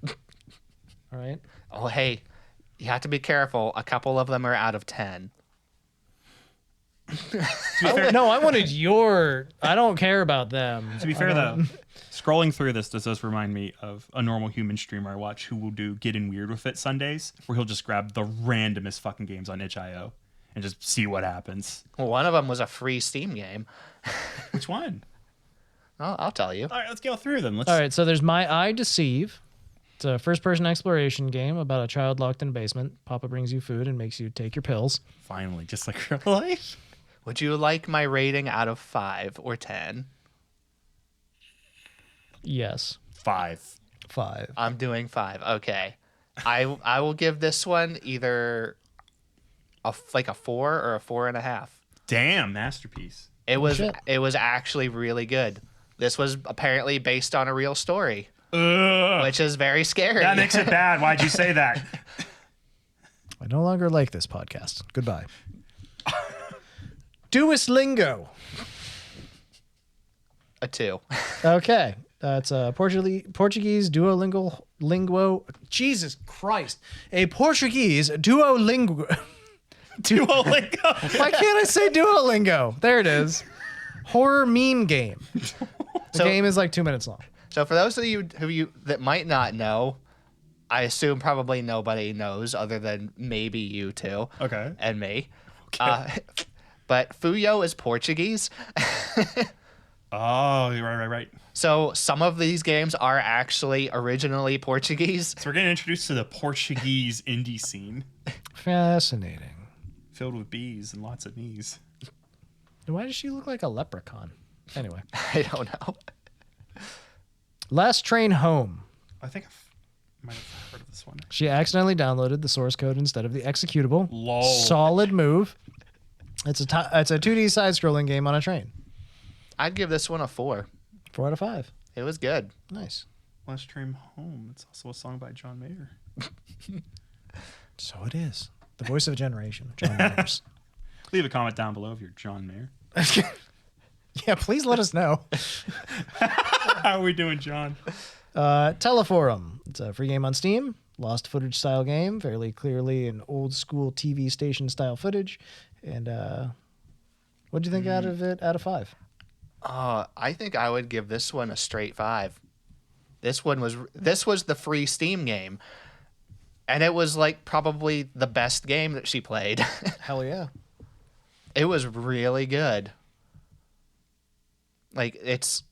All right? Oh, hey. You have to be careful. A couple of them are out of 10. No, I wanted your. I don't care about them. To be fair, though, scrolling through this does remind me of a normal human streamer I watch who will do Getting Weird With It Sundays, where he'll just grab the randomest fucking games on itch.io and just see what happens. Well, one of them was a free Steam game. Which one? I'll tell you. All right, let's go through them. All right, so there's My Eye Deceive. It's a first-person exploration game about a child locked in a basement. Papa brings you food and makes you take your pills. Finally, just like real life. Would you like my rating out of 5 or 10? Yes. 5. 5. I'm doing 5. Okay. I will give this one either a 4 or a 4.5. Damn, masterpiece. It was Shit. it was actually really good. This was apparently based on a real story, Ugh. which is very scary. That makes it bad. Why'd you say that? I no longer like this podcast. Goodbye. Duolingo. A 2. Okay. It's a Portuguese Duolingo. Jesus Christ. A Portuguese Duolingo. Duolingo. Why can't I say Duolingo? There it is. Horror meme game. The game is like 2 minutes long. So for those of you that might not know, I assume probably nobody knows other than maybe you two. Okay. And me. Okay. But Fuyo is Portuguese. Oh, right. So some of these games are actually originally Portuguese. So we're getting introduced to the Portuguese indie scene, Fascinating. filled with bees and lots of knees. Why does she look like a leprechaun? Anyway. I don't know. Last Train Home. I think I might have heard of this one. She accidentally downloaded the source code instead of the executable. Lol. Solid move. It's a 2D side-scrolling game on a train. I'd give this one a 4. 4 out of 5. It was good. Nice. Last Train Home. It's also a song by John Mayer. So it is. The voice of a generation. John Myers. Leave a comment down below if you're John Mayer. Yeah, please let us know. How are we doing, John? Teleforum. It's a free game on Steam. Lost footage style game. Fairly clearly an old school TV station style footage. And what'd you think out of it out of 5? I think I would give this one a straight 5. This was the free Steam game, and it was like probably the best game that she played. Hell yeah. It was really good. Like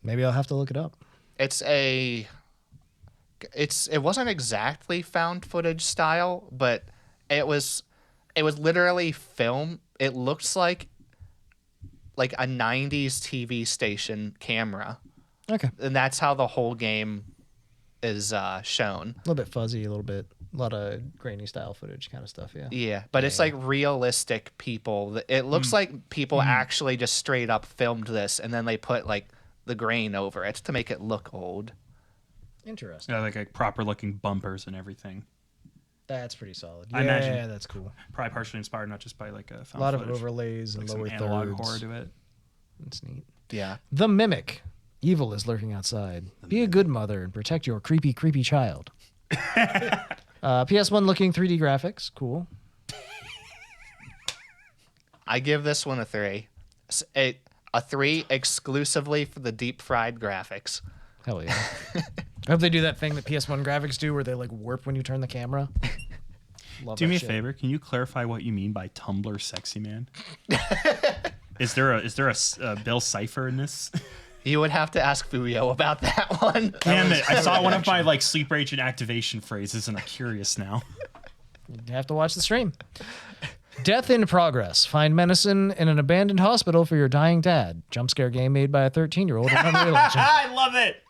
Maybe I'll have to look it up. it wasn't exactly found footage style, but it was literally film. It looks like a 90s TV station camera. Okay. And that's how the whole game is shown. A little bit fuzzy, a lot of grainy style footage kind of stuff, yeah. Yeah, but it's like realistic people. It looks like people actually just straight up filmed this, and then they put like the grain over it to make it look old. Interesting. Yeah, like proper looking bumpers and everything. That's pretty solid. I imagine. Yeah, that's cool. Probably partially inspired not just by like a A lot of overlays and like lower some analog thirds. horror to it. That's neat. Yeah. The Mimic. Evil is lurking outside. Be a good mother and protect your creepy, creepy child. PS1 looking 3D graphics. Cool. I give this one a 3. A 3 exclusively for the deep fried graphics. Hell yeah. I hope they do that thing that PS1 graphics do where they like warp when you turn the camera. Love Do that me a shit. favor. Can you clarify what you mean by Tumblr sexy man? Is there a Bill Cipher in this? You would have to ask Fuyo about that one. Damn it! I saw one of my like sleeper agent activation phrases, and I'm curious now. You have to watch the stream. Death in Progress. Find medicine in an abandoned hospital for your dying dad. Jumpscare game made by a 13-year-old on Unreal Engine. I love it.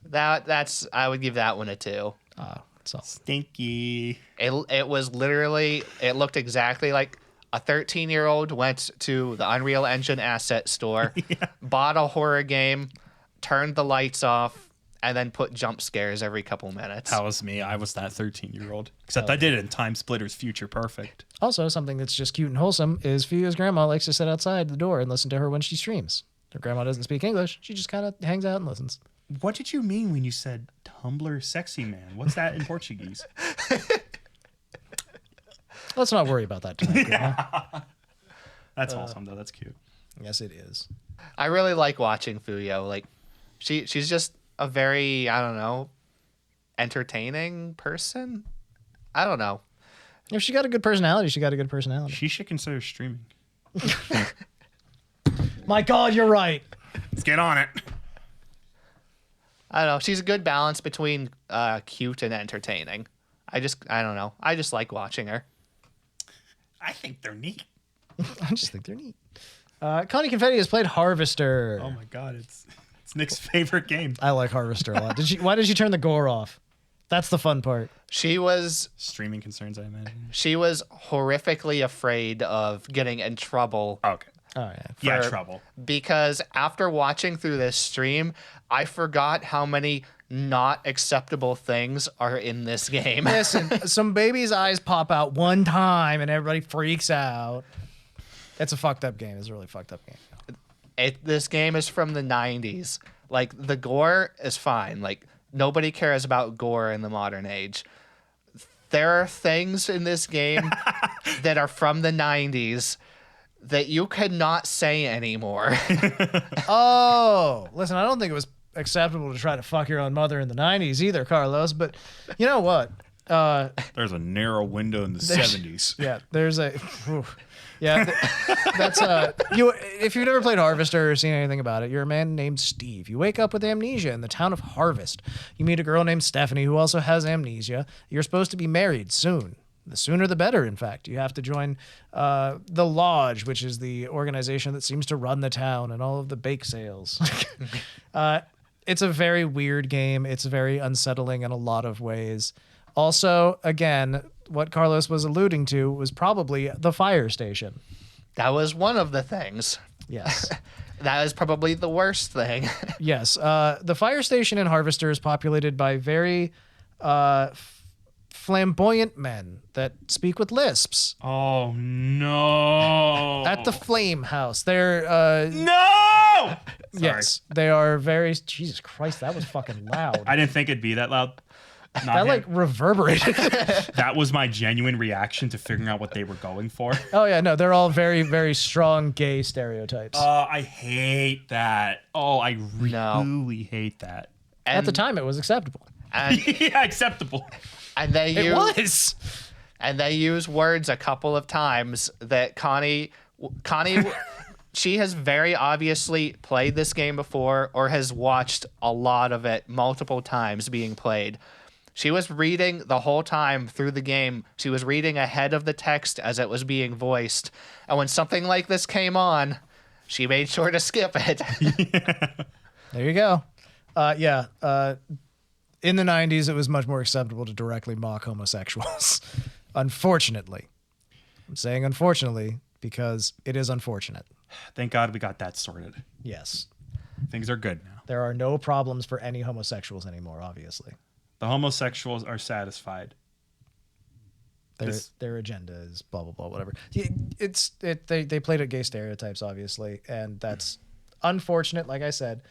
That's I would give that one a 2. That's all. Stinky. It was literally, it looked exactly like a 13-year-old went to the Unreal Engine asset store, bought a horror game, turned the lights off, and then put jump scares every couple minutes. That was me. I was that 13-year-old. Except I did it in Time Splitter's Future Perfect. Also, something that's just cute and wholesome is Fuyo's grandma likes to sit outside the door and listen to her when she streams. Her grandma doesn't speak English. She just kind of hangs out and listens. What did you mean when you said Tumblr sexy man? What's that in Portuguese? Let's not worry about that tonight, Grandma. That's awesome though. That's cute. Yes, it is. I really like watching Fuyo. Like, she's just a very, I don't know, entertaining person. I don't know. If she got a good personality, she got a good personality. She should consider streaming. My God, you're right. Let's get on it. I don't know. She's a good balance between cute and entertaining. I don't know. I just like watching her. I think they're neat. I just think they're neat. Connie Confetti has played Harvester. Oh my God, it's Nick's favorite game. I like Harvester a lot. Why did you turn the gore off? That's the fun part. She was Streaming concerns, I imagine. She was horrifically afraid of getting in trouble. Okay. Oh yeah. Trouble. Because after watching through this stream, I forgot how many not acceptable things are in this game. Listen, some baby's eyes pop out one time and everybody freaks out. It's a fucked up game. It's a really fucked up game. This game is from the 90s. Like, the gore is fine. Like, nobody cares about gore in the modern age. There are things in this game that are from the 90s that you could not say anymore. Oh, listen, I don't think it was acceptable to try to fuck your own mother in the 90s either, Carlos, but you know what? There's a narrow window in the 70s. Yeah, there's a... Whew. Yeah, that's you. If you've never played Harvester or seen anything about it, you're a man named Steve. You wake up with amnesia in the town of Harvest. You meet a girl named Stephanie who also has amnesia. You're supposed to be married soon. The sooner the better, in fact. You have to join the Lodge, which is the organization that seems to run the town and all of the bake sales. It's a very weird game. It's very unsettling in a lot of ways. Also, again, what Carlos was alluding to was probably the fire station. That was one of the things. Yes. That is probably the worst thing. Yes. The fire station in Harvester is populated by very flamboyant men that speak with lisps. Oh no! At the Flame House. They're No! yes, they are very... Jesus Christ, that was fucking loud. I didn't think it'd be that loud. That like reverberated. That was my genuine reaction to figuring out what they were going for. Oh yeah, no, they're all very, very strong gay stereotypes. I hate that. Oh, I No. really hate that. At the time, it was acceptable. And, Yeah, acceptable. and they It use was. and they use words a couple of times that Connie she has very obviously played this game before or has watched a lot of it multiple times being played. She was reading the whole time through the game. She was reading ahead of the text as it was being voiced. And when something like this came on, she made sure to skip it. There you go. In the 90s, it was much more acceptable to directly mock homosexuals. Unfortunately. I'm saying unfortunately because it is unfortunate. Thank God we got that sorted. Yes. Things are good now. There are no problems for any homosexuals anymore, obviously. The homosexuals are satisfied. Their agenda is blah, blah, blah, whatever. They played at gay stereotypes, obviously, and that's unfortunate. Like I said,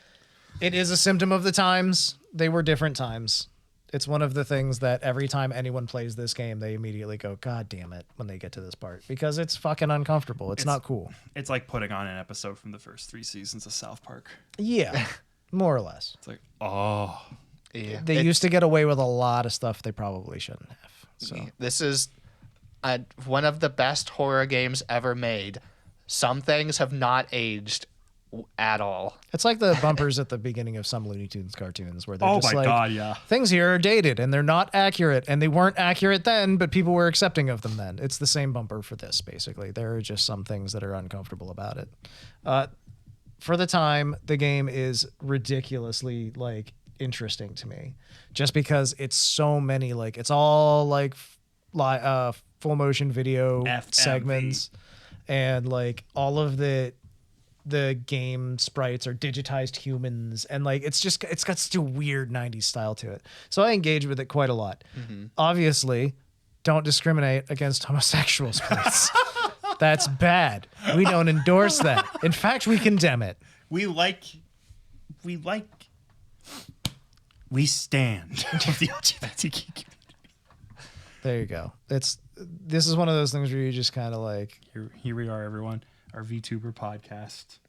it is a symptom of the times. They were different times. It's one of the things that every time anyone plays this game, they immediately go, God damn it, when they get to this part. Because it's fucking uncomfortable. It's not cool. It's like putting on an episode from the first 3 seasons of South Park. Yeah, more or less. It's like, oh. Yeah. They used to get away with a lot of stuff they probably shouldn't have. So This is one of the best horror games ever made. Some things have not aged at all. it's like the bumpers at the beginning of some Looney Tunes cartoons where they're Oh just my like, God, yeah. things here are dated and they're not accurate, and they weren't accurate then, but people were accepting of them then. It's the same bumper for this, basically. There are just some things that are uncomfortable about it. For the time, the game is ridiculously like interesting to me, just because it's so many it's all like full motion video FMV. segments, and like all of the game sprites are digitized humans, and like it's got such a weird 90s style to it. So I engage with it quite a lot. Obviously, don't discriminate against homosexuals, please. That's bad. We don't endorse that. In fact, we condemn it. We stand with the LGBTQ community. There you go. This is one of those things where you just kind of like, Here we are, everyone. our VTuber podcast.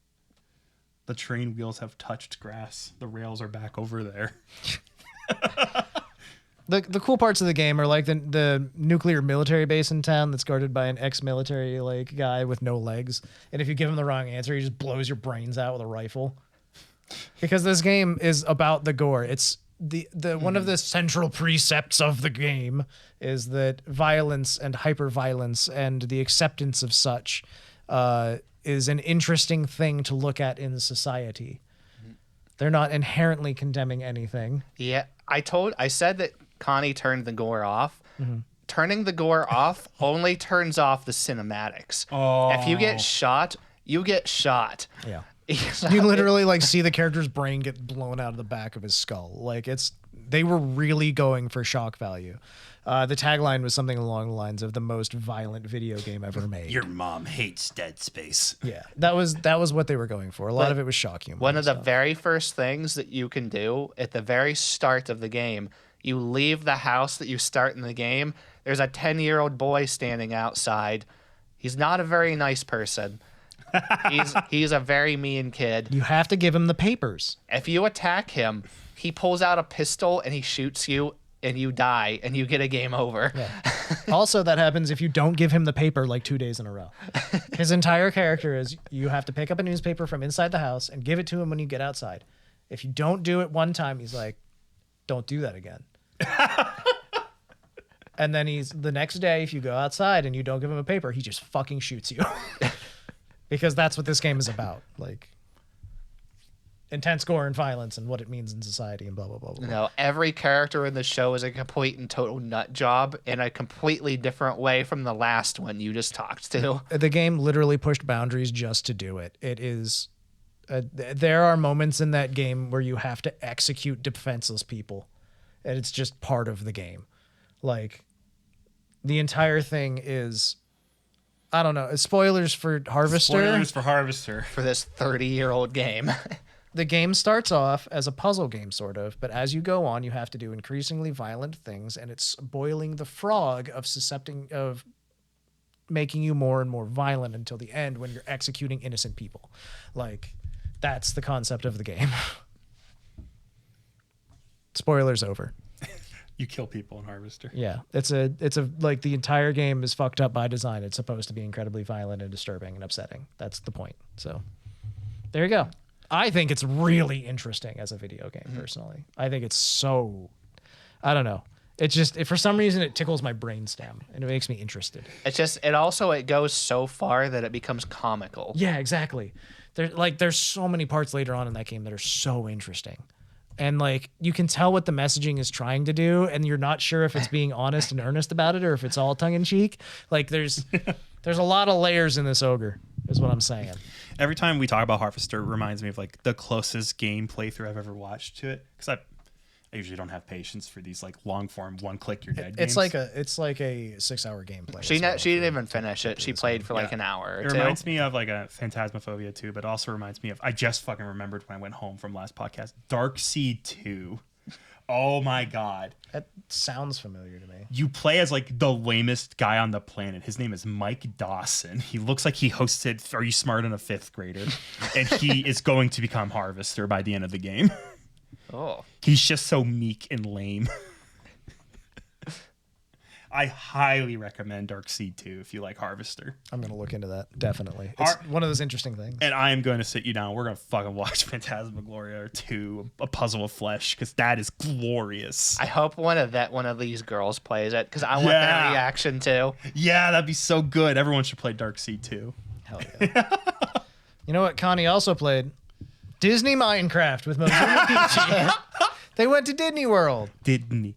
The train wheels have touched grass. The rails are back over there. The cool parts of the game are like the nuclear military base in town that's guarded by an ex-military like guy with no legs, and if you give him the wrong answer, he just blows your brains out with a rifle. Because this game is about the gore. It's the one of the central precepts of the game is that violence and hyper-violence and the acceptance of such is an interesting thing to look at in society. They're not inherently condemning anything. Yeah, I said that Coni turned the gore off. Turning the gore off only turns off the cinematics. Oh. If you get shot, you get shot. Yeah. You literally like see the character's brain get blown out of the back of his skull. Like they were really going for shock value. The tagline was something along the lines of the most violent video game ever made. Your mom hates Dead Space. Yeah, that was what they were going for. A lot of it was shock humor. One of the very first things that you can do at the very start of the game, you leave the house that you start in the game. There's a 10-year-old boy standing outside. He's not a very nice person. He's a very mean kid. You have to give him the papers. If you attack him, he pulls out a pistol and he shoots you and you die and you get a game over. Yeah. Also, that happens if you don't give him the paper like 2 days in a row. His entire character is you have to pick up a newspaper from inside the house and give it to him when you get outside. If you don't do it one time, he's like, don't do that again. And then the next day, if you go outside and you don't give him a paper, he just fucking shoots you. Because that's what this game is about. Like intense gore and violence and what it means in society and blah, blah, blah, blah. No, every character in the show is a complete and total nut job in a completely different way from the last one you just talked to. The game literally pushed boundaries just to do it. It is... there are moments in that game where you have to execute defenseless people. And it's just part of the game. Like, the entire thing is... I don't know. Spoilers for Harvester. Spoilers for Harvester. For this 30-year-old game. The game starts off as a puzzle game, sort of, but as you go on, you have to do increasingly violent things, and it's boiling the frog of making you more and more violent until the end when you're executing innocent people. Like, that's the concept of the game. Spoilers over. You kill people in Harvester. Yeah, it's a like the entire game is fucked up by design. It's supposed to be incredibly violent and disturbing and upsetting. That's the point. So there you go. I think it's really interesting as a video game, personally. I think it's so, I don't know. It for some reason, it tickles my brainstem and it makes me interested. It goes so far that it becomes comical. Yeah, exactly. There's so many parts later on in that game that are so interesting. And like you can tell what the messaging is trying to do, and you're not sure if it's being honest and earnest about it or if it's all tongue in cheek. Like there's a lot of layers in this ogre, is what I'm saying. Every time we talk about Harvester, it reminds me of like the closest game playthrough I've ever watched to it, because I usually don't have patience for these like long form one click you're dead games. It's like a 6-hour gameplay. She didn't even finish it. She played for like an hour or two. It reminds me of like a Phantasmophobia 2, but also reminds me of, I just fucking remembered when I went home from last podcast, Darkseid 2. Oh my god. That sounds familiar to me. You play as like the lamest guy on the planet. His name is Mike Dawson. He looks like he hosted Are You Smart in a 5th grader? And he is going to become Harvester by the end of the game. Oh. He's just so meek and lame. I highly recommend Darkseid 2 if you like Harvester. I'm going to look into that, definitely. It's one of those interesting things. And I am going to sit you down. We're going to fucking watch Phantasmagoria 2, A Puzzle of Flesh, because that is glorious. I hope one of these girls plays it, because I want that reaction too. Yeah, that'd be so good. Everyone should play Darkseid 2. Hell yeah. You know what Connie also played? Disney Minecraft with Mozilla Peachy. They went to Disney World. Disney.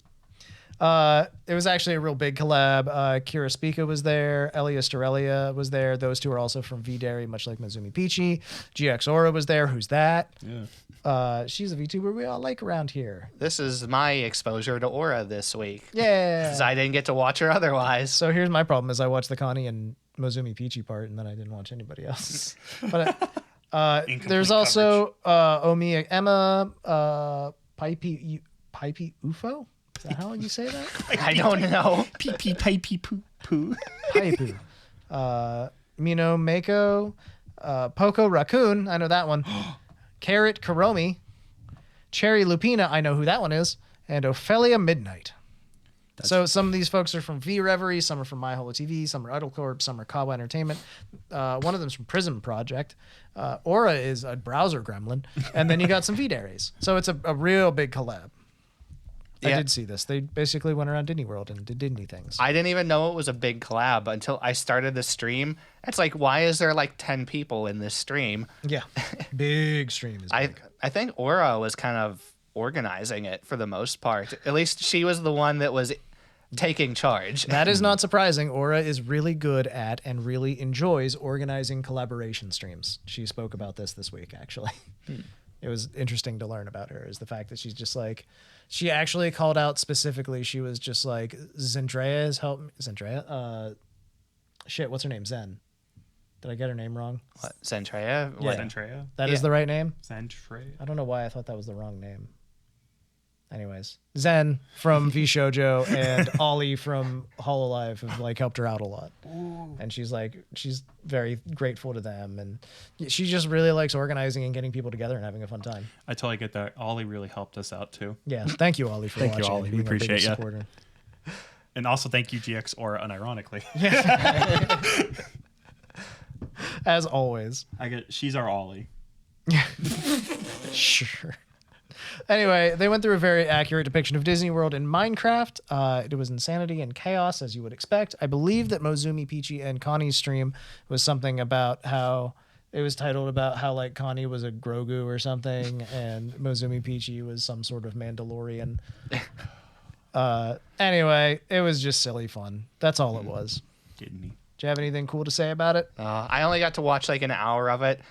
It was actually a real big collab. Kira Spica was there. Elias Dorelia was there. Those two are also from V-Dairy, much like Mizumi Peachy. GX Aura was there. Who's that? Yeah. She's a VTuber we all like around here. This is my exposure to Aura this week. Yeah. Because I didn't get to watch her otherwise. So here's my problem is I watched the Connie and Mozumi Peachy part, and then I didn't watch anybody else. But there's also Omiya Emma, Pipey Ufo? Is that how you say that? I don't know. Pee pee poo poo. Paipu. Mino Mako, Poco Raccoon, I know that one. Carrot Karomi, Cherry Lupina, I know who that one is, and Ophelia Midnight. So some of these folks are from V Reverie, some are from My Holo TV, some are Idle Corp, some are Kawa Entertainment. One of them's from Prism Project. Aura is a browser gremlin, and then you got some V-Daries. So it's a real big collab. I did see this. They basically went around Disney World and did Disney things. I didn't even know it was a big collab until I started the stream. It's like, why is there like 10 people in this stream? Yeah, big stream is big. I think Aura was kind of organizing it for the most part. At least she was the one that was taking charge. That is not surprising. Aura is really good at and really enjoys organizing collaboration streams. She spoke about this week, actually. It was interesting to learn about her, is the fact that she's just like, she actually called out specifically, she was just like, Zendrea has helped me. Zendrea? Shit, what's her name? Zen. Did I get her name wrong? What, Zentrea? Yeah. Zentrea? That is the right name? Zentrea? I don't know why I thought that was the wrong name. Anyways, Zen from V Shoujo and Ollie from Hololive have like helped her out a lot. Ooh. And she's very grateful to them, and she just really likes organizing and getting people together and having a fun time. I totally get that. Ollie really helped us out too. Yeah, thank you, Ollie, for Thank watching. you, Ollie. And We being our appreciate biggest you. supporter. And also thank you, GX Aura, unironically. As always. She's our Ollie. Sure. Anyway, they went through a very accurate depiction of Disney World in Minecraft. It was insanity and chaos, as you would expect. I believe that Mozumi, Peachy, and Connie's stream was something about how it was titled about how like Connie was a Grogu or something, and Mozumi Peachy was some sort of Mandalorian. Anyway, it was just silly fun. That's all it was. Didn't he? Do you have anything cool to say about it? I only got to watch like an hour of it.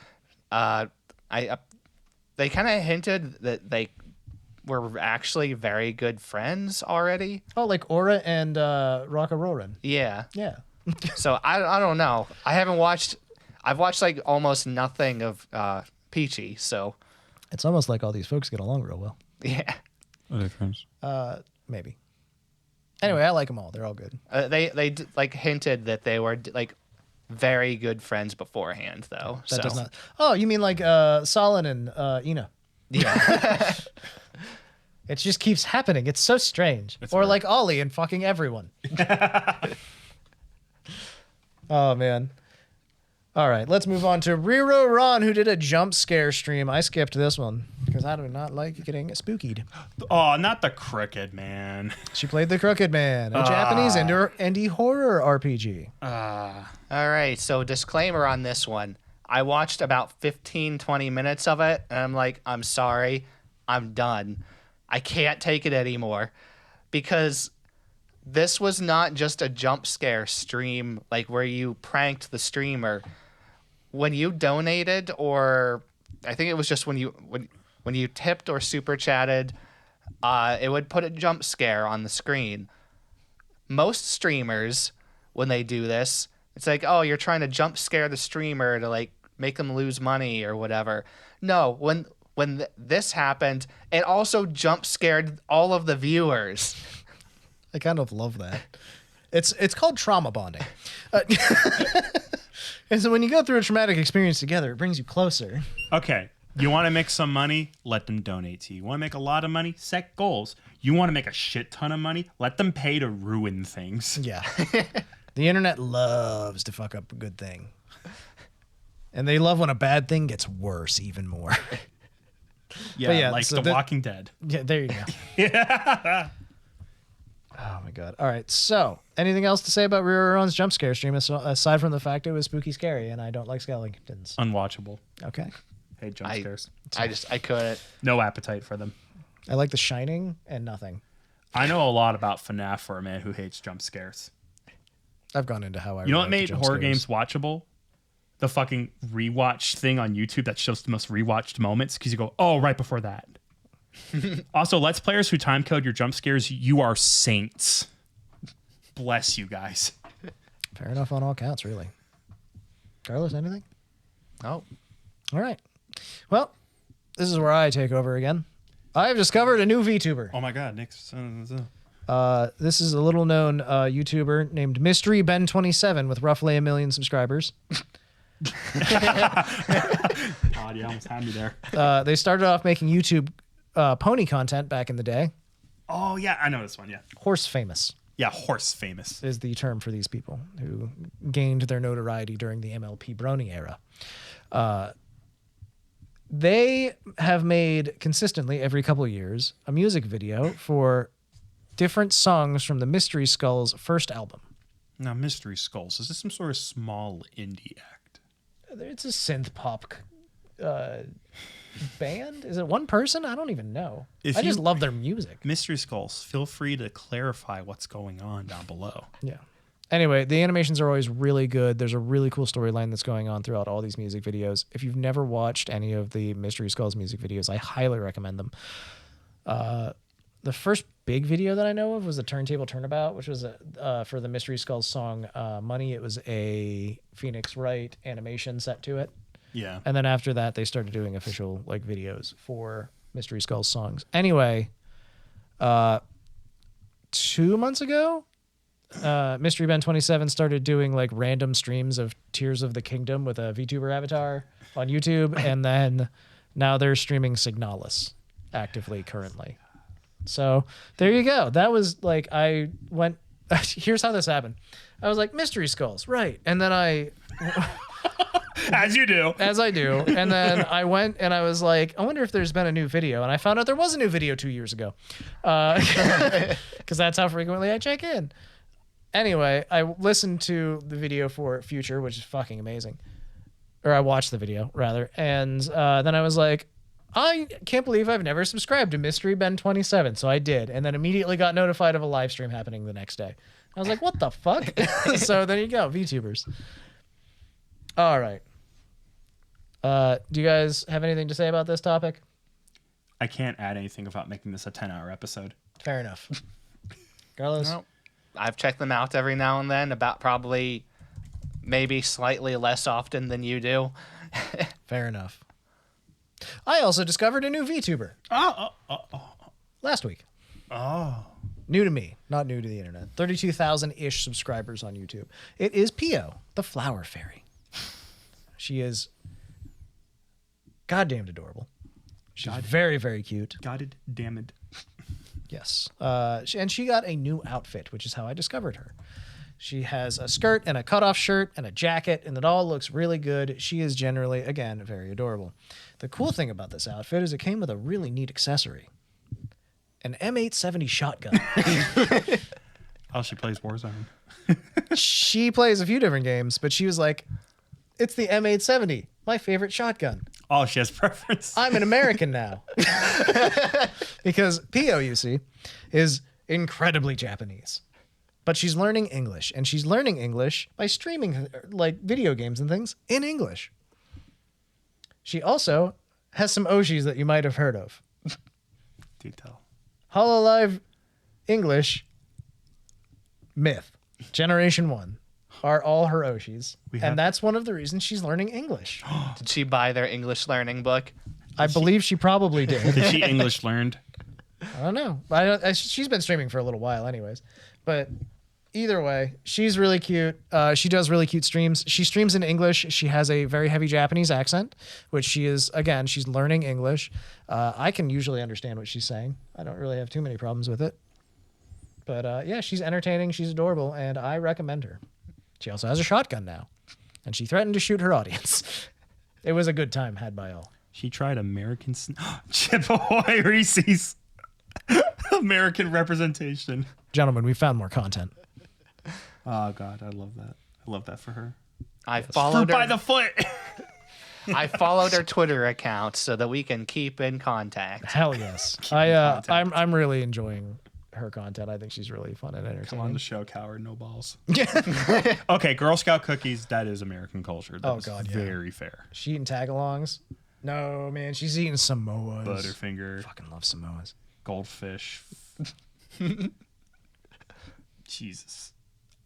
They kind of hinted that they were actually very good friends already. Oh, like Aura and Rocka Roran. Yeah. Yeah. So I don't know. I've watched like almost nothing of Peachy, so It's almost like all these folks get along real well. yeah. Are they friends? Maybe. Anyway, I like them all. They're all good. They like hinted that they were like very good friends beforehand, though. That does not. Oh, you mean like Solon and Ina? Yeah. It just keeps happening. It's so strange. It's or weird. like Ollie and fucking everyone. Oh man. All right, let's move on to Riro Ron, who did a jump scare stream. I skipped this one because I do not like getting spookied. Oh, not the Crooked Man. She played the Crooked Man, a Japanese indie horror RPG. All right, so disclaimer on this one. I watched about 15, 20 minutes of it, and I'm like, I'm sorry, I'm done. I can't take it anymore. Because this was not just a jump scare stream, like where you pranked the streamer. When you donated, or I think it was just when you tipped or super chatted, it would put a jump scare on the screen. Most streamers, when they do this, it's like, oh, you're trying to jump scare the streamer to like make them lose money or whatever. No, when this happened, it also jump scared all of the viewers. I kind of love that. It's called trauma bonding. And so when you go through a traumatic experience together, it brings you closer. Okay. You want to make some money? Let them donate to you. You want to make a lot of money? Set goals. You want to make a shit ton of money? Let them pay to ruin things. Yeah. The internet loves to fuck up a good thing. And they love when a bad thing gets worse even more. Yeah, like so The Walking Dead. Yeah, there you go. Yeah. Oh my god. All right. So, anything else to say about Riro's jump scare stream aside from the fact it was spooky scary and I don't like skeletons? Unwatchable. Okay. Hate jump scares. I couldn't. No appetite for them. I like The Shining and nothing. I know a lot about FNAF for a man who hates jump scares. I've gone into how I You know what react made to jump horror scares. games watchable? The fucking rewatch thing on YouTube that shows the most rewatched moments because you go, oh, right before that. Also, Let's Players who time code your jump scares, you are saints. Bless you guys. Fair enough on all counts, really. Carlos, anything? No. All right. Well, this is where I take over again. I've discovered a new VTuber. Oh my god, Nick's This is a little known YouTuber named Mystery Ben27 with roughly 1 million subscribers. God, you almost had me there. They started off making YouTube pony content back in the day. Oh, yeah, I know this one, yeah. Horse famous Yeah, horse famous. is the term for these people who gained their notoriety during the MLP Brony era. They have made consistently every couple of years a music video for different songs from the Mystery Skulls' first album. Now, Mystery Skulls, is this some sort of small indie act? It's a synth pop band. Is it one person? I don't even know. If I just you- love their music. Mystery Skulls, feel free to clarify what's going on down below. Yeah. Anyway, the animations are always really good. There's a really cool storyline that's going on throughout all these music videos. If you've never watched any of the Mystery Skulls music videos, I highly recommend them. The first big video that I know of was the Turntable Turnabout, which was for the Mystery Skulls song Money. It was a Phoenix Wright animation set to it. Yeah. And then after that, they started doing official like videos for Mystery Skulls songs. Anyway, 2 months ago, Mystery Ben 27 started doing like random streams of Tears of the Kingdom with a VTuber avatar on YouTube, and then now they're streaming Signalis actively currently. So there you go. That was like I went. Here's how this happened. I was like Mystery Skulls, right? And then As you do. as I do, and then I went and I was like, I wonder if there's been a new video, and I found out there was a new video 2 years ago, because that's how frequently I check in. Anyway, I listened to the video for Future, which is fucking amazing. Or I watched the video, rather. And then I was like, I can't believe I've never subscribed to Mystery Ben 27. So I did. And then immediately got notified of a live stream happening the next day. I was like, what the fuck? So there you go, VTubers. All right. Do you guys have anything to say about this topic? I can't add anything about making this a 10-hour episode. Fair enough. Carlos? No. I've checked them out every now and then, about probably maybe slightly less often than you do. Fair enough. I also discovered a new VTuber last week. Oh. New to me, not new to the internet. 32,000-ish subscribers on YouTube. It is Pio, the Flower Fairy. She is goddamn adorable. She's very, very cute. God damn it. Yes. And she got a new outfit, which is how I discovered her. She has a skirt and a cutoff shirt and a jacket, and it all looks really good. She is generally, again, very adorable. The cool thing about this outfit is it came with a really neat accessory. An M870 shotgun. Oh, she plays Warzone. She plays a few different games, but she was like, it's the M870, my favorite shotgun. Oh, she has preference. I'm an American now. Because Pio, you see, is incredibly Japanese. But she's learning English, and she's learning English by streaming like video games and things in English. She also has some Oshis that you might have heard of. Do tell. HoloLive English Myth Generation 1 are all her Oshis. And that's one of the reasons she's learning English. Did she buy their English learning book? I believe she probably did. Did she English learned? I don't know. She's been streaming for a little while anyways. But either way, she's really cute. She does really cute streams. She streams in English. She has a very heavy Japanese accent, which she is, again, she's learning English. I can usually understand what she's saying. I don't really have too many problems with it. But yeah, she's entertaining. She's adorable, and I recommend her. She also has a shotgun now, and she threatened to shoot her audience. It was a good time had by all. She tried American Chip Ahoy Reese's. American representation. Gentlemen, we found more content. Oh God, I love that. I love that for her. I Fruit followed by her. the foot. I followed her Twitter account so that we can keep in contact. Hell yes. content. I'm really enjoying her content. I think she's really fun and entertaining. Come on the show, coward, no balls. Okay, Girl Scout cookies. That is American culture. That is God, yeah. very fair. She eating tagalongs? No, man, she's eating Samoas. Butterfinger, Fucking love Samoas. goldfish. Jesus.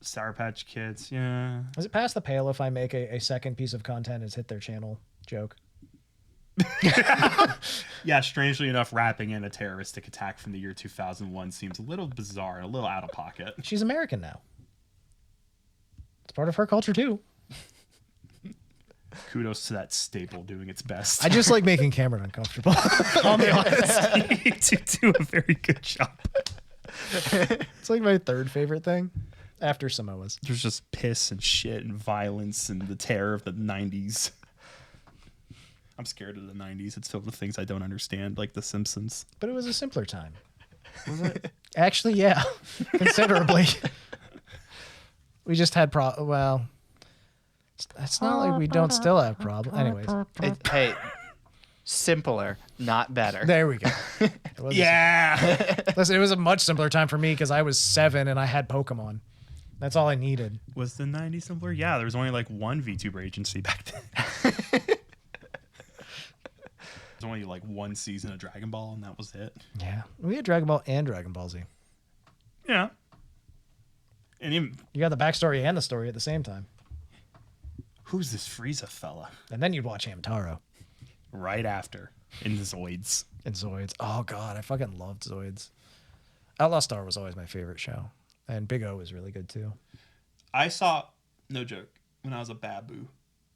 Sour Patch Kids. Yeah. Is it past the pale if I make a second piece of content as hit their channel joke? Yeah, strangely enough, wrapping in a terroristic attack from the year 2001 seems a little bizarre and a little out of pocket. She's American now. It's part of her culture too. Kudos to that staple doing its best. I just like making Cameron uncomfortable. I'll be honest. You do a very good job. It's like my third favorite thing after Samoa's. There's just piss and shit and violence and the terror of the 90s. I'm scared of the 90s. It's filled with things I don't understand, like The Simpsons. But it was a simpler time. Was it? Actually, yeah. Considerably. We just had well, it's not like we don't still have problems. Anyways. Hey, simpler, not better. There we go. Yeah. Listen, it was a much simpler time for me because I was 7 and I had Pokemon. That's all I needed. Was the 90s simpler? Yeah, there was only like one VTuber agency back then. There's only like one season of Dragon Ball, and that was it. Yeah. We had Dragon Ball and Dragon Ball Z. Yeah. And even, You got the backstory and the story at the same time. who's this Frieza fella? And then you'd watch Hamtaro Right after, in the Zoids. and Zoids. Oh, God. I fucking loved Zoids. Outlaw Star was always my favorite show. And Big O was really good, too. I saw, no joke, when I was a babu,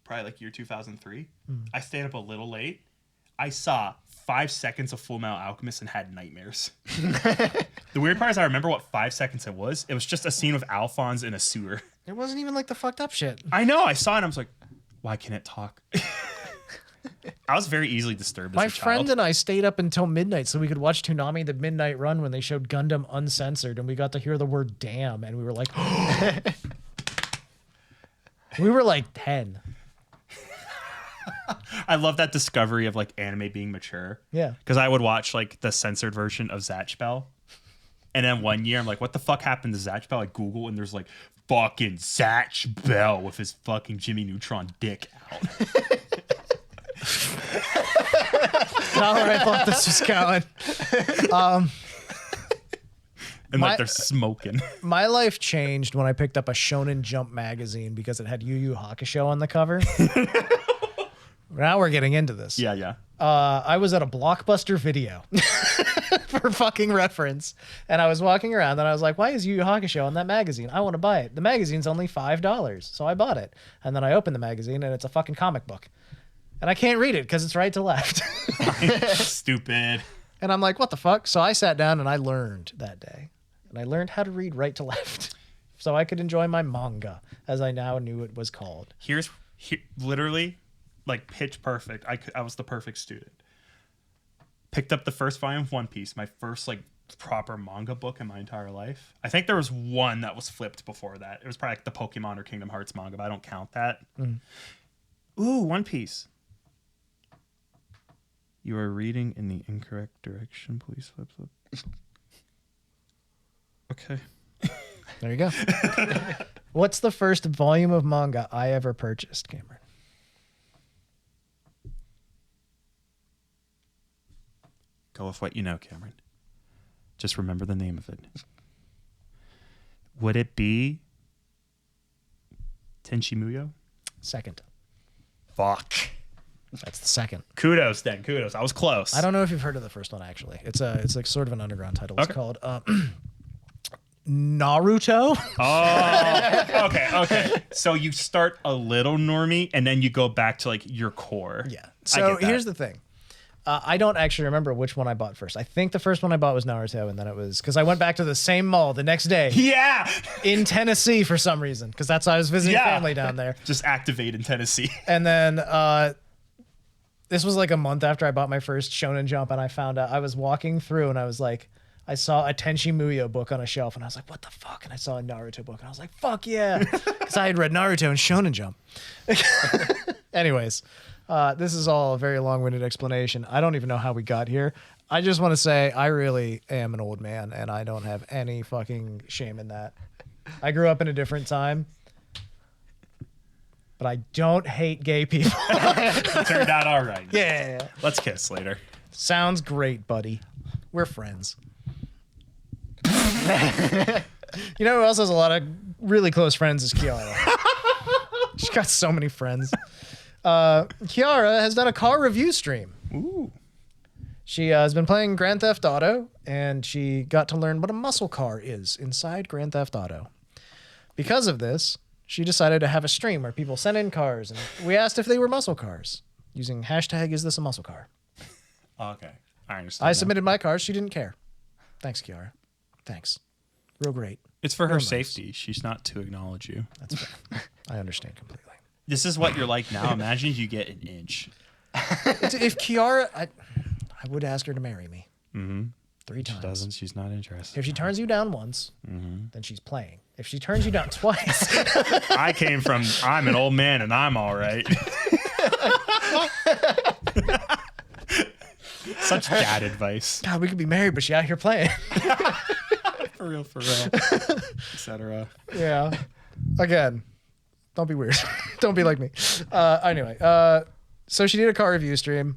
probably like year 2003, I stayed up a little late. I saw 5 seconds of Full Metal Alchemist and had nightmares. The weird part is I remember what 5 seconds it was. It was just a scene with Alphonse in a sewer. It wasn't even like the fucked up shit. I know. I saw it and I was like, why can't it talk? I was very easily disturbed My as a friend child. and I stayed up until midnight so we could watch Toonami The Midnight Run when they showed Gundam uncensored, and we got to hear the word damn, and we were like, we were like 10. I love that discovery of like anime being mature. Yeah. Because I would watch like the censored version of Zatch Bell. And then one year I'm like, what the fuck happened to Zatch Bell? I Google and there's like fucking Zatch Bell with his fucking Jimmy Neutron dick out. Not where I thought this was going. And My- like they're smoking. My life changed when I picked up a Shonen Jump magazine because it had Yu Yu Hakusho on the cover. Now we're getting into this. Yeah. I was at a Blockbuster Video for fucking reference, and I was walking around and I was like, why is Yu Yu Hakusho on that magazine? I want to buy it. The magazine's only $5, so I bought it. And then I opened the magazine and it's a fucking comic book. And I can't read it because it's right to left. Stupid. And I'm like, what the fuck? So I sat down and I learned that day. And I learned how to read right to left. So I could enjoy my manga, as I now knew it was called. Here, literally, like pitch perfect. I was the perfect student. Picked up the first volume of One Piece, my first like proper manga book in my entire life. I think there was one that was flipped before that. It was probably like the Pokemon or Kingdom Hearts manga, but I don't count that. Ooh, One Piece. You are reading in the incorrect direction. Please flip. Okay. There you go. What's the first volume of manga I ever purchased, Cameron? Go with what you know, Cameron. Just remember the name of it. Would it be Tenchi Muyo? Second. Fuck. That's the second. Kudos then. Kudos. I was close. I don't know if you've heard of the first one, actually. It's like sort of an underground title. It's Okay. called Naruto. Oh, okay. So you start a little normie and then you go back to like your core. Yeah. So here's the thing. I don't actually remember which one I bought first. I think the first one I bought was Naruto, and then it was because I went back to the same mall the next day Yeah. in Tennessee for some reason, because that's why I was visiting family down there. Just activate in Tennessee. And then this was like a month after I bought my first Shonen Jump, and I found out I was walking through and I was like, I saw a Tenchi Muyo book on a shelf, and I was like, what the fuck? And I saw a Naruto book, and I was like, fuck yeah. Because I had read Naruto and Shonen Jump. Anyways, this is all a very long-winded explanation. I don't even know how we got here. I just want to say I really am an old man, and I don't have any fucking shame in that. I grew up in a different time, but I don't hate gay people. Turned out all right. Yeah. Let's kiss later. Sounds great, buddy. We're friends. You know who else has a lot of really close friends is Kiara. She's got so many friends. Kiara has done a car review stream. Ooh. She has been playing Grand Theft Auto, and she got to learn what a muscle car is inside Grand Theft Auto. Because of this, she decided to have a stream where people sent in cars, and we asked if they were muscle cars, using hashtag is this a muscle car. Okay, I understand. I submitted my cars. She didn't care. Thanks, Kiara. Thanks. Real great. It's for her Real nice. safety. She's not to acknowledge you. That's fair. I understand completely. This is what you're like now. Imagine if you get an inch. If Kiara, I would ask her to marry me. Mm-hmm. 3 times. She doesn't. She's not interested. If she turns you down once, then she's playing. If she turns you down twice, I came from, I'm an old man and I'm all right. Such dad advice. God, we could be married, but she out here playing. For real, etc. Yeah. Again, don't be weird. Don't be like me. Anyway, so she did a car review stream.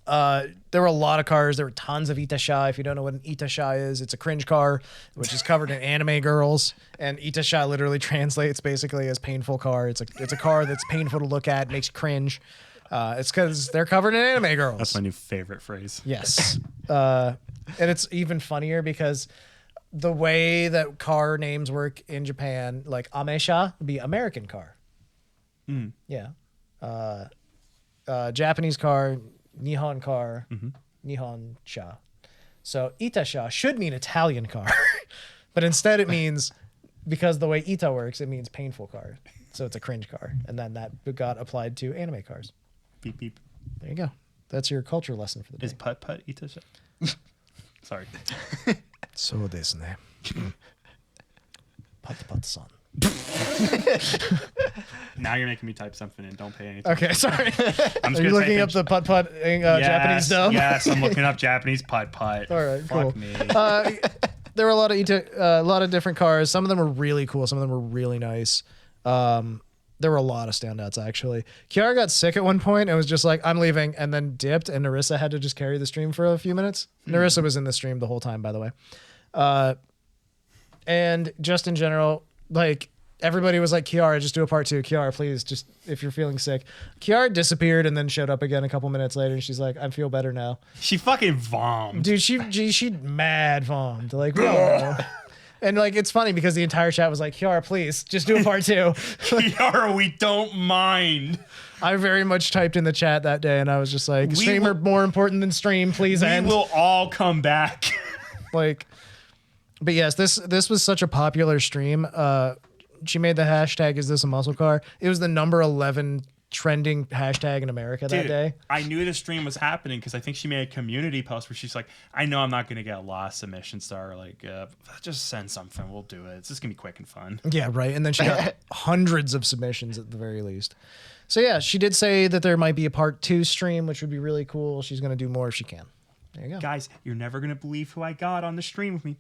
There were a lot of cars. There were tons of Itasha. If you don't know what an Itasha is, it's a cringe car, which is covered in anime girls. And Itasha literally translates basically as painful car. It's a car that's painful to look at, makes you cringe. It's because they're covered in anime girls. That's my new favorite phrase. Yes. And it's even funnier because the way that car names work in Japan, like Amesha would be American car. Mm. Yeah. Japanese car, Nihon car, Nihon sha. So Itasha should mean Italian car, but instead it means, because the way Ita works, it means painful car. So it's a cringe car. And then that got applied to anime cars. Beep, beep. There you go. That's your culture lesson for the day. Is putt putt Itasha? Sorry. So desu ne. Pat-pat-san. Now you're making me type something and don't pay anything. Okay, sorry. I'm Are you looking up the putt-putt Japanese dub? Yes, I'm looking up Japanese putt putt. All right, Fuck cool. me. There were a lot of different cars. Some of them were really cool. Some of them were really nice. There were a lot of standouts, actually. Kiara got sick at one point and was just like, I'm leaving, and then dipped, and Nerissa had to just carry the stream for a few minutes. Nerissa was in the stream the whole time, by the way. And just in general, like, everybody was like, Kiara, just do a part 2. Kiara, please, just if you're feeling sick. Kiara disappeared and then showed up again a couple minutes later, and she's like, I feel better now. She fucking vomed. Dude, she mad vommed. Like, no. And like, it's funny because the entire chat was like, Kiara, please, just do a part 2. Kiara, we don't mind. I very much typed in the chat that day, and I was just like, streamer more important than stream, please end. We will all come back. Like, but yes, this was such a popular stream. She made the hashtag, is this a muscle car? It was the number 11 trending hashtag in America that day. I knew the stream was happening because I think she made a community post where she's like, I know I'm not going to get a lot of submissions, star. Like, just send something. We'll do it. It's just going to be quick and fun. Yeah, right. And then she got hundreds of submissions at the very least. So yeah, she did say that there might be a part 2 stream, which would be really cool. She's going to do more if she can. There you go. Guys, you're never going to believe who I got on the stream with me.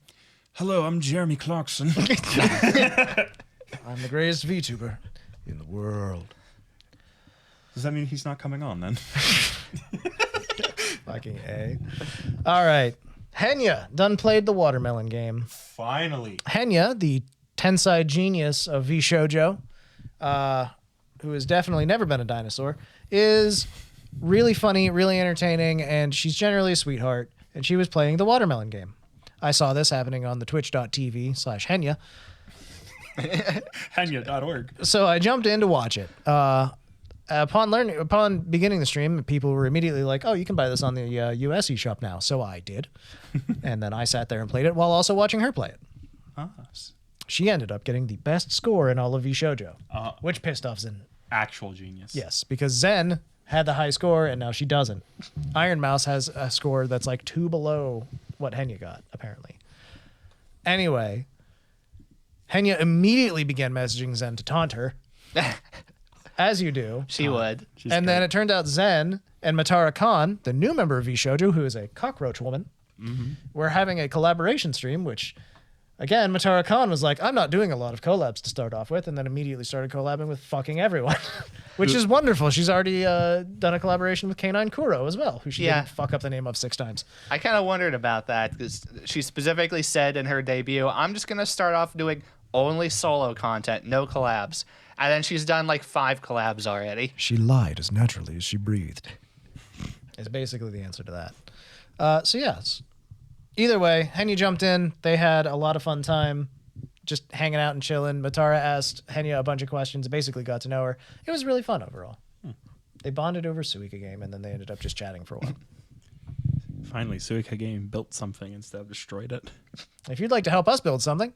Hello, I'm Jeremy Clarkson. I'm the greatest VTuber in the world. Does that mean he's not coming on then? Fucking A. All right. Henya done played the watermelon game. Finally. Henya, the Tensai genius of V Shoujo, who has definitely never been a dinosaur, is really funny, really entertaining, and she's generally a sweetheart. And she was playing the watermelon game. I saw this happening on the twitch.tv/Henya. Henya.org. So I jumped in to watch it. Upon beginning the stream, people were immediately like, "Oh, you can buy this on the US eShop now." So I did, and then I sat there and played it while also watching her play it. She ended up getting the best score in all of V Shoujo, which pissed off Zen. Actual genius. Yes, because Zen had the high score and now she doesn't. Iron Mouse has a score that's like 2 below what Henya got, apparently. Anyway, Henya immediately began messaging Zen to taunt her. As you do. She would. And then it turned out Zen and Matara Khan, the new member of V Shoujo, who is a cockroach woman, were having a collaboration stream, which, again, Matara Khan was like, I'm not doing a lot of collabs to start off with, and then immediately started collabing with fucking everyone, which is wonderful. She's already done a collaboration with K9 Kuro as well, who she didn't fuck up the name of 6 times. I kind of wondered about that because she specifically said in her debut, I'm just going to start off doing only solo content, no collabs. And then she's done like 5 collabs already. She lied as naturally as she breathed. Is basically the answer to that. So yes. Either way, Henya jumped in. They had a lot of fun time just hanging out and chilling. Matara asked Henya a bunch of questions, basically got to know her. It was really fun overall. They bonded over Suika game, and then they ended up just chatting for a while. Finally, Suika game built something instead of destroyed it. If you'd like to help us build something,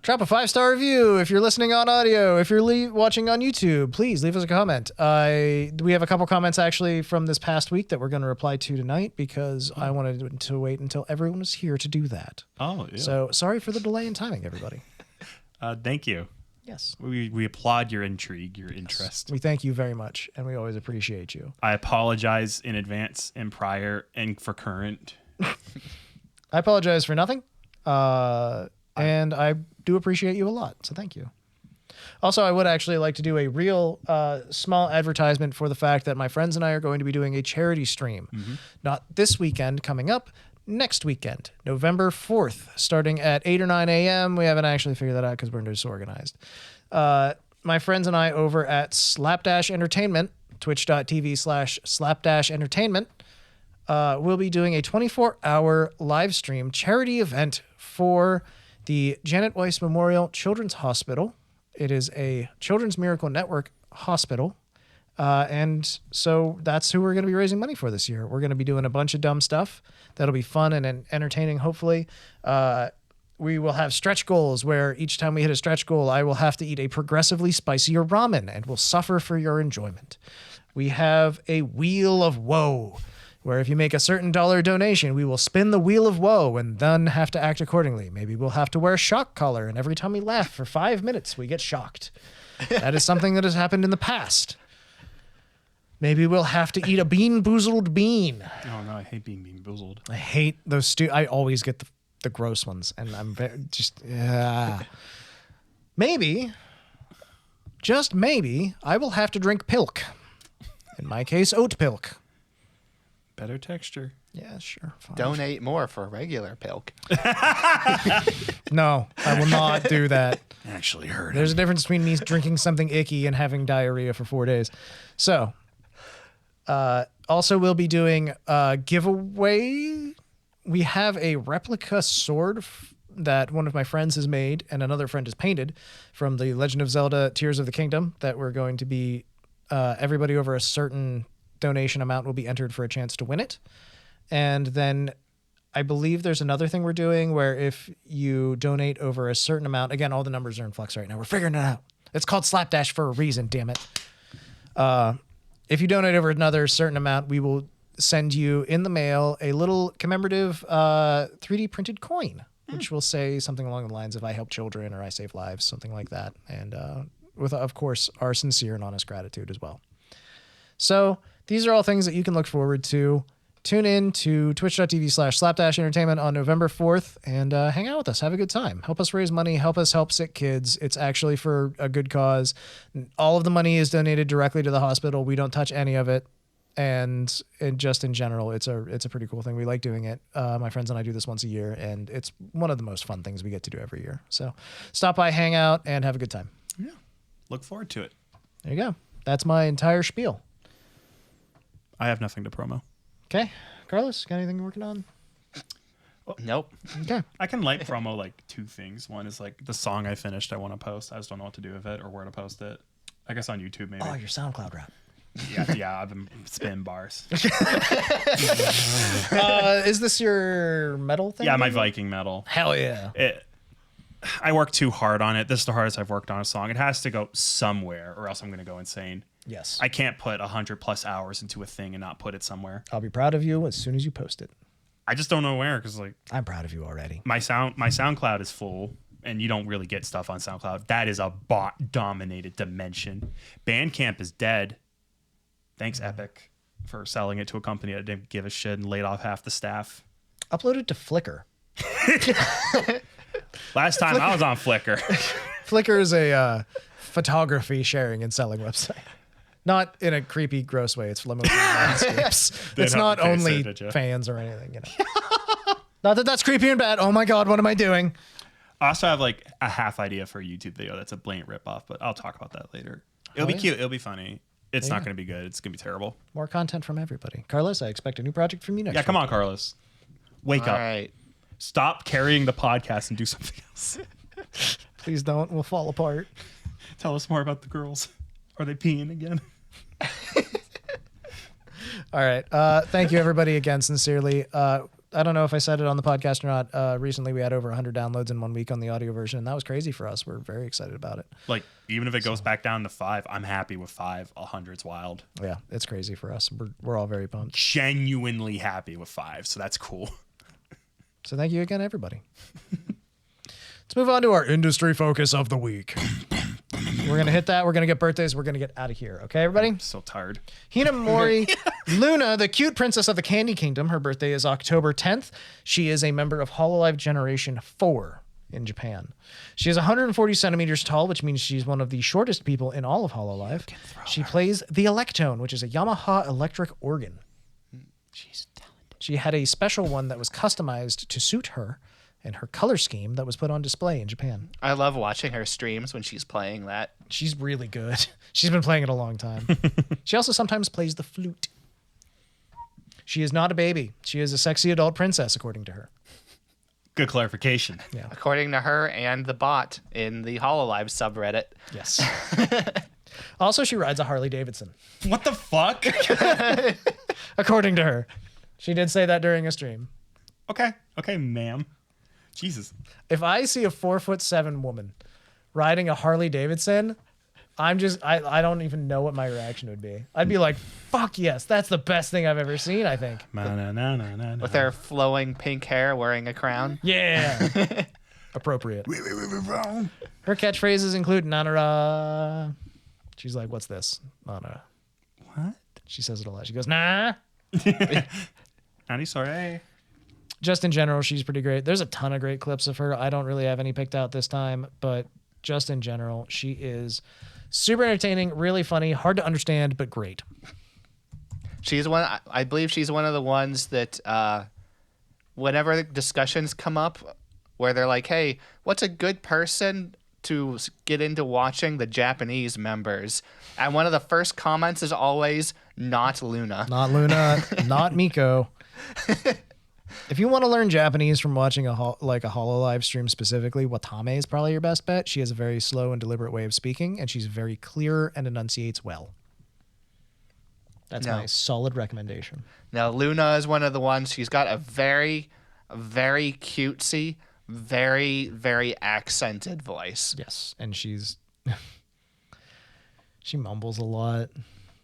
drop a 5-star review. If you're listening on audio, if you're watching on YouTube, please leave us a comment. We have a couple comments actually from this past week that we're going to reply to tonight because I wanted to wait until everyone was here to do that. Oh, yeah. So sorry for the delay in timing, everybody. Thank you. Yes. We applaud your intrigue, your interest. We thank you very much, and we always appreciate you. I apologize in advance and prior and for current. I apologize for nothing, and I do appreciate you a lot, so thank you. Also, I would actually like to do a real small advertisement for the fact that my friends and I are going to be doing a charity stream. Not this weekend coming up, next weekend, November 4th, starting at 8 or 9 a.m. We haven't actually figured that out because we're disorganized. My friends and I over at Slapdash Entertainment, twitch.tv/Slapdash Entertainment, we'll be doing a 24-hour live stream charity event for the Janet Weiss Memorial Children's Hospital. It is a Children's Miracle Network hospital. And so that's who we're going to be raising money for this year. We're going to be doing a bunch of dumb stuff that'll be fun and entertaining, hopefully. We will have stretch goals where each time we hit a stretch goal, I will have to eat a progressively spicier ramen and will suffer for your enjoyment. We have a Wheel of Woe, where if you make a certain dollar donation, we will spin the Wheel of Woe and then have to act accordingly. Maybe we'll have to wear a shock collar, and every time we laugh for 5 minutes, we get shocked. That is something that has happened in the past. Maybe we'll have to eat a bean-boozled bean. Oh, no, I hate being bean-boozled. I hate those I always get the gross ones, and I'm maybe, just maybe, I will have to drink pilk. In my case, oat pilk. Better texture. Yeah, sure. Fine. Donate more for regular pilk. No, I will not do that. Actually heard There's a difference between me drinking something icky and having diarrhea for 4 days. So, also we'll be doing a giveaway. We have a replica sword that one of my friends has made and another friend has painted from the Legend of Zelda Tears of the Kingdom that we're going to be, everybody over a certain donation amount will be entered for a chance to win it. And then I believe there's another thing we're doing where if you donate over a certain amount, again, all the numbers are in flux right now. We're figuring it out. It's called Slapdash for a reason, damn it. If you donate over another certain amount, we will send you in the mail a little commemorative 3D printed coin, which will say something along the lines of I help children or I save lives, something like that. And with, of course, our sincere and honest gratitude as well. So these are all things that you can look forward to. Tune in to twitch.tv/Slapdash Entertainment on November 4th and hang out with us. Have a good time. Help us raise money. Help us help sick kids. It's actually for a good cause. All of the money is donated directly to the hospital. We don't touch any of it. And just in general, it's a pretty cool thing. We like doing it. My friends and I do this once a year, and it's one of the most fun things we get to do every year. So stop by, hang out, and have a good time. Yeah. Look forward to it. There you go. That's my entire spiel. I have nothing to promo. Okay. Carlos, got anything you're working on? Nope. Okay. I can light promo like 2 things. One is like the song I finished I want to post. I just don't know what to do with it or where to post it. I guess on YouTube maybe. Oh, your SoundCloud rap. Yeah, I've been spinning bars. Is this your metal thing? Yeah, my Viking metal. Hell yeah. I work too hard on it. This is the hardest I've worked on a song. It has to go somewhere or else I'm going to go insane. Yes. I can't put 100+ hours into a thing and not put it somewhere. I'll be proud of you as soon as you post it. I just don't know where because like I'm proud of you already. my SoundCloud is full and you don't really get stuff on SoundCloud. That is a bot dominated dimension. Bandcamp is dead. Thanks Epic for selling it to a company that didn't give a shit and laid off half the staff. Upload it to Flickr. Last time I was on Flickr. Flickr is a photography sharing and selling website. Not in a creepy, gross way. It's mostly landscapes. It's not only fans or anything, you know. Not that that's creepy and bad. Oh my God, what am I doing? I also have like a half idea for a YouTube video that's a blatant ripoff, but I'll talk about that later. It'll be cute. It'll be funny. It's not going to be good. It's going to be terrible. More content from everybody. Carlos, I expect a new project from you next week. Come on, Carlos. Wake up. All right. Stop carrying the podcast and do something else. Please don't. We'll fall apart. Tell us more about the girls. Are they peeing again? All right. Thank you, everybody, again, sincerely. I don't know if I said it on the podcast or not. Recently, we had over 100 downloads in 1 week on the audio version, and that was crazy for us. We're very excited about it. Like, even if it goes back down to 5, I'm happy with 5. 100's wild. Yeah, it's crazy for us. We're all very pumped. Genuinely happy with 5, so that's cool. So thank you again, everybody. Let's move on to our industry focus of the week. We're going to hit that. We're going to get birthdays. We're going to get out of here. Okay, everybody? I'm so tired. Hinamori Luna, the cute princess of the Candy Kingdom. Her birthday is October 10th. She is a member of HoloLive Generation 4 in Japan. She is 140 centimeters tall, which means she's one of the shortest people in all of HoloLive. She plays the Electone, which is a Yamaha electric organ. She's talented. She had a special one that was customized to suit her and her color scheme that was put on display in Japan. I love watching her streams when she's playing that. She's really good. She's been playing it a long time. She also sometimes plays the flute. She is not a baby. She is a sexy adult princess, according to her. Good clarification. Yeah. According to her and the bot in the HoloLive subreddit. Yes. Also, she rides a Harley Davidson. What the fuck? According to her. She did say that during a stream. Okay, ma'am. Jesus. If I see a 4'7" woman riding a Harley Davidson, I don't even know what my reaction would be. I'd be like, fuck yes, that's the best thing I've ever seen, I think. With her flowing pink hair wearing a crown. Yeah. Appropriate. Her catchphrases include Nanara. She's like, what's this? Nanara. What? She says it a lot. She goes, nah. Nani, sorry. Just in general, she's pretty great. There's a ton of great clips of her. I don't really have any picked out this time, but just in general, she is super entertaining, really funny, hard to understand, but great. I believe she's one of the ones that whenever discussions come up where they're like, hey, what's a good person to get into watching the Japanese members? And one of the first comments is always, not Luna. Not Luna, not Miko. If you want to learn Japanese from watching a HoloLive stream specifically, Watame is probably your best bet. She has a very slow and deliberate way of speaking, and she's very clear and enunciates well. That's my solid recommendation. Now, Luna is one of the ones, she's got a very, very cutesy, very, very accented voice. Yes, and she mumbles a lot.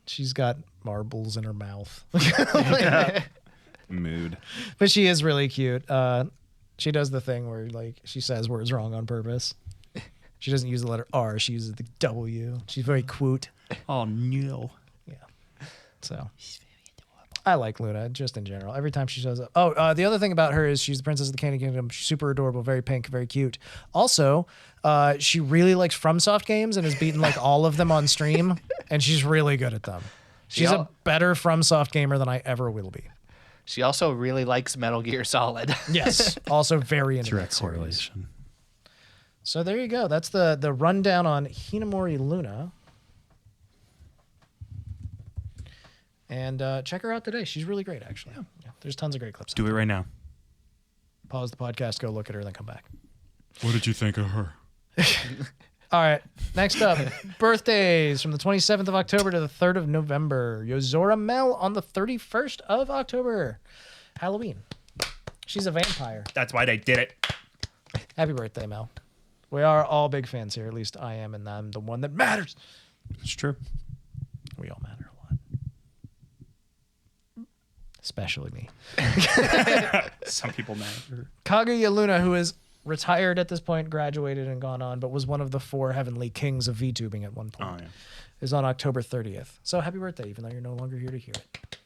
She's got marbles in her mouth. Mood. But she is really cute. She does the thing where like she says words wrong on purpose. She doesn't use the letter R. She uses the W. She's very cute. Oh, no. Yeah. So I like Luna just in general. Every time she shows up. Oh, the other thing about her is she's the princess of the Candy Kingdom. She's super adorable, very pink, very cute. Also, she really likes FromSoft games and has beaten like all of them on stream, and she's really good at them. She's a better FromSoft gamer than I ever will be. She also really likes Metal Gear Solid. Yes. Also very into Direct that series. correlation. So there you go. That's the rundown on Hinamori Luna. And check her out today. She's really great, actually. Yeah. There's tons of great clips. Do it right now. Pause the podcast, go look at her, then come back. What did you think of her? All right. Next up, birthdays from the 27th of October to the 3rd of November. Yozora Mel on the 31st of October. Halloween. She's a vampire. That's why they did it. Happy birthday, Mel. We are all big fans here. At least I am, and I'm the one that matters. It's true. We all matter a lot. Especially me. Some people matter. Kaguya Luna, who is retired at this point, graduated and gone on, but was one of the 4 heavenly kings of VTubing at one point, is on October 30th. So happy birthday, even though you're no longer here to hear it.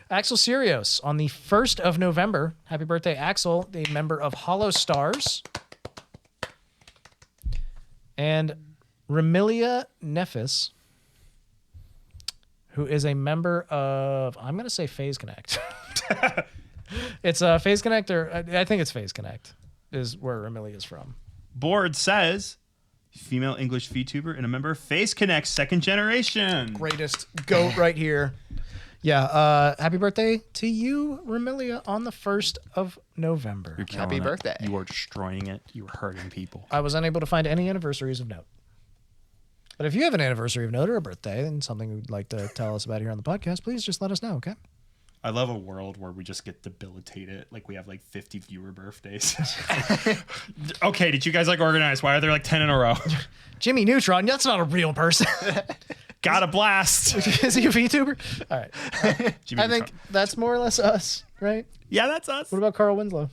Axel Sirios on the 1st of November. Happy birthday, Axel, a member of Hollow Stars. And Remilia Nephis, who is a member of, I'm going to say FaZe Connect. It's FaZe Connect, or I think it's FaZe Connect. is where Amelia is from. Board says female English VTuber and a member of Face Connect second generation. Greatest goat right here. Yeah, happy birthday to you, Ramilia, on the 1st of November. You're Happy killing it. birthday. You are destroying it. You are hurting people. I was unable to find any anniversaries of note. But if you have an anniversary of note or a birthday and something you'd like to tell us about here on the podcast, please just let us know, okay? I love a world where we just get debilitated. Like we have like 50 viewer birthdays. Okay, did you guys like organize? Why are there like 10 in a row? Jimmy Neutron, that's not a real person. Got a blast. Is he a VTuber? All right. Jimmy I think Neutron. that's more or less us, right? Yeah, that's us. What about Carl Winslow?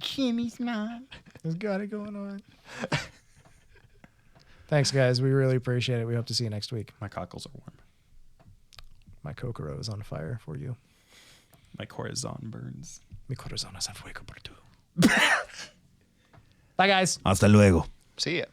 Jimmy's mom. He's got it going on. Thanks, guys. We really appreciate it. We hope to see you next week. My cockles are warm. My Kokoro is on fire for you. My corazon burns. Mi corazón es a fuego por tú. Bye, guys. Hasta luego. See ya.